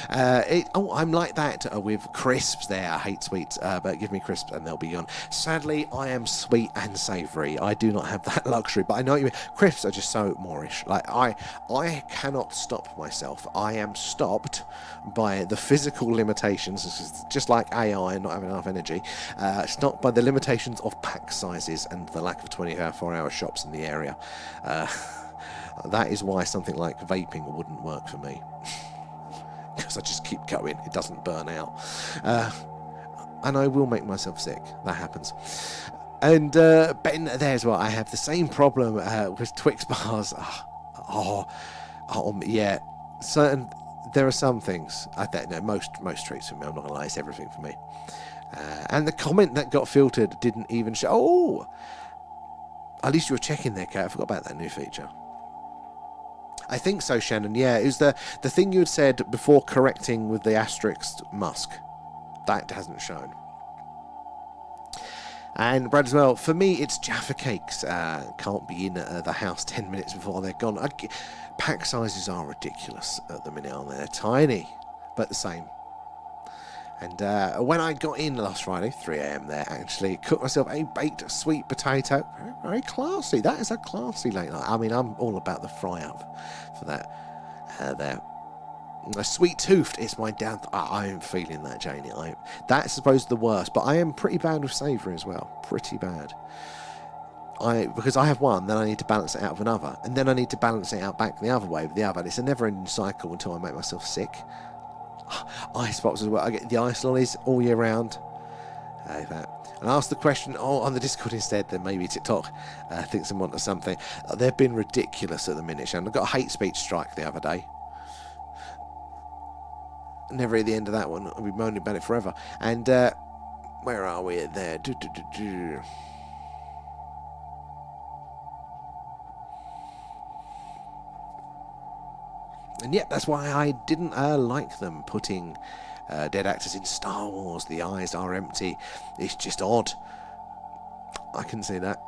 I'm like that with crisps there. I hate sweets, but give me crisps and they'll be gone. Sadly, I am sweet and savoury. I do not have that luxury, but I know what you mean. Crisps are just so moreish. Like, I cannot stop myself. I am stopped by the physical limitations, just like AI and not having enough energy, stopped by the limitations of pack sizes and the lack of 24-hour shops in the area. That is why something like vaping wouldn't work for me. Because I just keep going, it doesn't burn out. And I will make myself sick. That happens. And Ben, there's what I have the same problem with Twix bars. Yeah. There are some things. I don't know, most treats for me. I'm not gonna lie, it's everything for me. And the comment that got filtered didn't even show. Oh, at least you were checking there, Kat. I forgot about that new feature. I think so, Shannon. Yeah, it was the thing you had said before correcting with the asterisk Musk. That hasn't shown. And Brad as well, for me, it's Jaffa cakes. Can't be in the house 10 minutes before they're gone. Pack sizes are ridiculous at the minute, aren't they? They're tiny, but the same. And when I got in last Friday, 3 a.m. there, actually, cooked myself a baked sweet potato. Very, very classy. That is a classy late night. I mean, I'm all about the fry up for that there. A sweet toothed is my down. I am feeling that, Janie. That's supposed to be the worst, but I am pretty bad with savoury as well. Pretty bad. Because I have one, then I need to balance it out with another, and then I need to balance it out back the other way with the other. And it's a never-ending cycle until I make myself sick. Ice pops as well. I get the ice lollies all year round. That. And ask the question on the Discord instead, then maybe TikTok thinks I'm onto something. They've been ridiculous at the minute, and I got a hate speech strike the other day. Never at the end of that one. I'll be moaning about it forever. And where are we there? And yep, that's why I didn't like them putting dead actors in Star Wars. The eyes are empty. It's just odd. I can see that.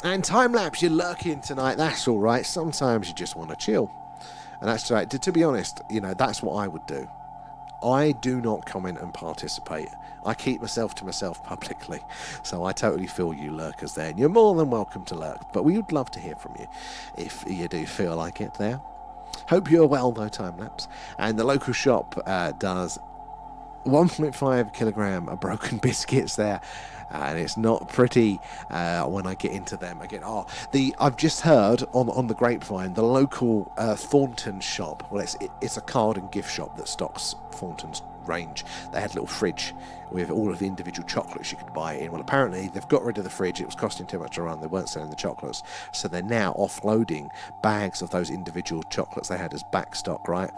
And time-lapse, you're lurking tonight. That's all right. Sometimes you just want to chill. And that's right. To be honest, that's what I would do. I do not comment and participate. I keep myself to myself publicly. So I totally feel you lurkers there. And you're more than welcome to lurk. But we would love to hear from you if you do feel like it there. Hope you're well, though, time-lapse. And the local shop does 1.5 kilogram of broken biscuits there. And it's not pretty when I get into them again. I've just heard on the grapevine, the local Thornton shop. Well, it's a card and gift shop that stocks Thornton's range. They had a little fridge with all of the individual chocolates you could buy in. Well, apparently they've got rid of the fridge. It was costing too much to run. They weren't selling the chocolates, so they're now offloading bags of those individual chocolates they had as back stock. Right,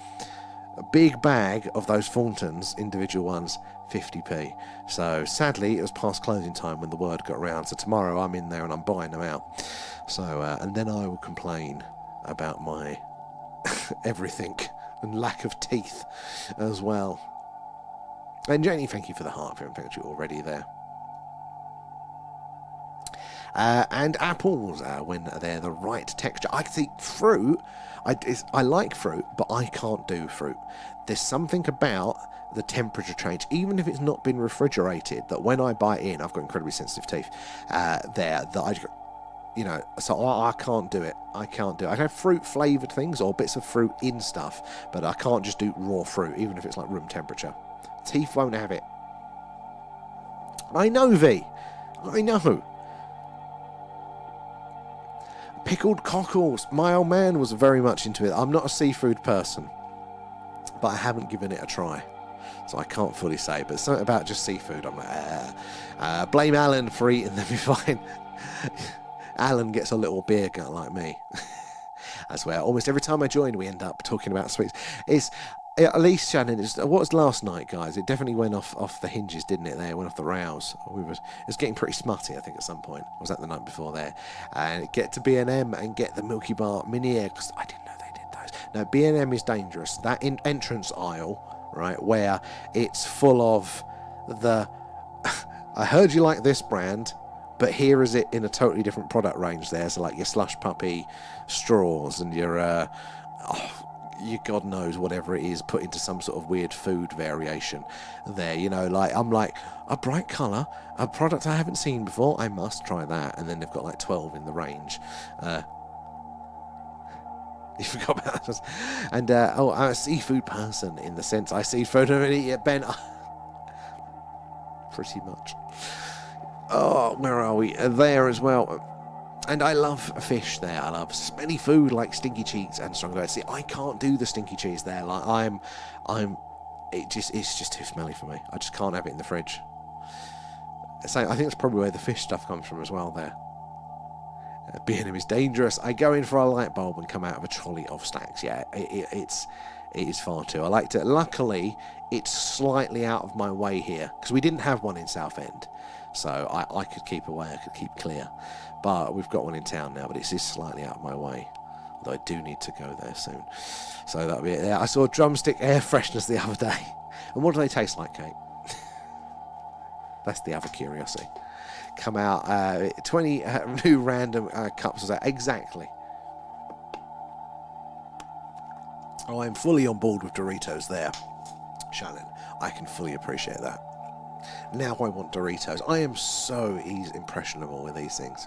a big bag of those Thorntons, individual ones. 50p. So sadly it was past closing time when the word got around, so tomorrow I'm in there and I'm buying them out. So and then I will complain about my everything and lack of teeth as well. And Janie, thank you for the heart for thank you already there. And apples when they're the right texture. I see fruit. I like fruit, but I can't do fruit. There's something about the temperature change, even if it's not been refrigerated, that when I bite in, I've got incredibly sensitive teeth so I can't do it. I can't do it. I can have fruit flavoured things or bits of fruit in stuff, but I can't just do raw fruit, even if it's like room temperature. Teeth won't have it. I know, V. I know. Pickled cockles. My old man was very much into it. I'm not a seafood person, but I haven't given it a try, so I can't fully say. But something about just seafood, I'm like, blame Alan for eating them. Be fine. Alan gets a little beer gut like me. I swear, almost every time I join, we end up talking about sweets. It's at least, Shannon, what was last night, guys? It definitely went off the hinges, didn't it? There, it went off the rails. It was getting pretty smutty, I think, at some point. I was at the night before there, and get to B&M and get the Milky Bar mini egg, because I didn't know they did those. Now, B&M is dangerous. That entrance aisle, right, where it's full of the. I heard you like this brand, but here is it in a totally different product range there. So like your slush puppy straws and your you God knows whatever it is put into some sort of weird food variation there, you know, like I'm like, a bright colour, a product I haven't seen before, I must try that. And then they've got like 12 in the range. You forgot about that. And I'm a seafood person in the sense I see photo of it, Ben. Pretty much. Oh, where are we? There as well. And I love fish there. I love smelly food like stinky cheese and strong bird. See, I can't do the stinky cheese there. Like it's just too smelly for me. I just can't have it in the fridge. So I think that's probably where the fish stuff comes from as well there. B&M is dangerous. I go in for a light bulb and come out of a trolley of stacks. Yeah, it is far too. I liked it. Luckily, it's slightly out of my way here because we didn't have one in Southend. So I could keep away, I could keep clear. But we've got one in town now, but it's just slightly out of my way. Although I do need to go there soon. So that'll be it there. I saw drumstick air fresheners the other day. And what do they taste like, Kate? That's the other curiosity. Come out, 20 new random cups of that. Exactly. Oh, I'm fully on board with Doritos there, Shannon. I can fully appreciate that. Now I want Doritos. I am so impressionable with these things.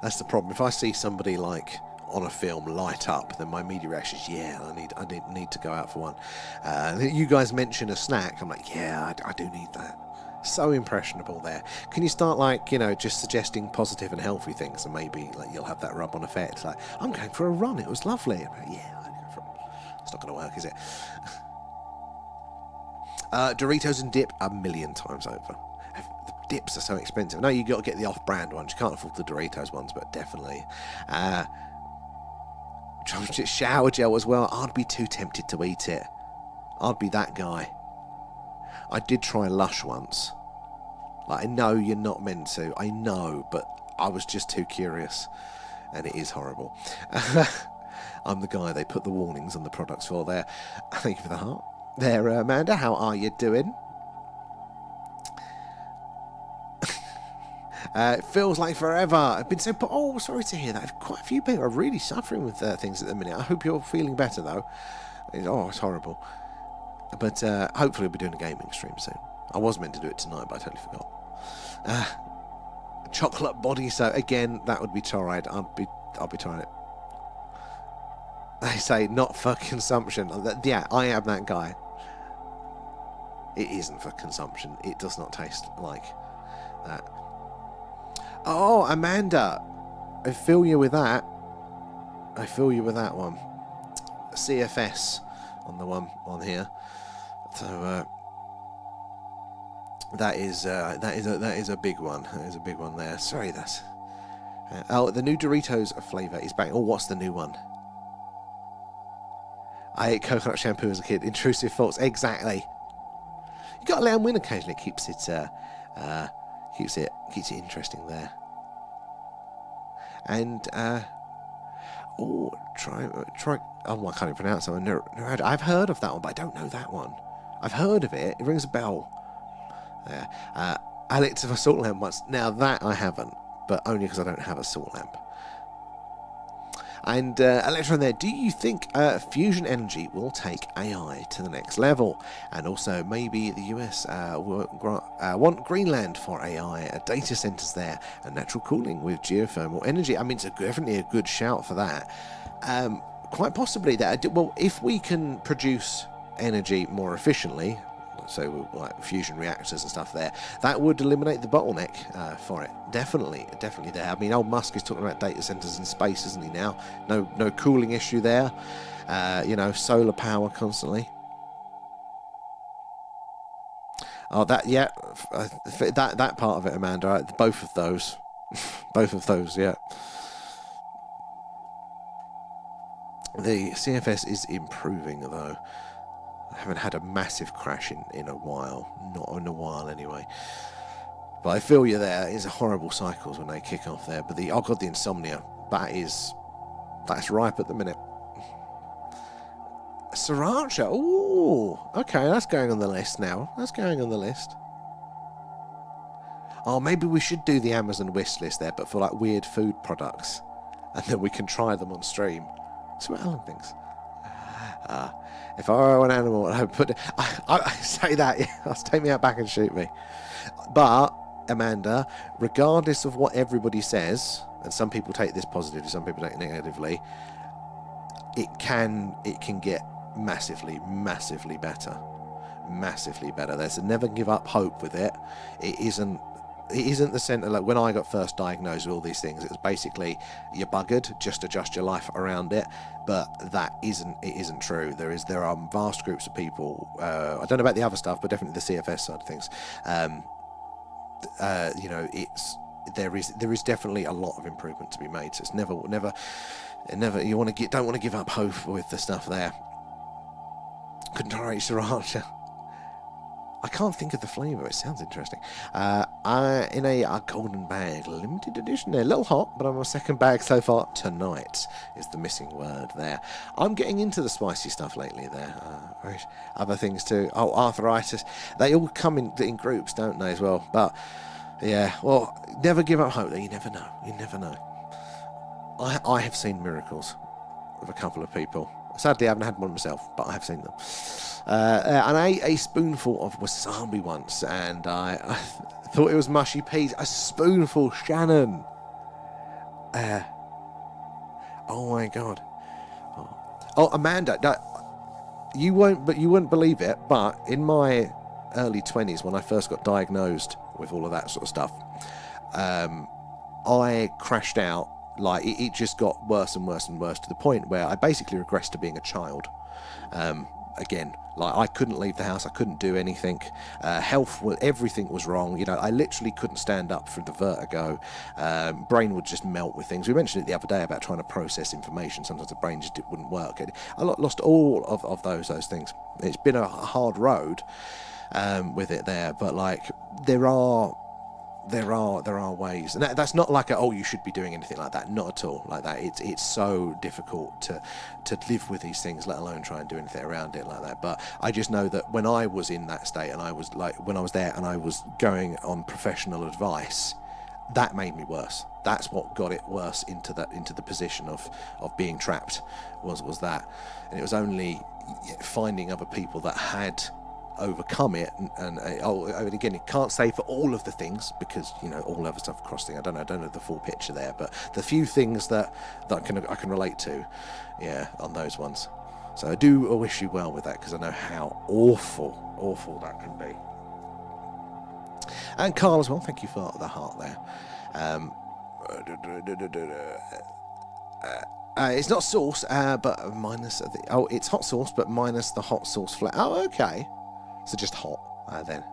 That's the problem. If I see somebody like on a film light up, then my immediate reaction is, yeah, I need to go out for one. You guys mention a snack. I'm like, yeah, I do need that. So impressionable there. Can you start like, you know, just suggesting positive and healthy things, and maybe like you'll have that rub-on effect. Like, I'm going for a run. It was lovely. I'm like, yeah, I go for it. It's not going to work, is it? Doritos and dip a million times over. The dips are so expensive. No, you got to get the off-brand ones. You can't afford the Doritos ones, but definitely. Shower gel as well. I'd be too tempted to eat it. I'd be that guy. I did try Lush once. Like, I know you're not meant to. I know, but I was just too curious. And it is horrible. I'm the guy they put the warnings on the products for there. Thank you for the heart. There, Amanda, how are you doing? It feels like forever. I've been so... Oh, sorry to hear that. Quite a few people are really suffering with things at the minute. I hope you're feeling better, though. It's horrible. But hopefully we'll be doing a gaming stream soon. I was meant to do it tonight, but I totally forgot. Chocolate body soap. Again, that would be torrid. I'll be trying it. They say not for consumption. Yeah, I am that guy. It isn't for consumption. It does not taste like that. Oh, Amanda. I feel you with that. I feel you with that one. CFS on the one on here. So that is a big one. That is a big one there. Sorry, that's. The new Doritos flavour is back. Oh, what's the new one? I ate coconut shampoo as a kid. Intrusive thoughts. Exactly. You got to let them win occasionally. It keeps it interesting there. And try. Oh, I can't even pronounce that one. I've heard of that one, but I don't know that one. I've heard of it. It rings a bell. Yeah. I licked a salt lamp once. Now that I haven't, but only because I don't have a salt lamp. And Electron there, do you think fusion energy will take AI to the next level? And also maybe the US want Greenland for AI, data centers there, and natural cooling with geothermal energy. I mean, it's definitely a good shout for that. Quite possibly that. Well, if we can produce energy more efficiently, so like fusion reactors and stuff there. That would eliminate the bottleneck for it. Definitely there. I mean, old Musk is talking about data centers in space, isn't he now? No cooling issue there. Solar power constantly. Oh, that part of it, Amanda. Right? Both of those, yeah. The CFS is improving, though. I haven't had a massive crash in a while. Not in a while, anyway. But I feel you there. It's horrible cycles when they kick off there. But the insomnia, that's ripe at the minute. Sriracha. Ooh. Okay, that's going on the list now. Oh, maybe we should do the Amazon wish list there, but for like weird food products. And then we can try them on stream. See what Alan thinks. If I were an animal, I would put it. I say that, yeah, take me out back and shoot me. But, Amanda, regardless of what everybody says, and some people take this positively, some people take it negatively, it can get massively better. Massively better. There's a never give up hope with it. It isn't the centre. Like when I got first diagnosed with all these things, it was basically you're buggered, just adjust your life around it. But that isn't true. There are vast groups of people. I don't know about the other stuff, but definitely the CFS side of things. There is definitely a lot of improvement to be made. So it's never. You don't want to give up hope with the stuff there. Couldn't tolerate sriracha. I can't think of the flavour. It sounds interesting. In a golden bag, limited edition. They're a little hot, but I'm on a second bag so far. Tonight is the missing word there. I'm getting into the spicy stuff lately there. Other things too. Oh, arthritis. They all come in groups, don't they, as well? But, yeah, well, never give up hope. You never know. I have seen miracles with a couple of people. Sadly, I haven't had one myself, but I have seen them. And I ate a spoonful of wasabi once, and I thought it was mushy peas. A spoonful, Shannon. Oh my God. Oh, Amanda, you wouldn't believe it, but in my early 20s, when I first got diagnosed with all of that sort of stuff, I crashed out. Like, it just got worse and worse and worse to the point where I basically regressed to being a child. Again, like, I couldn't leave the house. I couldn't do anything. Everything was wrong. I literally couldn't stand up through the vertigo. Brain would just melt with things. We mentioned it the other day about trying to process information. Sometimes the brain just wouldn't work. I lost all of those things. It's been a hard road with it there, but like there are ways, and that's not like you should be doing anything like that. Not at all like that. It's so difficult to live with these things, let alone try and do anything around it like that. But I just know that when I was in that state, and I was there and I was going on professional advice, that made me worse. That's what got it worse into the position of being trapped was that. And it was only finding other people that had overcome it, and again, it can't say for all of the things, because all other stuff across things. I don't know the full picture there, but the few things that I can relate to, yeah, on those ones. So I do wish you well with that, because I know how awful that can be. And Carl as well, thank you for the heart there. It's not sauce, but minus it's hot sauce, but minus the hot sauce flavor. Oh, okay. So just hot, then.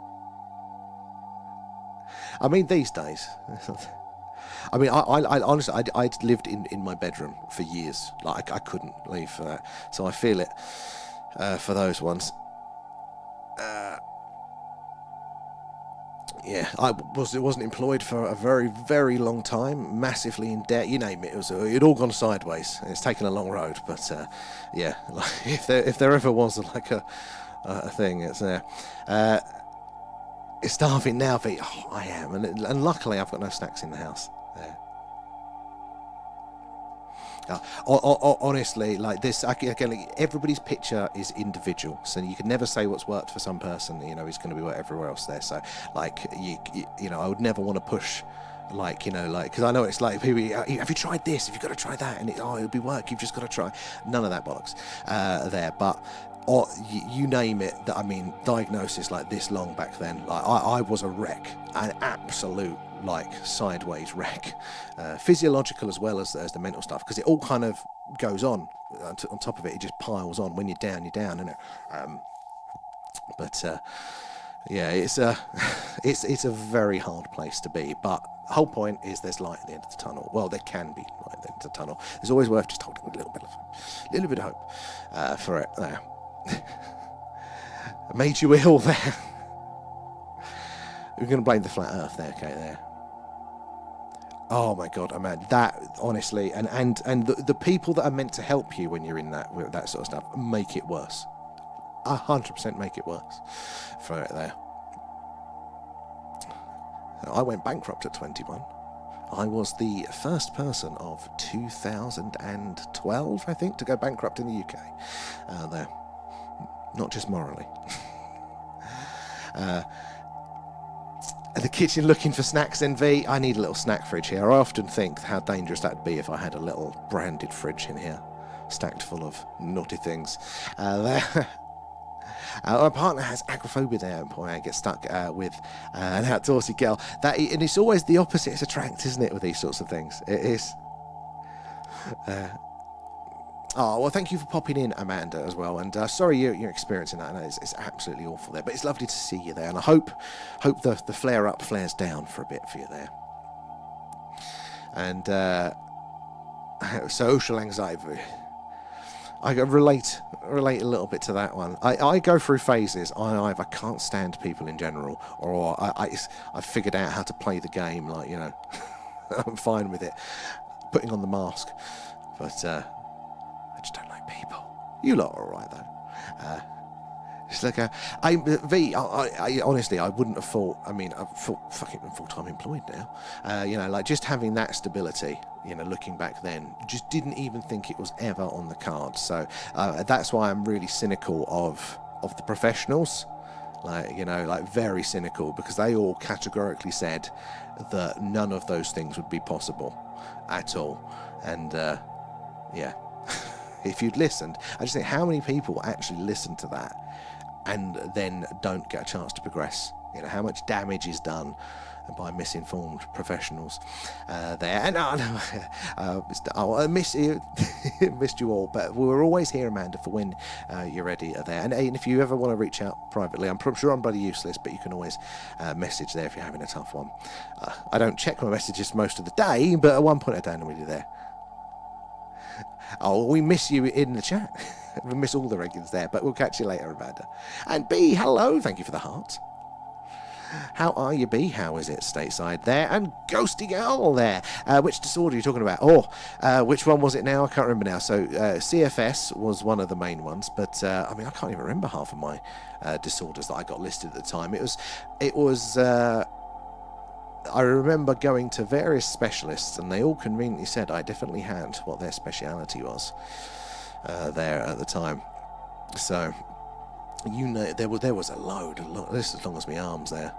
I mean, these days. I mean, I honestly, I'd lived in my bedroom for years. Like, I couldn't leave for that. So I feel it for those ones. Yeah, it wasn't employed for a very, very long time. Massively in debt, you name it. It'd all gone sideways. And it's taken a long road, but yeah, like, if there ever was like a thing, it's there. It's starving now, but I am, and luckily I've got no snacks in the house. There. Honestly, like this, again, everybody's picture is individual, so you can never say what's worked for some person. Is going to be work everywhere else there. So, like, I would never want to push. Because I know it's like people. Have you tried this? Have you got to try that? And it'll be work. You've just got to try. None of that bollocks there. But or you name it. That, I mean, diagnosis like this long back then. Like I was a wreck, an absolute like sideways wreck, physiological as well as the mental stuff, because it all kind of goes on top of it. It just piles on. When you're down, isn't it? Yeah, it's a very hard place to be. But the whole point is there's light at the end of the tunnel. Well, there can be light at the end of the tunnel. It's always worth just holding a little bit of hope for it. There, I made you ill there. We're going to blame the flat Earth there, okay? There. Oh my God, man, that honestly, and the people that are meant to help you when you're in that sort of stuff make it worse. 100% make it worse for it there. I went bankrupt at 21. I was the first person of 2012, I think, to go bankrupt in the UK. There, not just morally. The kitchen looking for snacks, NV. I need a little snack fridge here. I often think how dangerous that would be if I had a little branded fridge in here, stacked full of naughty things. There. My partner has agoraphobia there, and boy, I get stuck with an outdoorsy girl. And it's always the opposite. It's attract, isn't it, with these sorts of things? It is. Oh, well, thank you for popping in, Amanda, as well. And sorry you're experiencing that. I know it's absolutely awful there, but it's lovely to see you there. And I hope the flare-up flares down for a bit for you there. And social anxiety. I relate a little bit to that one. I go through phases. I either can't stand people in general, or I've figured out how to play the game. Like, you know, I'm fine with it. Putting on the mask. But I just don't like people. You lot are all right, though. It's like I honestly, I wouldn't have thought. I mean, I'm full-time employed now. You know, like just having that stability. You know, looking back then, just didn't even think it was ever on the cards. So that's why I'm really cynical of the professionals. Like, you know, like very cynical, because they all categorically said that none of those things would be possible at all. And yeah, if you'd listened, I just think how many people actually listen to that and then don't get a chance to progress. You know, how much damage is done by misinformed professionals there. And I miss you, missed you all, but we're always here, Amanda, for when you're ready there. And if you ever want to reach out privately, I'm sure I'm bloody useless, but you can always message there if you're having a tough one. I don't check my messages most of the day, but at one point I don't know when you're there. Oh, we miss you in the chat. We miss all the regulars there, but we'll catch you later, Amanda. And B, hello, thank you for the heart. How are you, B? How is it stateside there? And Ghosty Girl there. Which disorder are you talking about? Which one was it now? I can't remember now. So CFS was one of the main ones, but I mean, I can't even remember half of my disorders that I got listed at the time. It was. I remember going to various specialists, and they all conveniently said I definitely had what their speciality was there at the time. So, you know, there was a load. This as long as my arms there.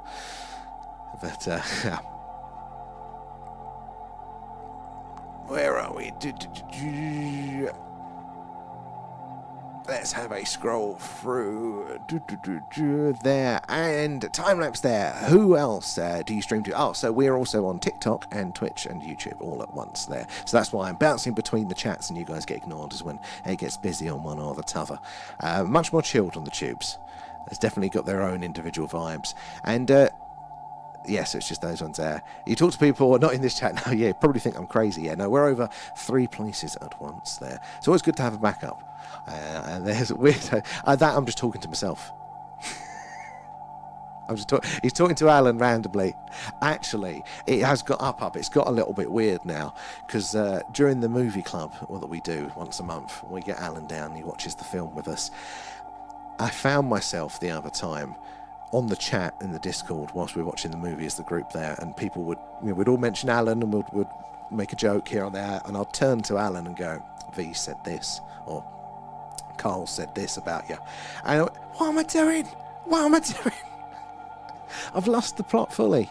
But yeah. Where are we? Let's have a scroll through there, and time lapse there. Who else do you stream to? Oh, so we're also on TikTok and Twitch and YouTube all at once there. So that's why I'm bouncing between the chats and you guys get ignored, is when it gets busy on one or the t'other. Much more chilled on the tubes. It's definitely got their own individual vibes. And yes, it's just those ones there. You talk to people not in this chat now, yeah, you probably think I'm crazy. Yeah, no, we're over 3 places at once there. It's always good to have a backup. And there's weird that I'm just talking to myself. He's talking to Alan randomly. Actually, it has got up. It's got a little bit weird now, because during the movie club that we do once a month, we get Alan down. He watches the film with us. I found myself the other time on the chat in the Discord whilst we were watching the movie as the group there, and people would all mention Alan and would make a joke here or there, and I'll turn to Alan and go, V said this, or Carl said this about you. And I went, what am I doing? What am I doing? I've lost the plot fully.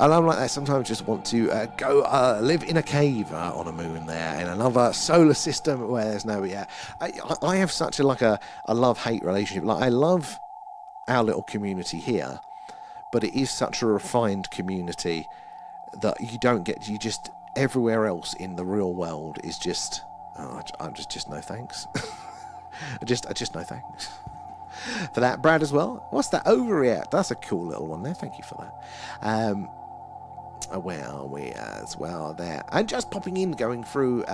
And I'm like that. Sometimes just want to go live in a cave on a moon there, in another solar system where there's no. Yeah, I have such a love-hate relationship. Like, I love our little community here, but it is such a refined community that you don't get. You just everywhere else in the real world is just. Oh, I'm just no thanks. just no thanks. For that, Brad, as well. What's that? Overreact. That's a cool little one there. Thank you for that. Where are we as well there? And just popping in, going through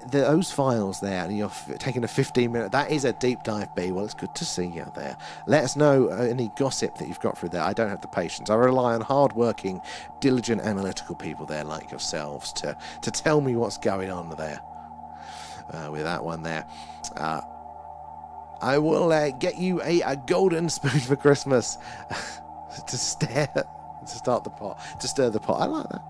those files there, and you're taking a 15-minute. That is a deep dive, B. Well, it's good to see you there. Let us know any gossip that you've got through there. I don't have the patience. I rely on hard-working, diligent, analytical people there like yourselves to tell me what's going on there. With that one there. I will get you a golden spoon for Christmas to stir the pot. I like that.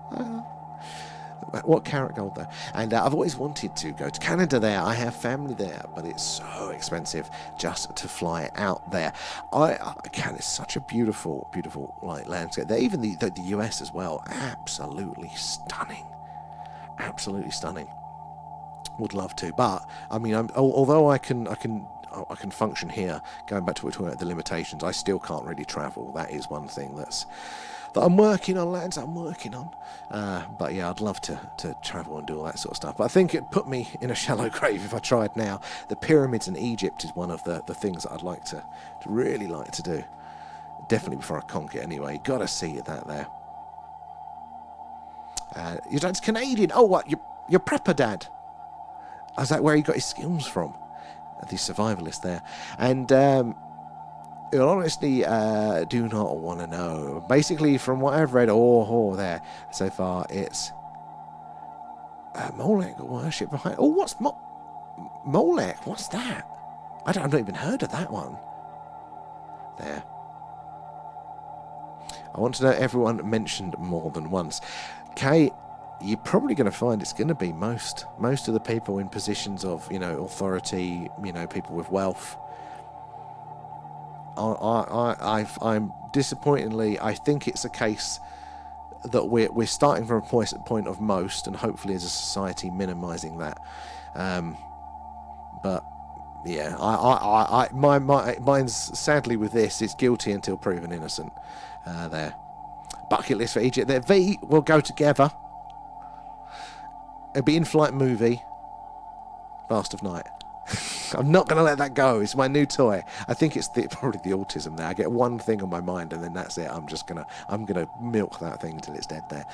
What carrot gold though? And I've always wanted to go to Canada there. I have family there, but it's so expensive just to fly out there. Canada's such a beautiful like landscape. There, even the US as well. Absolutely stunning. Would love to, but I mean, although I can function here. Going back to what we're talking about, the limitations, I still can't really travel. That is one thing that I'm working on, lads. But yeah, I'd love to travel and do all that sort of stuff. But I think it'd put me in a shallow grave if I tried now. The pyramids in Egypt is one of the things that I'd like to really like to do. Definitely before I conquer it anyway. You gotta see that there. Your dad's Canadian. Oh, what? Your prepper dad? Is that where he got his skills from? The survivalist there. And honestly, do not want to know. Basically, from what I've read there so far, it's Molech worship behind. Oh, what's Molech? What's that? I've not even heard of that one. There. I want to know everyone mentioned more than once. Kate, you're probably going to find it's going to be most of the people in positions of, authority, people with wealth. I'm disappointingly, I think it's a case that we're starting from a point of most, and hopefully as a society minimising that. But yeah, mine's sadly with this, it's guilty until proven innocent. There, bucket list for Egypt. There, V will go together. It'll be in-flight movie. Vast of Night. I'm not going to let that go. It's my new toy. I think it's probably the autism there. I get one thing on my mind and then that's it. I'm gonna milk that thing until it's dead there.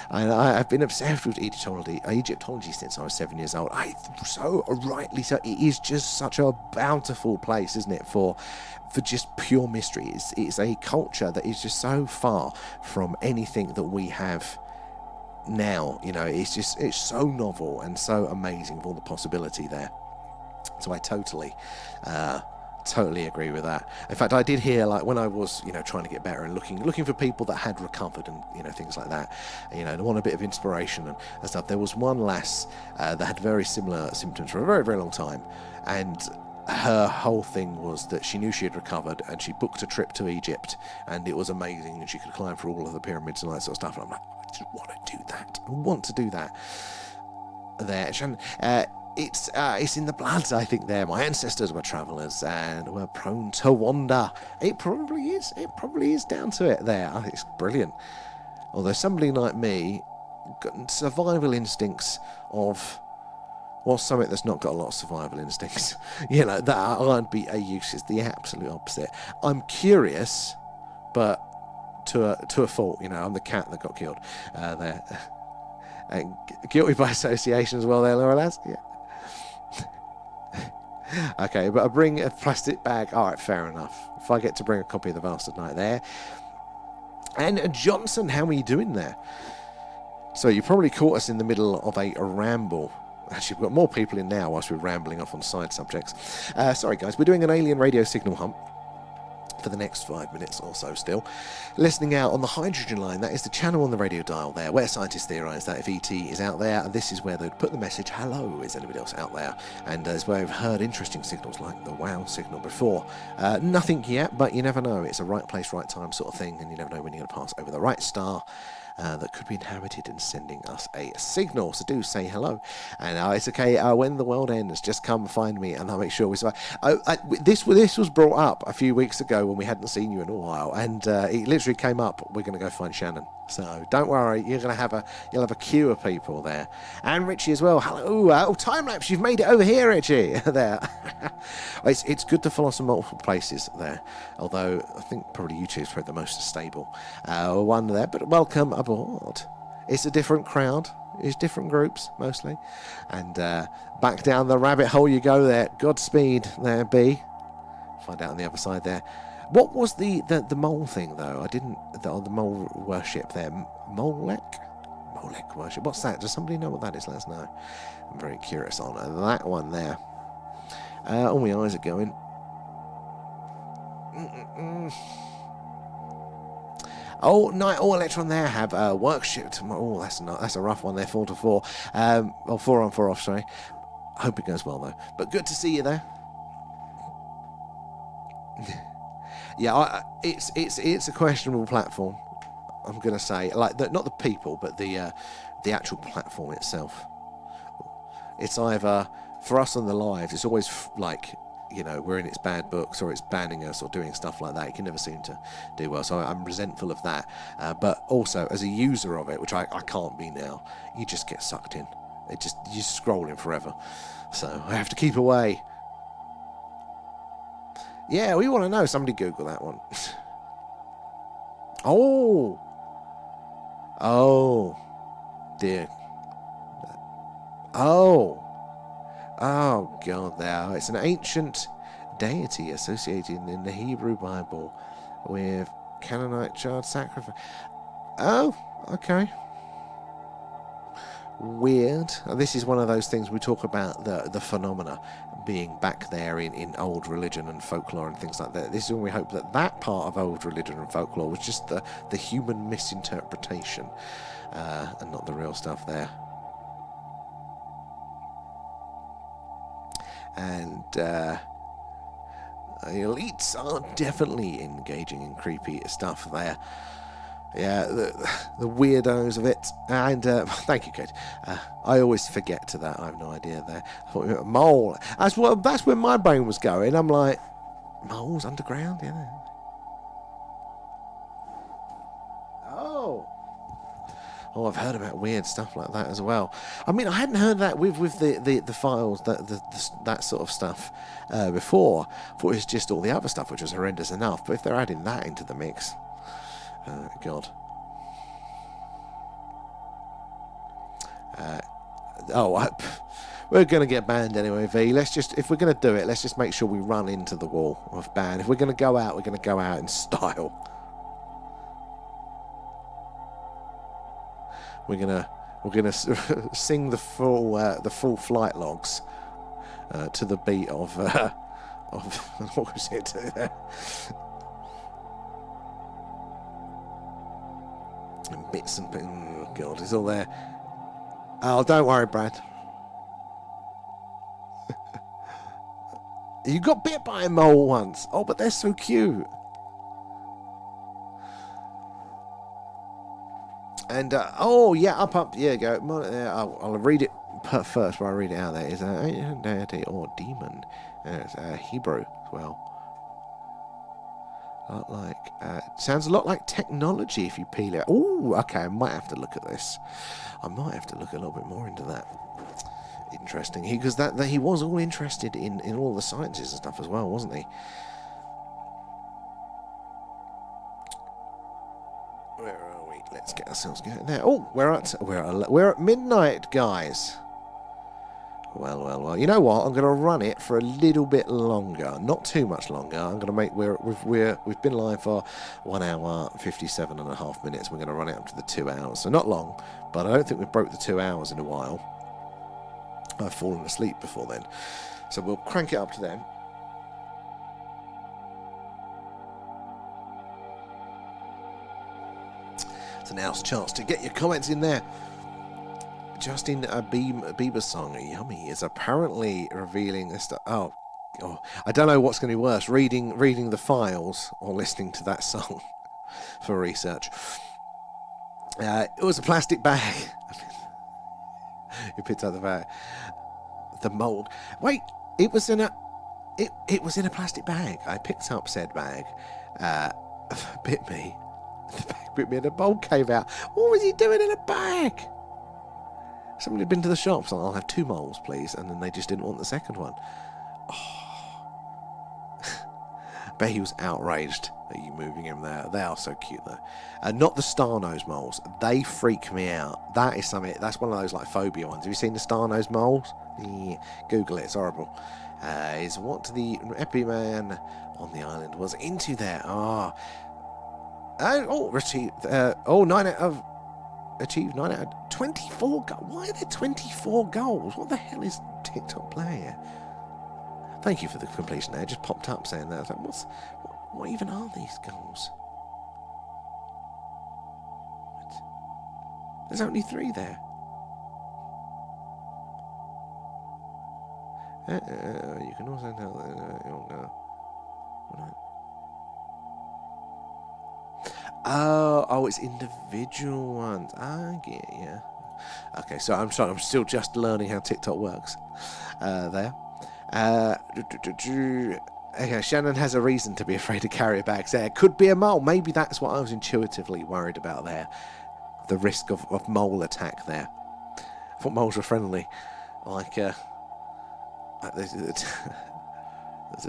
And I've been obsessed with Egyptology since I was 7 years old. So rightly so. It is just such a bountiful place, isn't it, for just pure mystery. It's a culture that is just so far from anything that we have now. It's so novel and so amazing with all the possibility there. So I totally agree with that. In fact, I did hear, like, when I was trying to get better and looking for people that had recovered and things like that, they want a bit of inspiration and stuff. There was one lass that had very similar symptoms for a very, very long time, and her whole thing was that she knew she had recovered and she booked a trip to Egypt and it was amazing and she could climb through all of the pyramids and all that sort of stuff. And I'm like, I just want to do that. I want to do that. There, it's in the bloods, I think. There, my ancestors were travellers and were prone to wander. It probably is. It probably is down to it. There, I think it's brilliant. Although somebody like me got survival instincts of, well, something that's not got a lot of survival instincts. That I'd be a use is the absolute opposite. I'm curious, but to a fault. I'm the cat that got killed there. And guilty by association as well there, Laura lads. Yeah. Okay, but I bring a plastic bag. All right, fair enough. If I get to bring a copy of The Vast of Night there. And Johnson, how are you doing there? So you probably caught us in the middle of a ramble. Actually, we've got more people in now whilst we're rambling off on side subjects. Sorry, guys. We're doing an alien radio signal hunt. for the next 5 minutes or so still. Listening out on the hydrogen line, that is the channel on the radio dial there, where scientists theorise that if ET is out there, this is where they'd put the message, hello, is anybody else out there? And it's where we've heard interesting signals like the wow signal before. Nothing yet, but you never know. It's a right place, right time sort of thing, and you never know when you're going to pass over the right star that could be inhabited and sending us a signal. So do say hello. And it's okay, when the world ends, just come find me and I'll make sure we survive. This was brought up a few weeks ago when we hadn't seen you in a while, and it literally came up, we're going to go find Shannon. So don't worry, you'll have a queue of people there. And Richie as well. Hello, time lapse, you've made it over here, Richie. There. It's good to follow some multiple places there. Although I think probably YouTube's probably the most stable one there. But welcome aboard. It's a different crowd. It's different groups mostly. And back down the rabbit hole you go there. Godspeed there, B. Find out on the other side there. What was the mole thing, though? I didn't... The mole worship there. Molech worship. What's that? Does somebody know what that is? Let us know. I'm very curious on that one there. All my eyes are going. Oh, Night All Electron there have worship. Oh, that's a rough one there, 4 to 4. 4 on 4 off, sorry. Hope it goes well, though. But good to see you there. Yeah, it's a questionable platform. I'm gonna say, like, not the people, but the actual platform itself. It's either for us on the lives, it's always like, you know, we're in its bad books or it's banning us or doing stuff like that. It can never seem to do well. So I'm resentful of that. But also as a user of it, which I can't be now, you just get sucked in. You're just scrolling forever. So I have to keep away. Yeah, we want to know. Somebody Google that one. Oh, dear. Oh, God, now it's an ancient deity associated in the Hebrew Bible with Canaanite child sacrifice. Oh, okay. Weird. This is one of those things we talk about, the phenomena being back there in old religion and folklore and things like that. This is when we hope that part of old religion and folklore was just the human misinterpretation and not the real stuff there. And the elites are definitely engaging in creepy stuff there. Yeah, the weirdos of it. And thank you, Kate. I always forget to that. I have no idea there. I thought we were a mole. That's where my brain was going. I'm like, moles underground? Yeah. Oh, I've heard about weird stuff like that as well. I mean, I hadn't heard that with the files, that sort of stuff before. I thought it was just all the other stuff, which was horrendous enough. But if they're adding that into the mix... God. We're going to get banned anyway, V. If we're going to do it, let's just make sure we run into the wall of ban. If we're going to go out, we're going to go out in style. We're gonna sing the full flight logs to the beat of what was it there? And bits and oh God, it's all there. Oh, don't worry, Brad. You got bit by a mole once. Oh, but they're so cute. And oh yeah, up. Yeah, go. I'll read it first. While I read it out, there is a deity or demon. It's Hebrew as well. Sounds a lot like technology if you peel it. Oh, okay. I might have to look at this. I might have to look a little bit more into that. Interesting. Because that he was all interested in all the sciences and stuff as well, wasn't he? Where are we? Let's get ourselves going there. Oh, we're at midnight, guys. Well. You know what? I'm going to run it for a little bit longer, not too much longer. I'm going to make we've been live for 1 hour 57.5 minutes. We're going to run it up to the 2 hours, so not long. But I don't think we've broke the 2 hours in a while. I've fallen asleep before then, so we'll crank it up to then. So now's a chance to get your comments in there. Justin Bieber's song "Yummy" is apparently revealing this stuff. Oh, I don't know what's going to be worse: reading the files or listening to that song for research. It was a plastic bag. He picked up the bag. The mold. Wait, it was in a plastic bag. I picked up said bag. Bit me. The bag bit me and a mold came out. What was he doing in a bag? Somebody had been to the shops. I'll have 2 moles, please. And then they just didn't want the second one. Bet he was outraged at you moving him there. They are so cute, though. Not the star-nosed moles. They freak me out. That is something. That's one of those like phobia ones. Have you seen the star-nosed moles? Yeah. Google it. It's horrible. Is what the epi man on the island was into there. Achieved 9 out of 24 goals. Why are there 24 goals? What the hell is TikTok playing here? Thank you for the completion there. It just popped up saying that. I was like, what even are these goals? What? There's only 3 there. You can also tell that. Oh, it's individual ones. I get it, yeah. Okay, so I'm sorry, I'm still just learning how TikTok works. There. Okay, Shannon has a reason to be afraid of carrier bags there. Could be a mole. Maybe that's what I was intuitively worried about there. The risk of mole attack there. I thought moles were friendly. Like, there's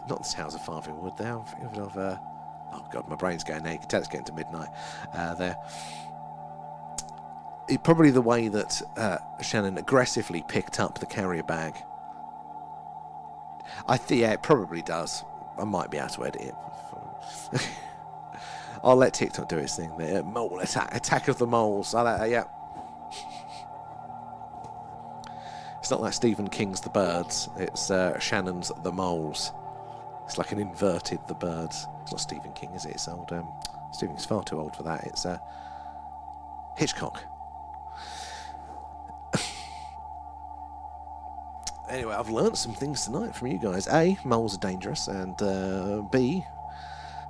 not the Towers of Farthingwood there. I'm thinking of, oh God, my brain's going there. You can tell it's getting to midnight there. Probably the way that Shannon aggressively picked up the carrier bag. Yeah, it probably does. I might be able to edit it. I'll let TikTok do its thing. The mole attack of the moles. Yeah. It's not like Stephen King's The Birds. It's Shannon's The Moles. It's like an inverted The Birds. It's not Stephen King, is it? It's old. Stephen King's far too old for that. It's Hitchcock. Anyway, I've learnt some things tonight from you guys. A, moles are dangerous, and B,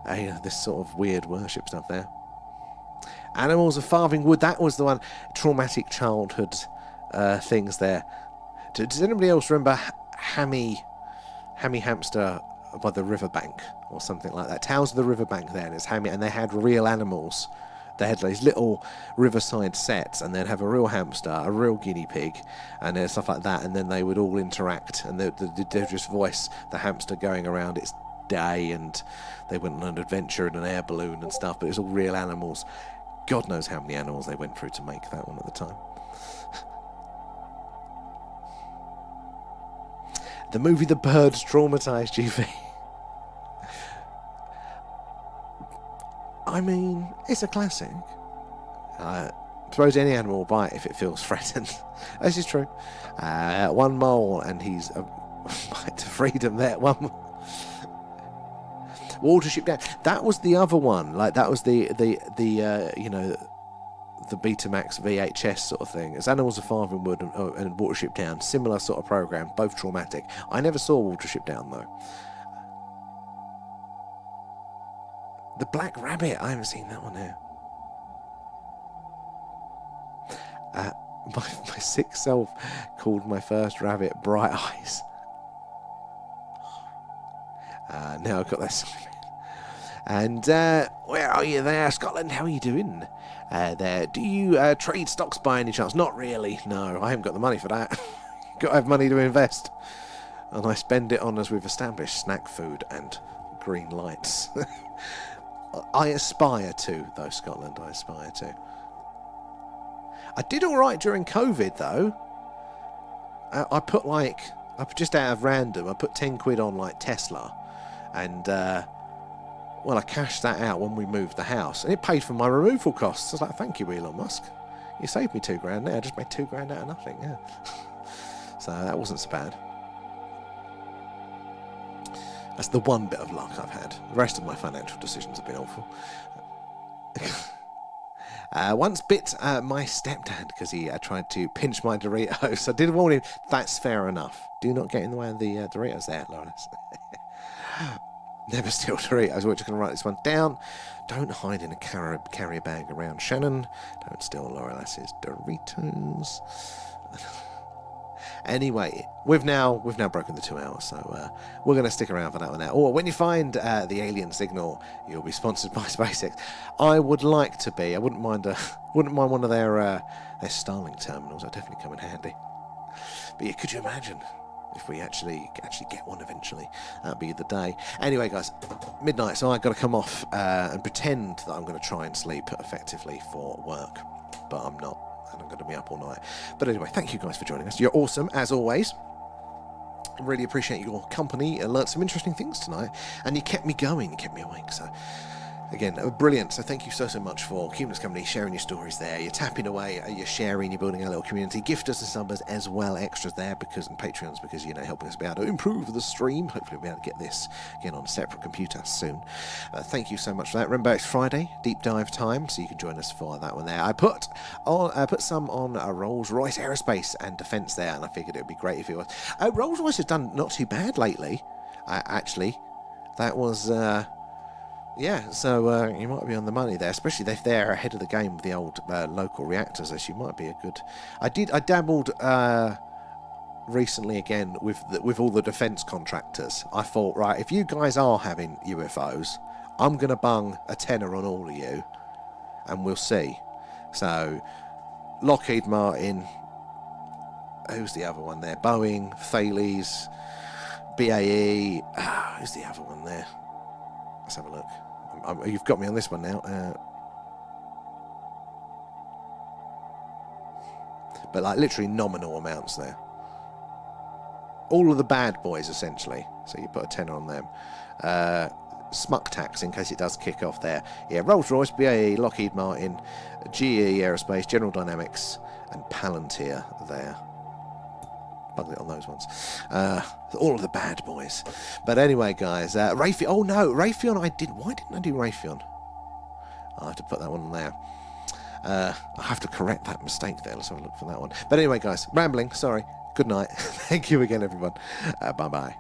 this sort of weird worship stuff there. Animals of Farthingwood, that was the one. Traumatic childhood things there. Does anybody else remember Hammy Hamster by the riverbank or something like that? Tales of the Riverbank there, and it's Hammy, and they had real animals. They had these little riverside sets, and they'd have a real hamster, a real guinea pig, and stuff like that, and then they would all interact, and they'd just voice the hamster going around its day, and they went on an adventure in an air balloon and stuff, but it was all real animals. God knows how many animals they went through to make that one at the time. The movie The Birds traumatised GV. I mean, it's a classic. I suppose any animal will bite if it feels threatened. This is true. One mole, and he's a bite to freedom there. One Watership Down. That was the other one. Like that was the Betamax VHS sort of thing. It's Animals of Farthingwood and Watership Down. Similar sort of program, both traumatic. I never saw Watership Down though. The Black Rabbit. I haven't seen that one here. My sick self called my first rabbit Bright Eyes. Now I've got that sign. And where are you there, Scotland? How are you doing? There. Do you trade stocks by any chance? Not really. No, I haven't got the money for that. Got to have money to invest. And I spend it on, as we've established, snack food and green lights. I aspire to, though, Scotland. I aspire to. I did all right during COVID, though. I put just out of random, I put 10 quid on like Tesla, and I cashed that out when we moved the house, and it paid for my removal costs. I was like, thank you, Elon Musk. You saved me $2,000 there. I just made $2,000 out of nothing. Yeah. So that wasn't so bad. That's the one bit of luck I've had. The rest of my financial decisions have been awful. Once bit my stepdad because he tried to pinch my Doritos. I did warn him, that's fair enough. Do not get in the way of the Doritos there, Lawrence. Never steal Doritos. We're just going to write this one down. Don't hide in a carrier bag around Shannon. Don't steal Lawrence's Doritos. Anyway, we've now broken the 2 hours, so we're going to stick around for that one now. Or when you find the alien signal, you'll be sponsored by SpaceX. I would like to be. I wouldn't mind one of their Starlink terminals. That'd definitely come in handy. But yeah, could you imagine if we actually get one eventually? That'd be the day. Anyway, guys, midnight, so I've got to come off and pretend that I'm going to try and sleep effectively for work, but I'm not. And I'm going to be up all night. But anyway, thank you guys for joining us. You're awesome, as always. Really appreciate your company. I learnt some interesting things tonight. And you kept me going. You kept me awake. So, again, brilliant. So thank you so much for keeping us company, sharing your stories there. You're tapping away, you're sharing, you're building a little community. Gifters and subbers as well, extras there, and Patreons, because, helping us be able to improve the stream. Hopefully we'll be able to get this again on a separate computer soon. Thank you so much for that. Remember, it's Friday, deep dive time, so you can join us for that one there. I put some on Rolls-Royce Aerospace and Defence there, and I figured it would be great if it was. Rolls-Royce has done not too bad lately, actually. That was... Yeah, so you might be on the money there, especially if they're ahead of the game with the old local reactors. As you might be a good. I dabbled recently again with all the defence contractors. I thought, right, if you guys are having UFOs, I'm gonna bung a tenner on all of you, and we'll see. So, Lockheed Martin. Who's the other one there? Boeing, Thales, BAE. Who's the other one there? Let's have a look. You've got me on this one now. But like literally nominal amounts there. All of the bad boys, essentially. So you put a tenner on them. Smuck tax in case it does kick off there. Yeah, Rolls-Royce, BAE, Lockheed Martin, GE Aerospace, General Dynamics, and Palantir there. Bugged it on those ones. All of the bad boys. But anyway, guys, Raytheon. Oh no, Raytheon. Why didn't I do Raytheon? I'll have to put that one there. I have to correct that mistake there. Let's have a look for that one. But anyway, guys, rambling. Sorry. Good night. Thank you again, everyone. Bye bye.